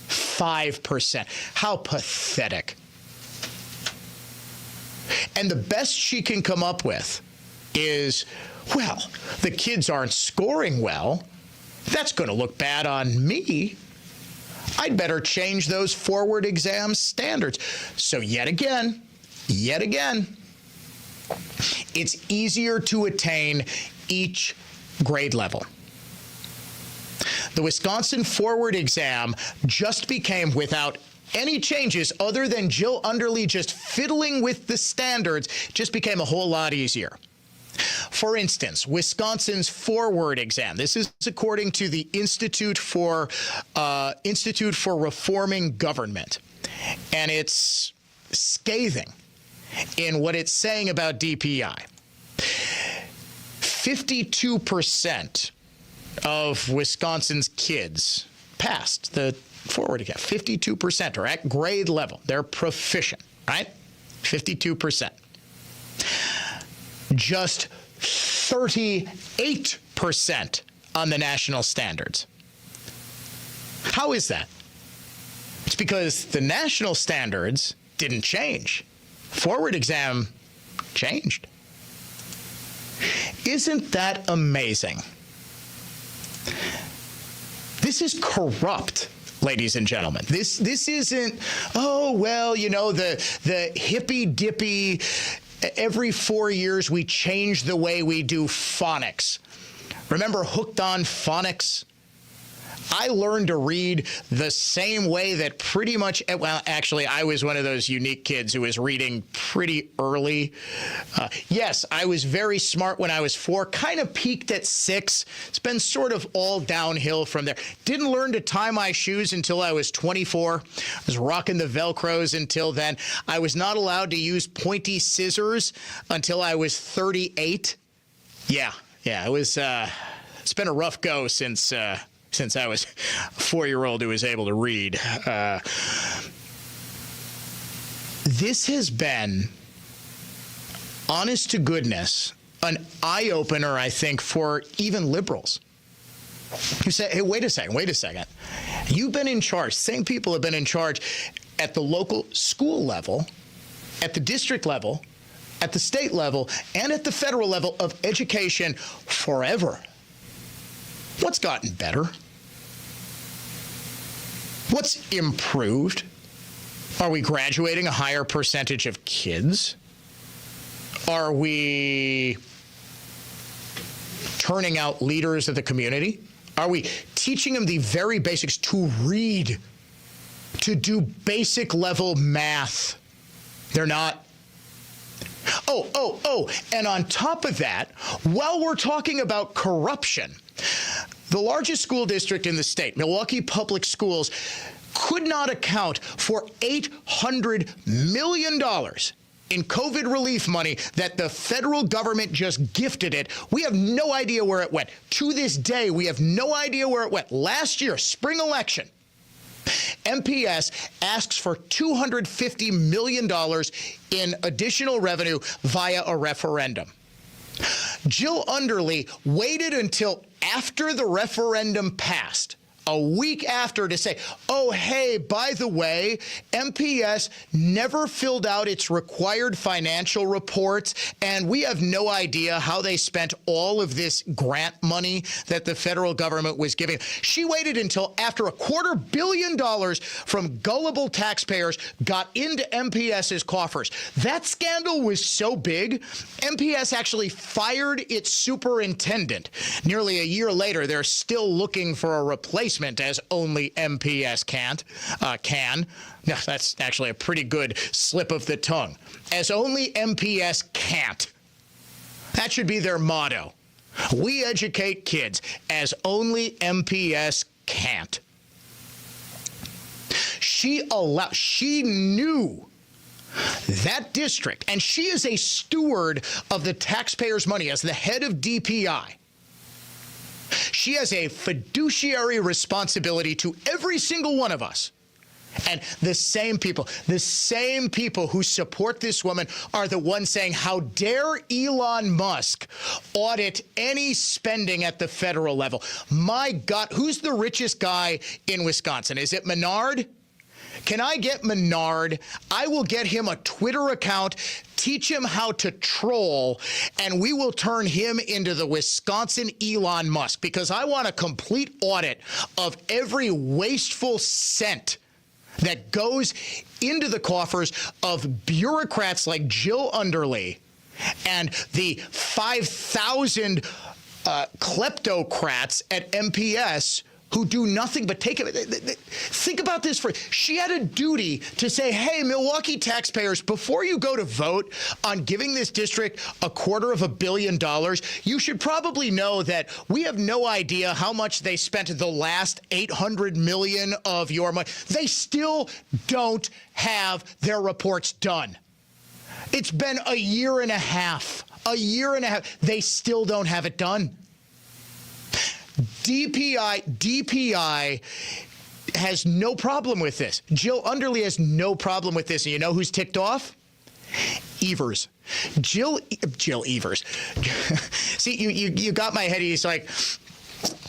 5%. How pathetic. And the best she can come up with is, well, the kids aren't scoring well. That's going to look bad on me. I'd better change those forward exam standards. So yet again, it's easier to attain each grade level. The Wisconsin forward exam just became, without any changes other than Jill Underly just fiddling with the standards, just became a whole lot easier. For instance, Wisconsin's forward exam. This is according to the Institute for Reforming Government, and it's scathing in what it's saying about DPI. 52% of Wisconsin's kids passed the forward exam. 52% are at grade level. They're proficient, right? 52%. Just 38% on the national standards. How is that? It's because the national standards didn't change. Forward exam changed. Isn't that amazing? This is corrupt, ladies and gentlemen. This isn't, oh, well, you know, the hippy-dippy, every 4 years we change the way we do phonics. Remember Hooked on Phonics? I learned to read the same way that pretty much, well, actually, I was one of those unique kids who was reading pretty early. Yes, I was very smart when I was 4, kind of peaked at 6. It's been sort of all downhill from there. Didn't learn to tie my shoes until I was 24. I was rocking the Velcros until then. I was not allowed to use pointy scissors until I was 38. Yeah, it was, it's been a rough go since I was a 4-year-old who was able to read. This has been, honest to goodness, an eye-opener, I think, for even liberals. You say, hey, wait a second. You've been in charge. Same people have been in charge at the local school level, at the district level, at the state level, and at the federal level of education forever. What's gotten better? What's improved? Are we graduating a higher percentage of kids? Are we turning out leaders of the community? Are we teaching them the very basics to read, to do basic level math? They're not. Oh, and on top of that, while we're talking about corruption, the largest school district in the state, Milwaukee Public Schools, could not account for $800 million in COVID relief money that the federal government just gifted it. We have no idea where it went. To this day, we have no idea where it went. Last year, spring election, MPS asks for $250 million in additional revenue via a referendum. Jill Underly waited until after the referendum passed a week after to say, oh, hey, by the way, MPS never filled out its required financial reports, and we have no idea how they spent all of this grant money that the federal government was giving. She waited until after $250 million from gullible taxpayers got into MPS's coffers. That scandal was so big, MPS actually fired its superintendent. Nearly a year later, they're still looking for a replacement, as only MPS can. No, that's actually a pretty good slip of the tongue. As only MPS can't. That should be their motto. We educate kids as only MPS can't. She knew that district, and she is a steward of the taxpayers' money as the head of DPI. She has a fiduciary responsibility to every single one of us. And the same people who support this woman are the ones saying, how dare Elon Musk audit any spending at the federal level? My God, who's the richest guy in Wisconsin? Is it Menard? Can I get Menard? I will get him a Twitter account, teach him how to troll, and we will turn him into the Wisconsin Elon Musk, because I want a complete audit of every wasteful cent that goes into the coffers of bureaucrats like Jill Underly and the 5,000 kleptocrats at MPS who do nothing but take it. Think about this. She had a duty to say, hey, Milwaukee taxpayers, before you go to vote on giving this district $250 million, you should probably know that we have no idea how much they spent the last $800 million of your money. They still don't have their reports done. It's been a year and a half. They still don't have it done. DPI has no problem with this. Jill Underly has no problem with this. And you know who's ticked off? Evers. Jill Evers. See, you got my head. He's like,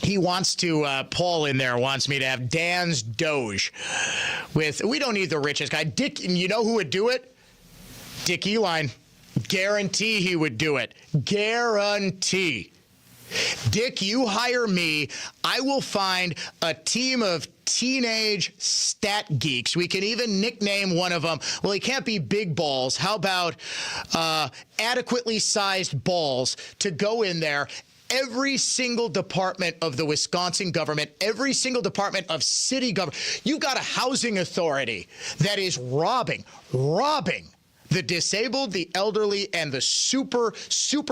he wants to, Paul in there wants me to have Dan's Doge with, we don't need the richest guy. Dick, and you know who would do it? Dick Elon. Guarantee he would do it. Guarantee. Dick, you hire me, I will find a team of teenage stat geeks. We can even nickname one of them. Well, he can't be big balls. How about adequately sized balls to go in there? Every single department of the Wisconsin government, every single department of city government. You've got a housing authority that is robbing the disabled, the elderly, and the super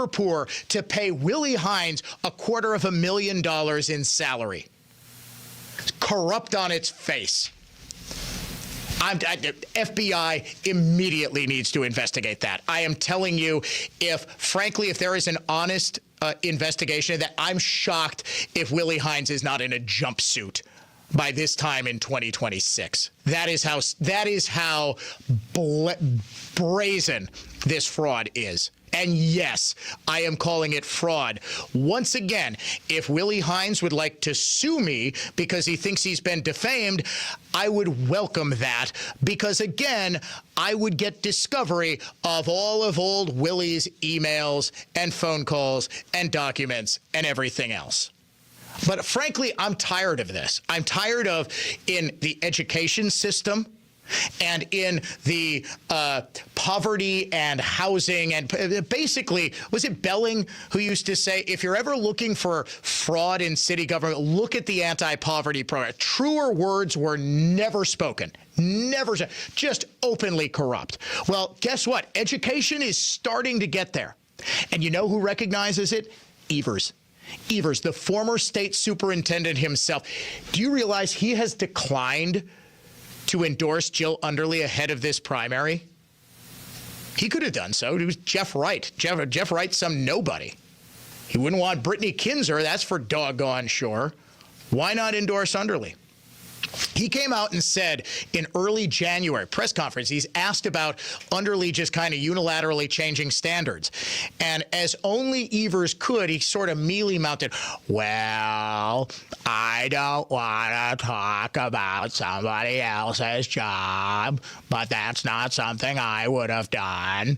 poor to pay Willie Hines $250,000 in salary. Corrupt on its face. FBI immediately needs to investigate that. I am telling you, if there is an honest investigation, that I'm shocked if Willie Hines is not in a jumpsuit by this time in 2026. That is how brazen this fraud is. And yes, I am calling it fraud. Once again, if Willie Hines would like to sue me because he thinks he's been defamed, I would welcome that, because again, I would get discovery of all of old Willie's emails and phone calls and documents and everything else. But frankly, I'm tired of this. I'm tired of, in the education system and in the poverty and housing, and basically, was it Belling who used to say, if you're ever looking for fraud in city government, look at the anti-poverty program. Truer words were never spoken. Never, just openly corrupt. Well, guess what? Education is starting to get there. And you know who recognizes it? Evers, the former state superintendent himself. Do you realize he has declined to endorse Jill Underly ahead of this primary? He could have done so. It was Jeff Wright. Jeff Wright's some nobody. He wouldn't want Brittany Kinzer, that's for doggone sure. Why not endorse Underly? He came out and said in early January, press conference, he's asked about Underly just kind of unilaterally changing standards. And as only Evers could, he sort of mealy-mouthed, well, I don't want to talk about somebody else's job, but that's not something I would have done.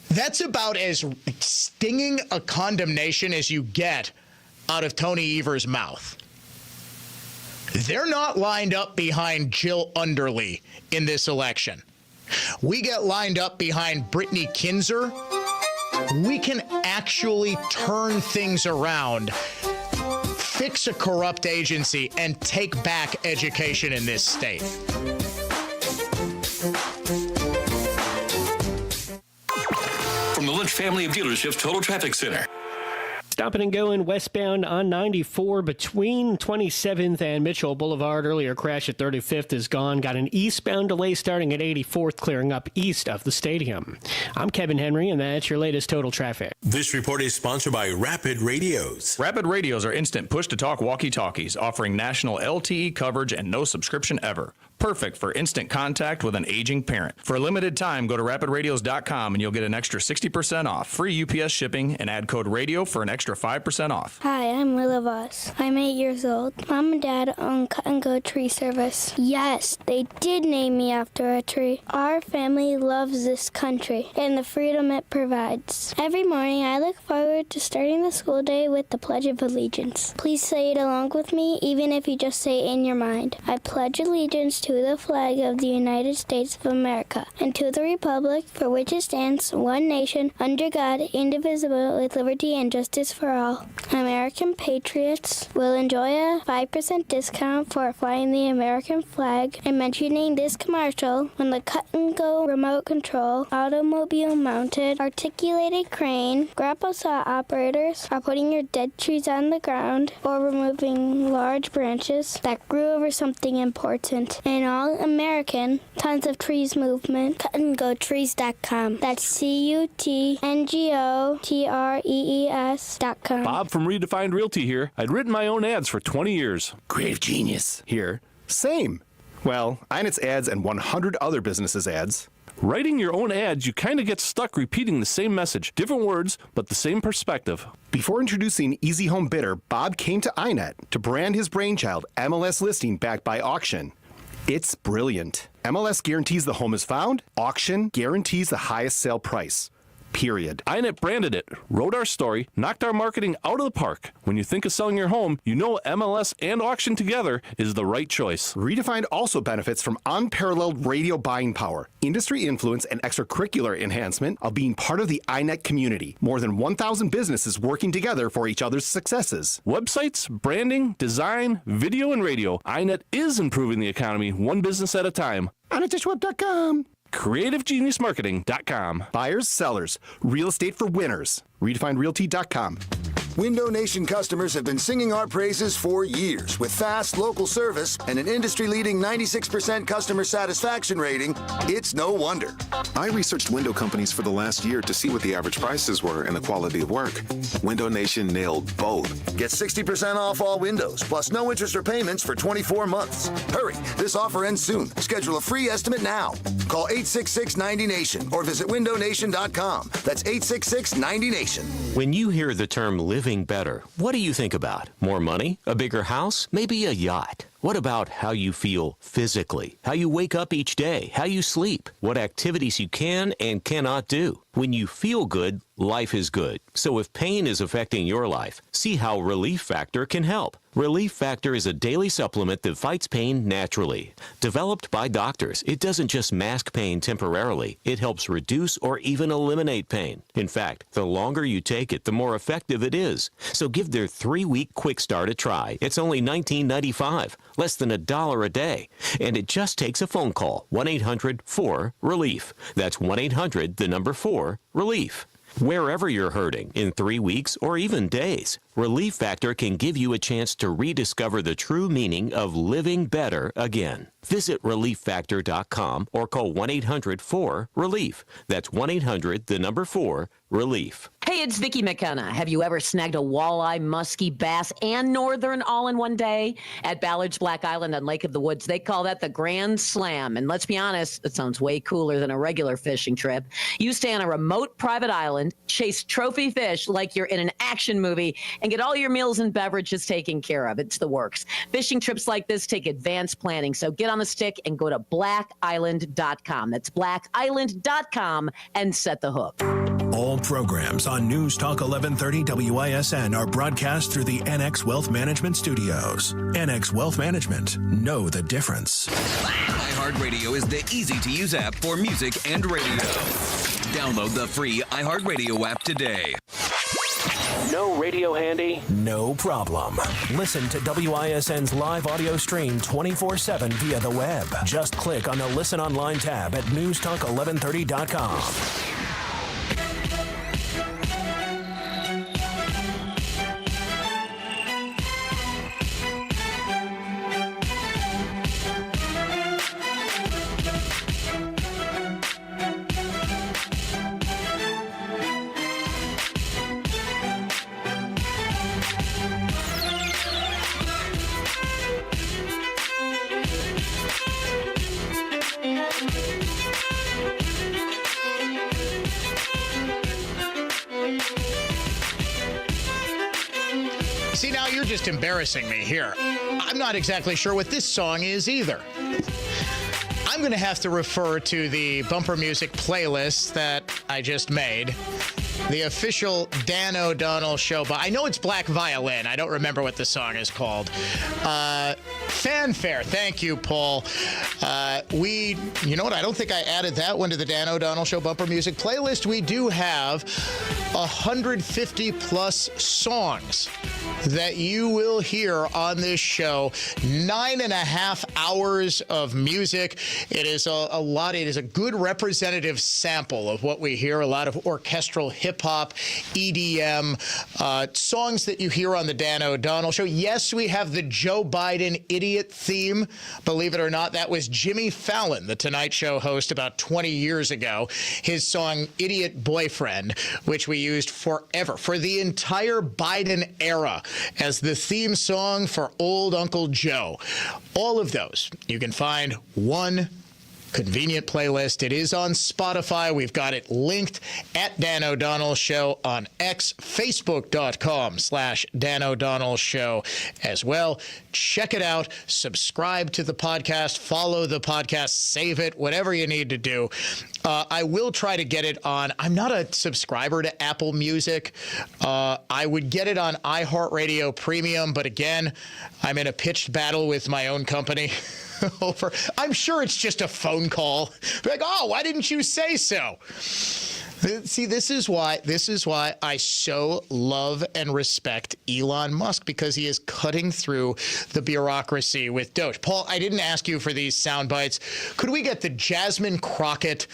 That's about as stinging a condemnation as you get out of Tony Evers' mouth. They're not lined up behind Jill Underly in this election. We get lined up behind Brittany Kinzer. We can actually turn things around, fix a corrupt agency, and take back education in this state. From the Lynch family of dealerships Total Traffic Center. Stopping and going westbound on 94 between 27th and Mitchell Boulevard. Earlier crash at 35th is gone. Got an eastbound delay starting at 84th, clearing up east of the stadium. I'm Kevin Henry, and that's your latest Total Traffic. This report is sponsored by Rapid Radios. Rapid Radios are instant push-to-talk walkie-talkies offering national LTE coverage and no subscription ever. Perfect for instant contact with an aging parent. For a limited time, go to rapidradios.com and you'll get an extra 60% off, free UPS shipping, and add code RADIO for an extra 5% off. Hi, I'm Willa Voss. I'm 8 years old. Mom and Dad own Cut and Go Tree Service. Yes, they did name me after a tree. Our family loves this country and the freedom it provides. Every morning, I look forward to starting the school day with the Pledge of Allegiance. Please say it along with me, even if you just say it in your mind. I pledge allegiance to the flag of the United States of America and to the republic for which it stands, one nation, under God, indivisible, with liberty and justice for all. American patriots will enjoy a 5% discount for flying the American flag and mentioning this commercial when the Cut and Go remote control, automobile mounted, articulated crane, grapple saw operators are putting your dead trees on the ground or removing large branches that grew over something important. An all-American Tons of Trees movement, cutandgotrees.com. That's CUTNGOTREES.com. Bob from Redefined Realty here. I'd written my own ads for 20 years. Creative genius. Here. Same. Well, Inet's ads and 100 other businesses' ads. Writing your own ads, you kind of get stuck repeating the same message. Different words, but the same perspective. Before introducing Easy Home Bidder, Bob came to Inet to brand his brainchild, MLS Listing, backed by auction. It's brilliant. MLS guarantees the home is found. Auction guarantees the highest sale price. Period. Inet branded it, wrote our story, knocked our marketing out of the park. When you think of selling your home, you know MLS and auction together is the right choice. Redefined also benefits from unparalleled radio buying power, industry influence, and extracurricular enhancement of being part of the Inet community. More than 1,000 businesses working together for each other's successes. Websites, branding, design, video, and radio. Inet is improving the economy one business at a time. InetDishWeb.com. CreativeGeniusMarketing.com. Buyers, sellers, real estate for winners. RedefinedRealty.com. Window Nation customers have been singing our praises for years. With fast local service and an industry-leading 96% customer satisfaction rating, it's no wonder. I researched window companies for the last year to see what the average prices were and the quality of work. Window Nation nailed both. Get 60% off all windows, plus no interest or payments for 24 months. Hurry, this offer ends soon. Schedule a free estimate now. Call 866-90NATION or visit windownation.com. That's 866-90NATION. When you hear the term living better, what do you think about? More money? A bigger house? Maybe a yacht? What about how you feel physically? How you wake up each day? How you sleep? What activities you can and cannot do? When you feel good, life is good. So if pain is affecting your life, see how Relief Factor can help. Relief Factor is a daily supplement that fights pain naturally. Developed by doctors, it doesn't just mask pain temporarily. It helps reduce or even eliminate pain. In fact, the longer you take it, the more effective it is. So give their 3-week quick start a try. It's only $19.95, less than $1 a day. And it just takes a phone call, 1-800-4-RELIEF. That's 1-800-4-RELIEF. Wherever you're hurting, in 3 weeks or even days, Relief Factor can give you a chance to rediscover the true meaning of living better again. Visit ReliefFactor.com or call 1-800-4-RELIEF. That's 1-800-4-RELIEF. Hey, it's Vicki McKenna. Have you ever snagged a walleye, muskie, bass, and northern all in one day? At Ballard's Black Island on Lake of the Woods, they call that the Grand Slam. And let's be honest, it sounds way cooler than a regular fishing trip. You stay on a remote private island, chase trophy fish like you're in an action movie, and get all your meals and beverages taken care of. It's the works. Fishing trips like this take advanced planning, so get on the stick and go to blackisland.com. That's blackisland.com and set the hook. All programs on News Talk 1130 WISN are broadcast through the NX Wealth Management Studios. NX Wealth Management. Know the difference. iHeartRadio is the easy-to-use app for music and radio. Download the free iHeartRadio app today. No radio handy? No problem. Listen to WISN's live audio stream 24/7 via the web. Just click on the Listen Online tab at newstalk1130.com. See, now you're just embarrassing me here. I'm not exactly sure what this song is either. I'm going to have to refer to the bumper music playlist that I just made. The official Dan O'Donnell show. But I know it's Black Violin. I don't remember what the song is called. Fanfare. Thank you, Paul. You know what? I don't think I added that one to the Dan O'Donnell show bumper music playlist. We do have 150 plus songs that you will hear on this show. 9.5 hours of music. It is a lot. It is a good representative sample of what we hear. A lot of orchestral hip-hop, EDM, songs that you hear on the Dan O'Donnell show. Yes, we have the Joe Biden idiot theme. Believe it or not, that was Jimmy Fallon, the Tonight Show host, about 20 years ago. His song Idiot Boyfriend, which we used forever, for the entire Biden era, as the theme song for Old Uncle Joe. All of those you can find one convenient playlist. It is on Spotify. We've got it linked at Dan O'Donnell Show on X, Facebook.com/Dan O'Donnell Show as well. Check it out. Subscribe to the podcast. Follow the podcast. Save it. Whatever you need to do. I will try to get it on. I'm not a subscriber to Apple Music. I would get it on iHeartRadio Premium, but again, I'm in a pitched battle with my own company. I'm sure it's just a phone call. Like, oh, why didn't you say so? See, this is why I so love and respect Elon Musk, because he is cutting through the bureaucracy with Doge. Paul, I didn't ask you for these sound bites. Could we get the Jasmine Crockett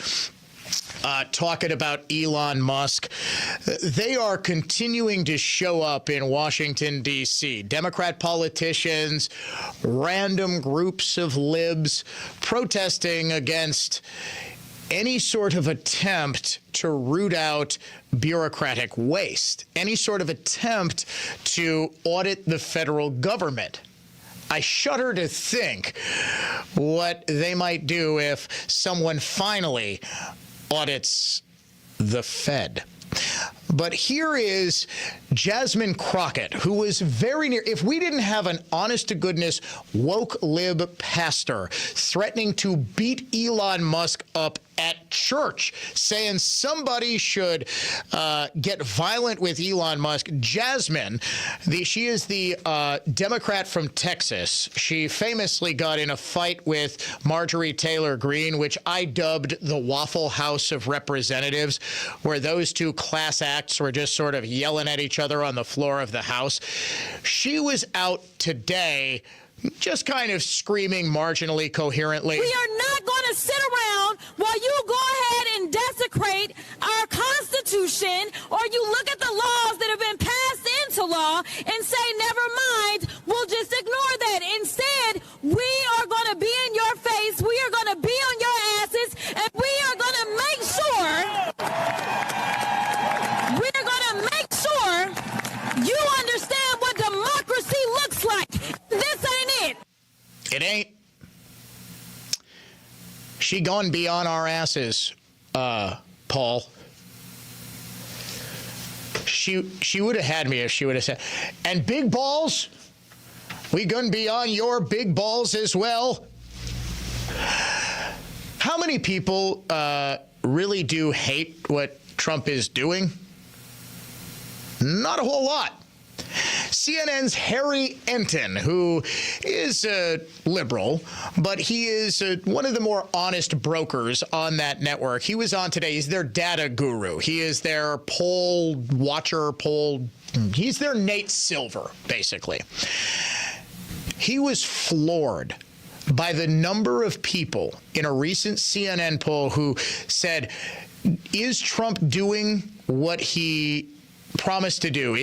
talking about Elon Musk? They are continuing to show up in Washington, D.C. Democrat politicians, random groups of libs protesting against any sort of attempt to root out bureaucratic waste, any sort of attempt to audit the federal government. I shudder to think what they might do if someone finally audits the Fed. But here is Jasmine Crockett, who was very near. If we didn't have an honest-to-goodness woke lib pastor threatening to beat Elon Musk up at church, saying somebody should get violent with Elon Musk, Jasmine, she is the Democrat from Texas. She famously got in a fight with Marjorie Taylor Greene, which I dubbed the Waffle House of Representatives, where those two class acts were just sort of yelling at each other on the floor of the House. She was out today just kind of screaming marginally coherently. We are not going to sit around while you go ahead and desecrate our Constitution, or you look at the laws that have been passed into law and say, never mind, we'll just ignore that. Instead, we are going to be in your face, we are going to be on your asses, and we are going to make sure we're going to She gone beyond our asses, Paul. She would have had me if she would have said, and big balls, we gone beyond your big balls as well. How many people really do hate what Trump is doing? Not a whole lot. CNN's Harry Enton, who is a liberal, but he is one of the more honest brokers on that network. He was on today. He's their data guru. He is their poll watcher, he's their Nate Silver, basically. He was floored by the number of people in a recent CNN poll who said, is Trump doing what he promised to do?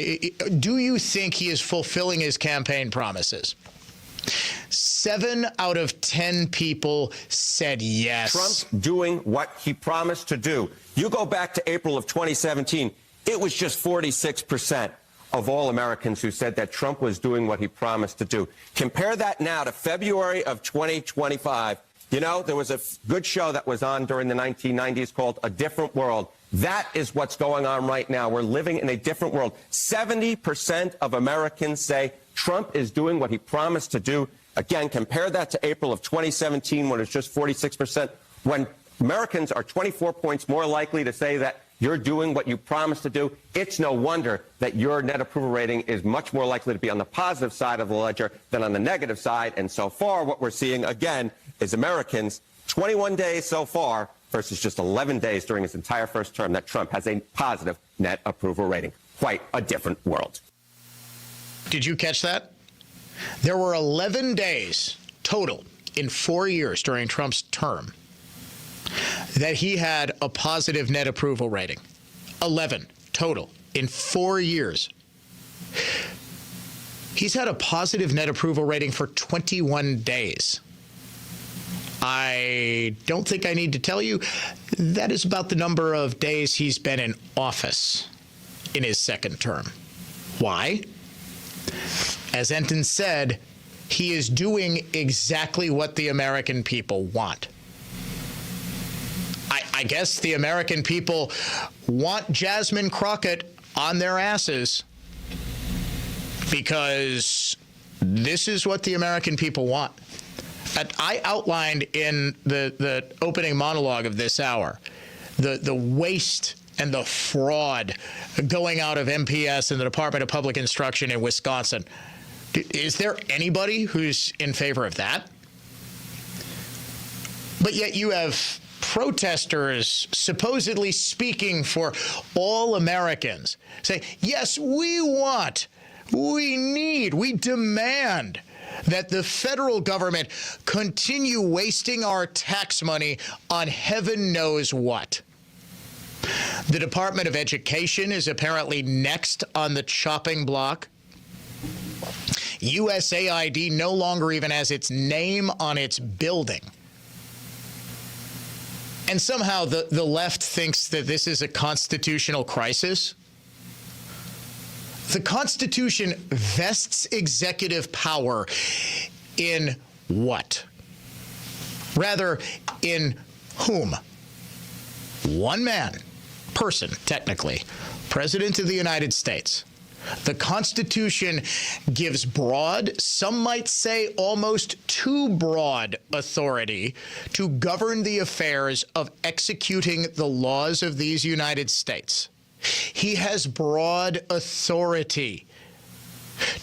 Do you think he is fulfilling his campaign promises? 7 out of 10 people said yes. Trump's doing what he promised to do. You go back to April of 2017, it was just 46% of all Americans who said that Trump was doing what he promised to do. Compare that now to February of 2025. You know, there was a good show that was on during the 1990s called A Different World. That is what's going on right now. We're living in a different world. 70% of Americans say Trump is doing what he promised to do. Again, compare that to April of 2017 when it's just 46%. When Americans are 24 points more likely to say that you're doing what you promised to do, it's no wonder that your net approval rating is much more likely to be on the positive side of the ledger than on the negative side. And so far, what we're seeing, again, is Americans, 21 days so far versus just 11 days during his entire first term, that Trump has a positive net approval rating. Quite a different world. Did you catch that? There were 11 days total in 4 years during Trump's term that he had a positive net approval rating. 11 total in 4 years. He's had a positive net approval rating for 21 days. I don't think I need to tell you that is about the number of days he's been in office in his second term. Why? As Enton said, he is doing exactly what the American people want. I guess the American people want Jasmine Crockett on their asses because this is what the American people want. I outlined in the opening monologue of this hour the waste and the fraud going out of MPS and the Department of Public Instruction in Wisconsin. Is there anybody who's in favor of that? But yet you have protesters supposedly speaking for all Americans say, yes, we want, we need, we demand that the federal government continue wasting our tax money on heaven knows what. The Department of Education is apparently next on the chopping block. USAID no longer even has its name on its building. And somehow the left thinks that this is a constitutional crisis. The Constitution vests executive power in what? Rather, in whom? One man, person, technically, President of the United States. The Constitution gives broad, some might say almost too broad authority to govern the affairs of executing the laws of these United States. He has broad authority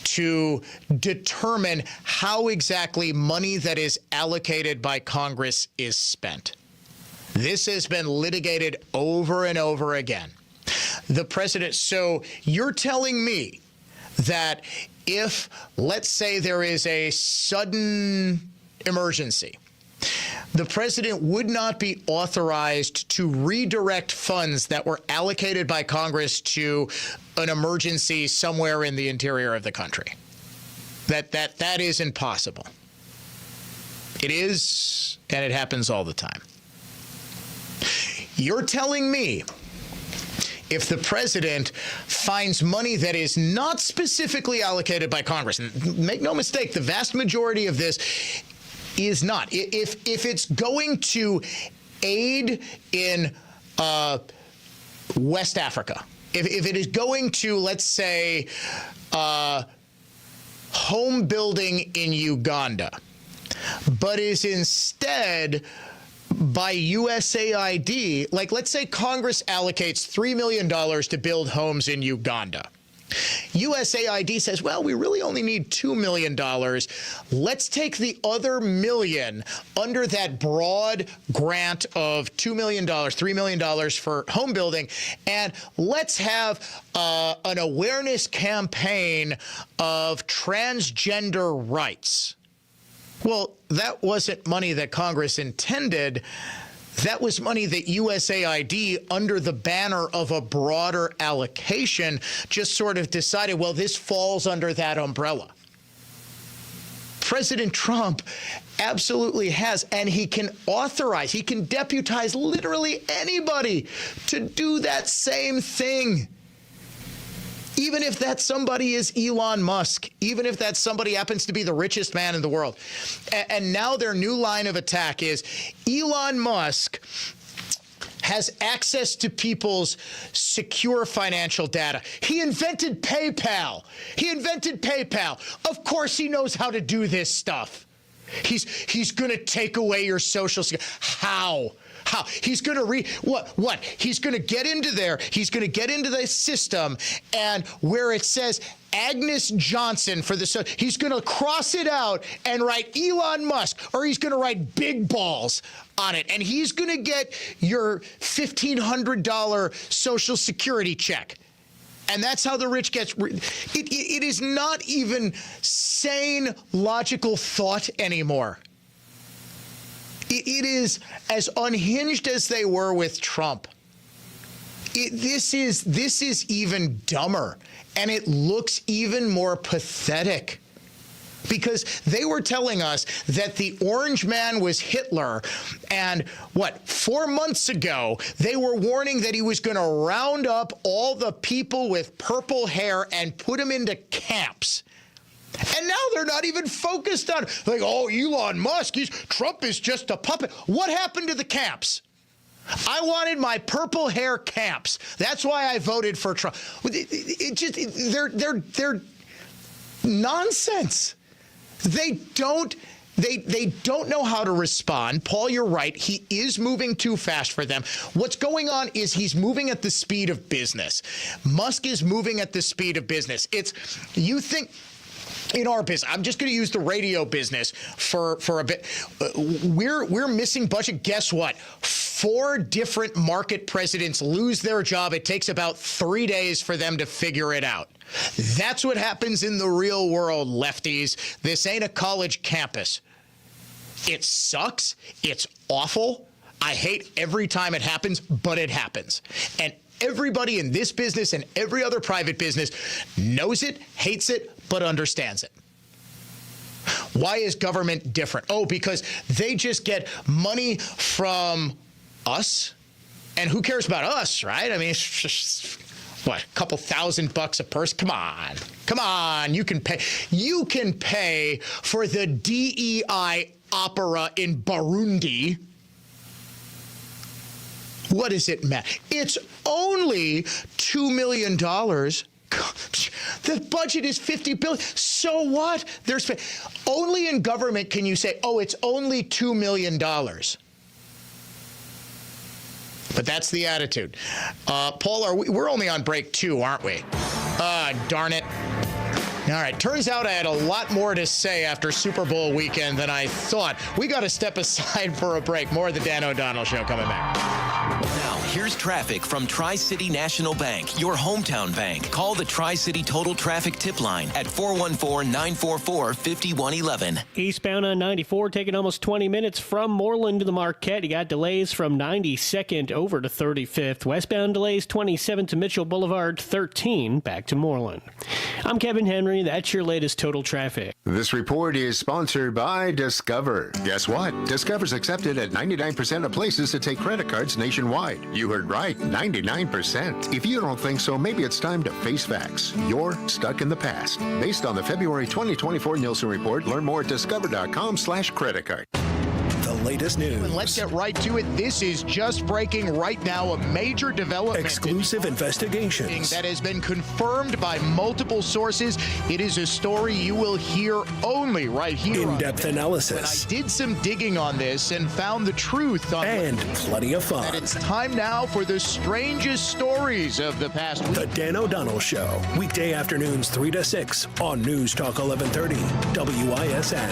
to determine how exactly money that is allocated by Congress is spent. This has been litigated over and over again. The president, so you're telling me that if, let's say, there is a sudden emergency, the president would not be authorized to redirect funds that were allocated by Congress to an emergency somewhere in the interior of the country. That is impossible. It is, and it happens all the time. You're telling me if the president finds money that is not specifically allocated by Congress, and make no mistake, the vast majority of this is not. If it's going to aid in West Africa, if it is going to, let's say, home building in Uganda, but is instead by USAID, like let's say Congress allocates $3 million to build homes in Uganda. USAID says, well, we really only need $2 million. Let's take the other $1 million under that broad grant of $2 million, $3 million for home building, and let's have an awareness campaign of transgender rights. Well, that wasn't money that Congress intended. That was money that USAID, under the banner of a broader allocation, just sort of decided, well, this falls under that umbrella. President Trump absolutely has, and he can authorize, he can deputize literally anybody to do that same thing. Even if that somebody is Elon Musk, even if that somebody happens to be the richest man in the world. And now their new line of attack is Elon Musk has access to people's secure financial data. He invented PayPal. Of course he knows how to do this stuff. He's going to take away your social security. How? He's going to what? He's going to get into there. He's going to get into the system, and where it says Agnes Johnson he's going to cross it out and write Elon Musk, or he's going to write big balls on it, and he's going to get your $1,500 social security check. And that's how the rich gets. It is not even sane, logical thought anymore. It is as unhinged as they were with Trump. This is even dumber, and it looks even more pathetic. Because they were telling us that the orange man was Hitler, and 4 months ago, they were warning that he was going to round up all the people with purple hair and put them into camps. And now they're not even focused on, like, oh, Elon Musk, Trump is just a puppet. What happened to the camps? I wanted my purple hair camps. That's why I voted for Trump. They're nonsense. They don't know how to respond. Paul, you're right. He is moving too fast for them. What's going on is he's moving at the speed of business. Musk is moving at the speed of business. You think in our business, I'm just going to use the radio business for a bit. We're missing budget. Guess what? 4 different market presidents lose their job. It takes about 3 days for them to figure it out. That's what happens in the real world, lefties. This ain't a college campus. It sucks. It's awful. I hate every time it happens, but it happens. And everybody in this business and every other private business knows it, hates it, but understands it. Why is government different? Oh, because they just get money from us. And who cares about us, right? I mean, it's just, a couple $1,000 a person? Come on. You can pay for the DEI opera in Burundi. What does it matter? It's only $2 million. The budget is $50 billion. So what? Only in government can you say, oh, it's only $2 million. But that's the attitude. Paul, we're only on break 2, aren't we? Darn it. All right. Turns out I had a lot more to say after Super Bowl weekend than I thought. We got to step aside for a break. More of the Dan O'Donnell Show coming back. Now, here's traffic from Tri-City National Bank, your hometown bank. Call the Tri-City Total Traffic Tip Line at 414-944-5111. Eastbound on 94, taking almost 20 minutes from Moreland to the Marquette. You got delays from 92nd over to 35th. Westbound delays 27 to Mitchell Boulevard, 13 back to Moreland. I'm Kevin Henry. That's your latest total traffic. This report is sponsored by Discover. Guess what? Discover's accepted at 99% of places to take credit cards nationwide. You You heard right, 99%. If you don't think so, maybe it's time to face facts. You're stuck in the past. Based on the February 2024 Nielsen report, learn more at discover.com/credit card. The latest news. And let's get right to it. This is just breaking right now, a major development. Exclusive investigations. That has been confirmed by multiple sources. It is a story you will hear only right here. In-depth analysis. I did some digging on this and found the truth. And plenty of fun. And it's time now for the strangest stories of the past week. The Dan O'Donnell Show. Weekday afternoons 3 to 6 on News Talk 1130 WISN.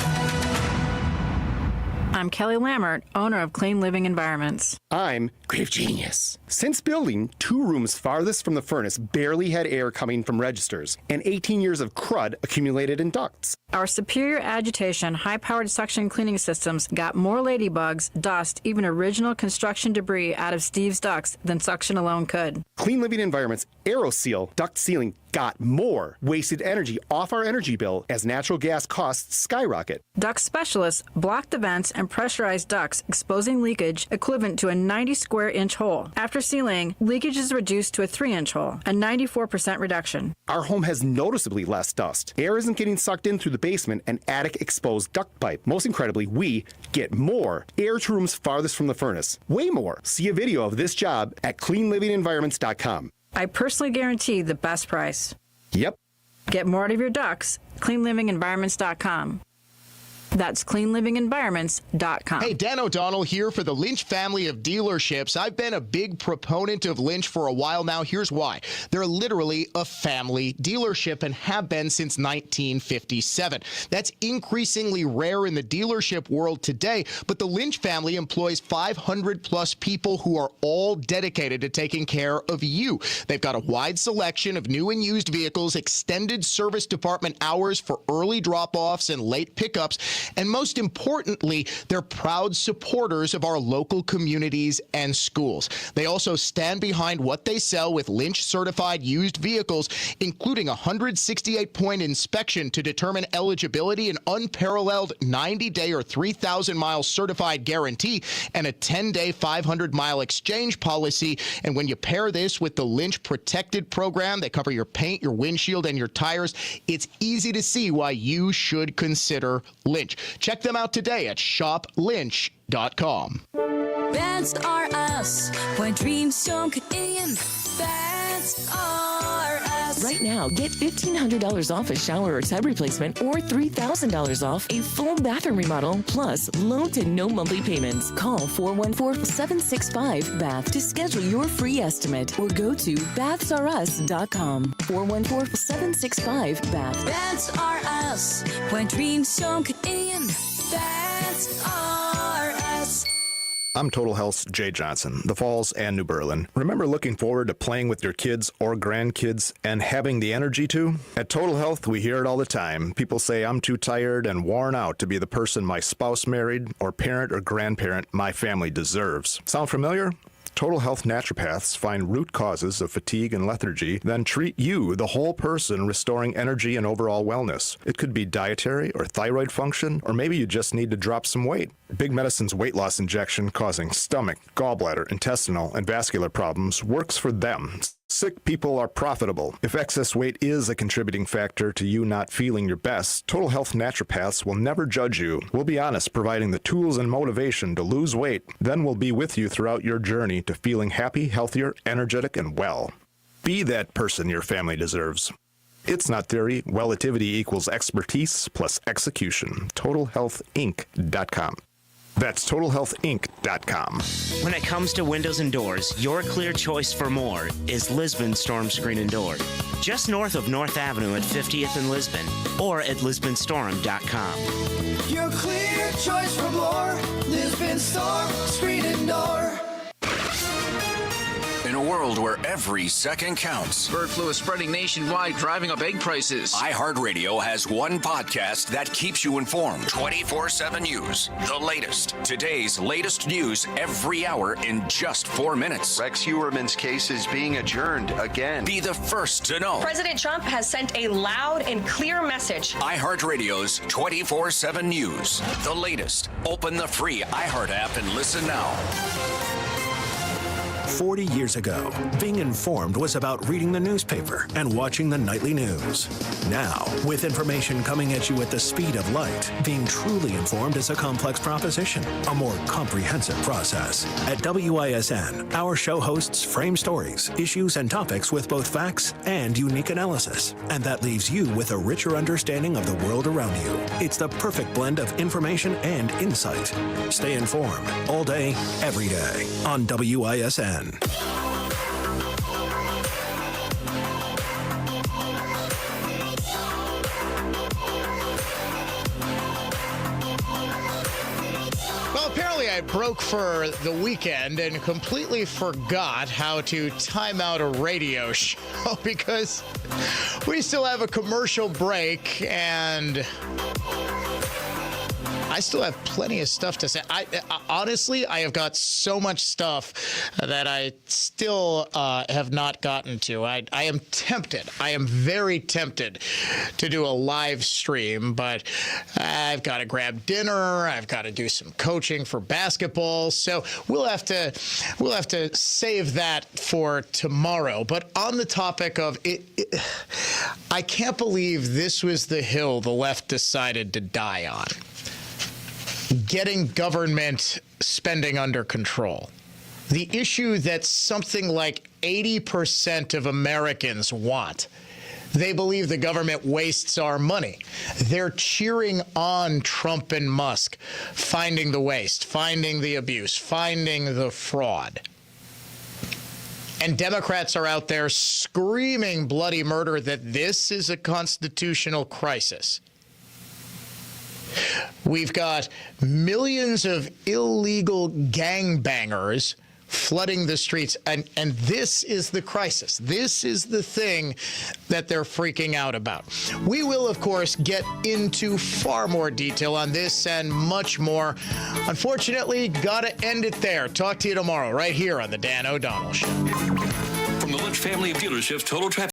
I'm Kelly Lammert, owner of Clean Living Environments. I'm Grave Genius. Since building 2 rooms farthest from the furnace barely had air coming from registers, and 18 years of crud accumulated in ducts. Our superior agitation, high-powered suction cleaning systems got more ladybugs, dust, even original construction debris out of Steve's ducts than suction alone could. Clean Living Environments AeroSeal duct sealing got more wasted energy off our energy bill as natural gas costs skyrocket. Duct specialists blocked the vents and pressurized ducts, exposing leakage equivalent to a 90-square-inch hole. After sealing, leakage is reduced to a 3-inch hole, a 94% reduction. Our home has noticeably less dust. Air isn't getting sucked in through the basement and attic exposed duct pipe. Most incredibly, we get more air to rooms farthest from the furnace. Way more. See a video of this job at cleanlivingenvironments.com. I personally guarantee the best price. Yep. Get more out of your ducts, cleanlivingenvironments.com. That's cleanlivingenvironments.com. Hey, Dan O'Donnell here for the Lynch family of dealerships. I've been a big proponent of Lynch for a while now. Here's why. They're literally a family dealership and have been since 1957. That's increasingly rare in the dealership world today, but the Lynch family employs 500 plus people who are all dedicated to taking care of you. They've got a wide selection of new and used vehicles, extended service department hours for early drop-offs and late pickups, and most importantly, they're proud supporters of our local communities and schools. They also stand behind what they sell with Lynch-certified used vehicles, including a 168-point inspection to determine eligibility, an unparalleled 90-day or 3,000-mile certified guarantee, and a 10-day 500-mile exchange policy. And when you pair this with the Lynch Protected program, they cover your paint, your windshield, and your tires. It's easy to see why you should consider Lynch. Check them out today at shoplynch.com. That's are us. When dreams don't get in, that's are us. Right now, get $1,500 off a shower or tub replacement or $3,000 off a full bathroom remodel, plus low to no monthly payments. Call 414-765-BATH to schedule your free estimate or go to bathsareus.com. 414-765-BATH. That's are us. When dreams don't get in, that's are us. I'm Total Health's Jay Johnson, the Falls and New Berlin. Remember looking forward to playing with your kids or grandkids and having the energy to? At Total Health, we hear it all the time. People say I'm too tired and worn out to be the person my spouse married or parent or grandparent my family deserves. Sound familiar? Total Health naturopaths find root causes of fatigue and lethargy, then treat you, the whole person, restoring energy and overall wellness. It could be dietary or thyroid function, or maybe you just need to drop some weight. Big Medicine's weight loss injection causing stomach, gallbladder, intestinal, and vascular problems works for them. Sick people are profitable. If excess weight is a contributing factor to you not feeling your best, Total Health naturopaths will never judge you. We'll be honest, providing the tools and motivation to lose weight. Then we'll be with you throughout your journey to feeling happy, healthier, energetic, and well. Be that person your family deserves. It's not theory. Relativity equals expertise plus execution. TotalHealthInc.com. That's TotalHealthInc.com. When it comes to windows and doors, your clear choice for more is Lisbon Storm Screen and Door. Just north of North Avenue at 50th and Lisbon, or at LisbonStorm.com. Your clear choice for more, Lisbon Storm Screen and Door. In a world where every second counts, bird flu is spreading nationwide, driving up egg prices. iHeartRadio has one podcast that keeps you informed. 24/7 News, the latest. Today's latest news every hour in just 4 minutes. Rex Heuermann's case is being adjourned again. Be the first to know. President Trump has sent a loud and clear message. iHeartRadio's 24/7 News, the latest. Open the free iHeart app and listen now. 40 years ago, being informed was about reading the newspaper and watching the nightly news. Now, with information coming at you at the speed of light, being truly informed is a complex proposition, a more comprehensive process. At WISN, our show hosts frame stories, issues, and topics with both facts and unique analysis, and that leaves you with a richer understanding of the world around you. It's the perfect blend of information and insight. Stay informed all day, every day on WISN. Well, apparently I broke for the weekend and completely forgot how to time out a radio show because we still have a commercial break and I still have plenty of stuff to say. Honestly, I have got so much stuff that I still have not gotten to. I am tempted. I am very tempted to do a live stream, but I've got to grab dinner. I've got to do some coaching for basketball. So we'll have to save that for tomorrow. But on the topic of it, I can't believe this was the hill the left decided to die on. Getting government spending under control. The issue that something like 80% of Americans want. They believe the government wastes our money. They're cheering on Trump and Musk, finding the waste, finding the abuse, finding the fraud. And Democrats are out there screaming bloody murder that this is a constitutional crisis. We've got millions of illegal gangbangers flooding the streets, and this is the crisis. This is the thing that they're freaking out about. We will, of course, get into far more detail on this and much more. Unfortunately, gotta end it there. Talk to you tomorrow right here on The Dan O'Donnell Show. From the Lynch family of dealerships, Total Traffic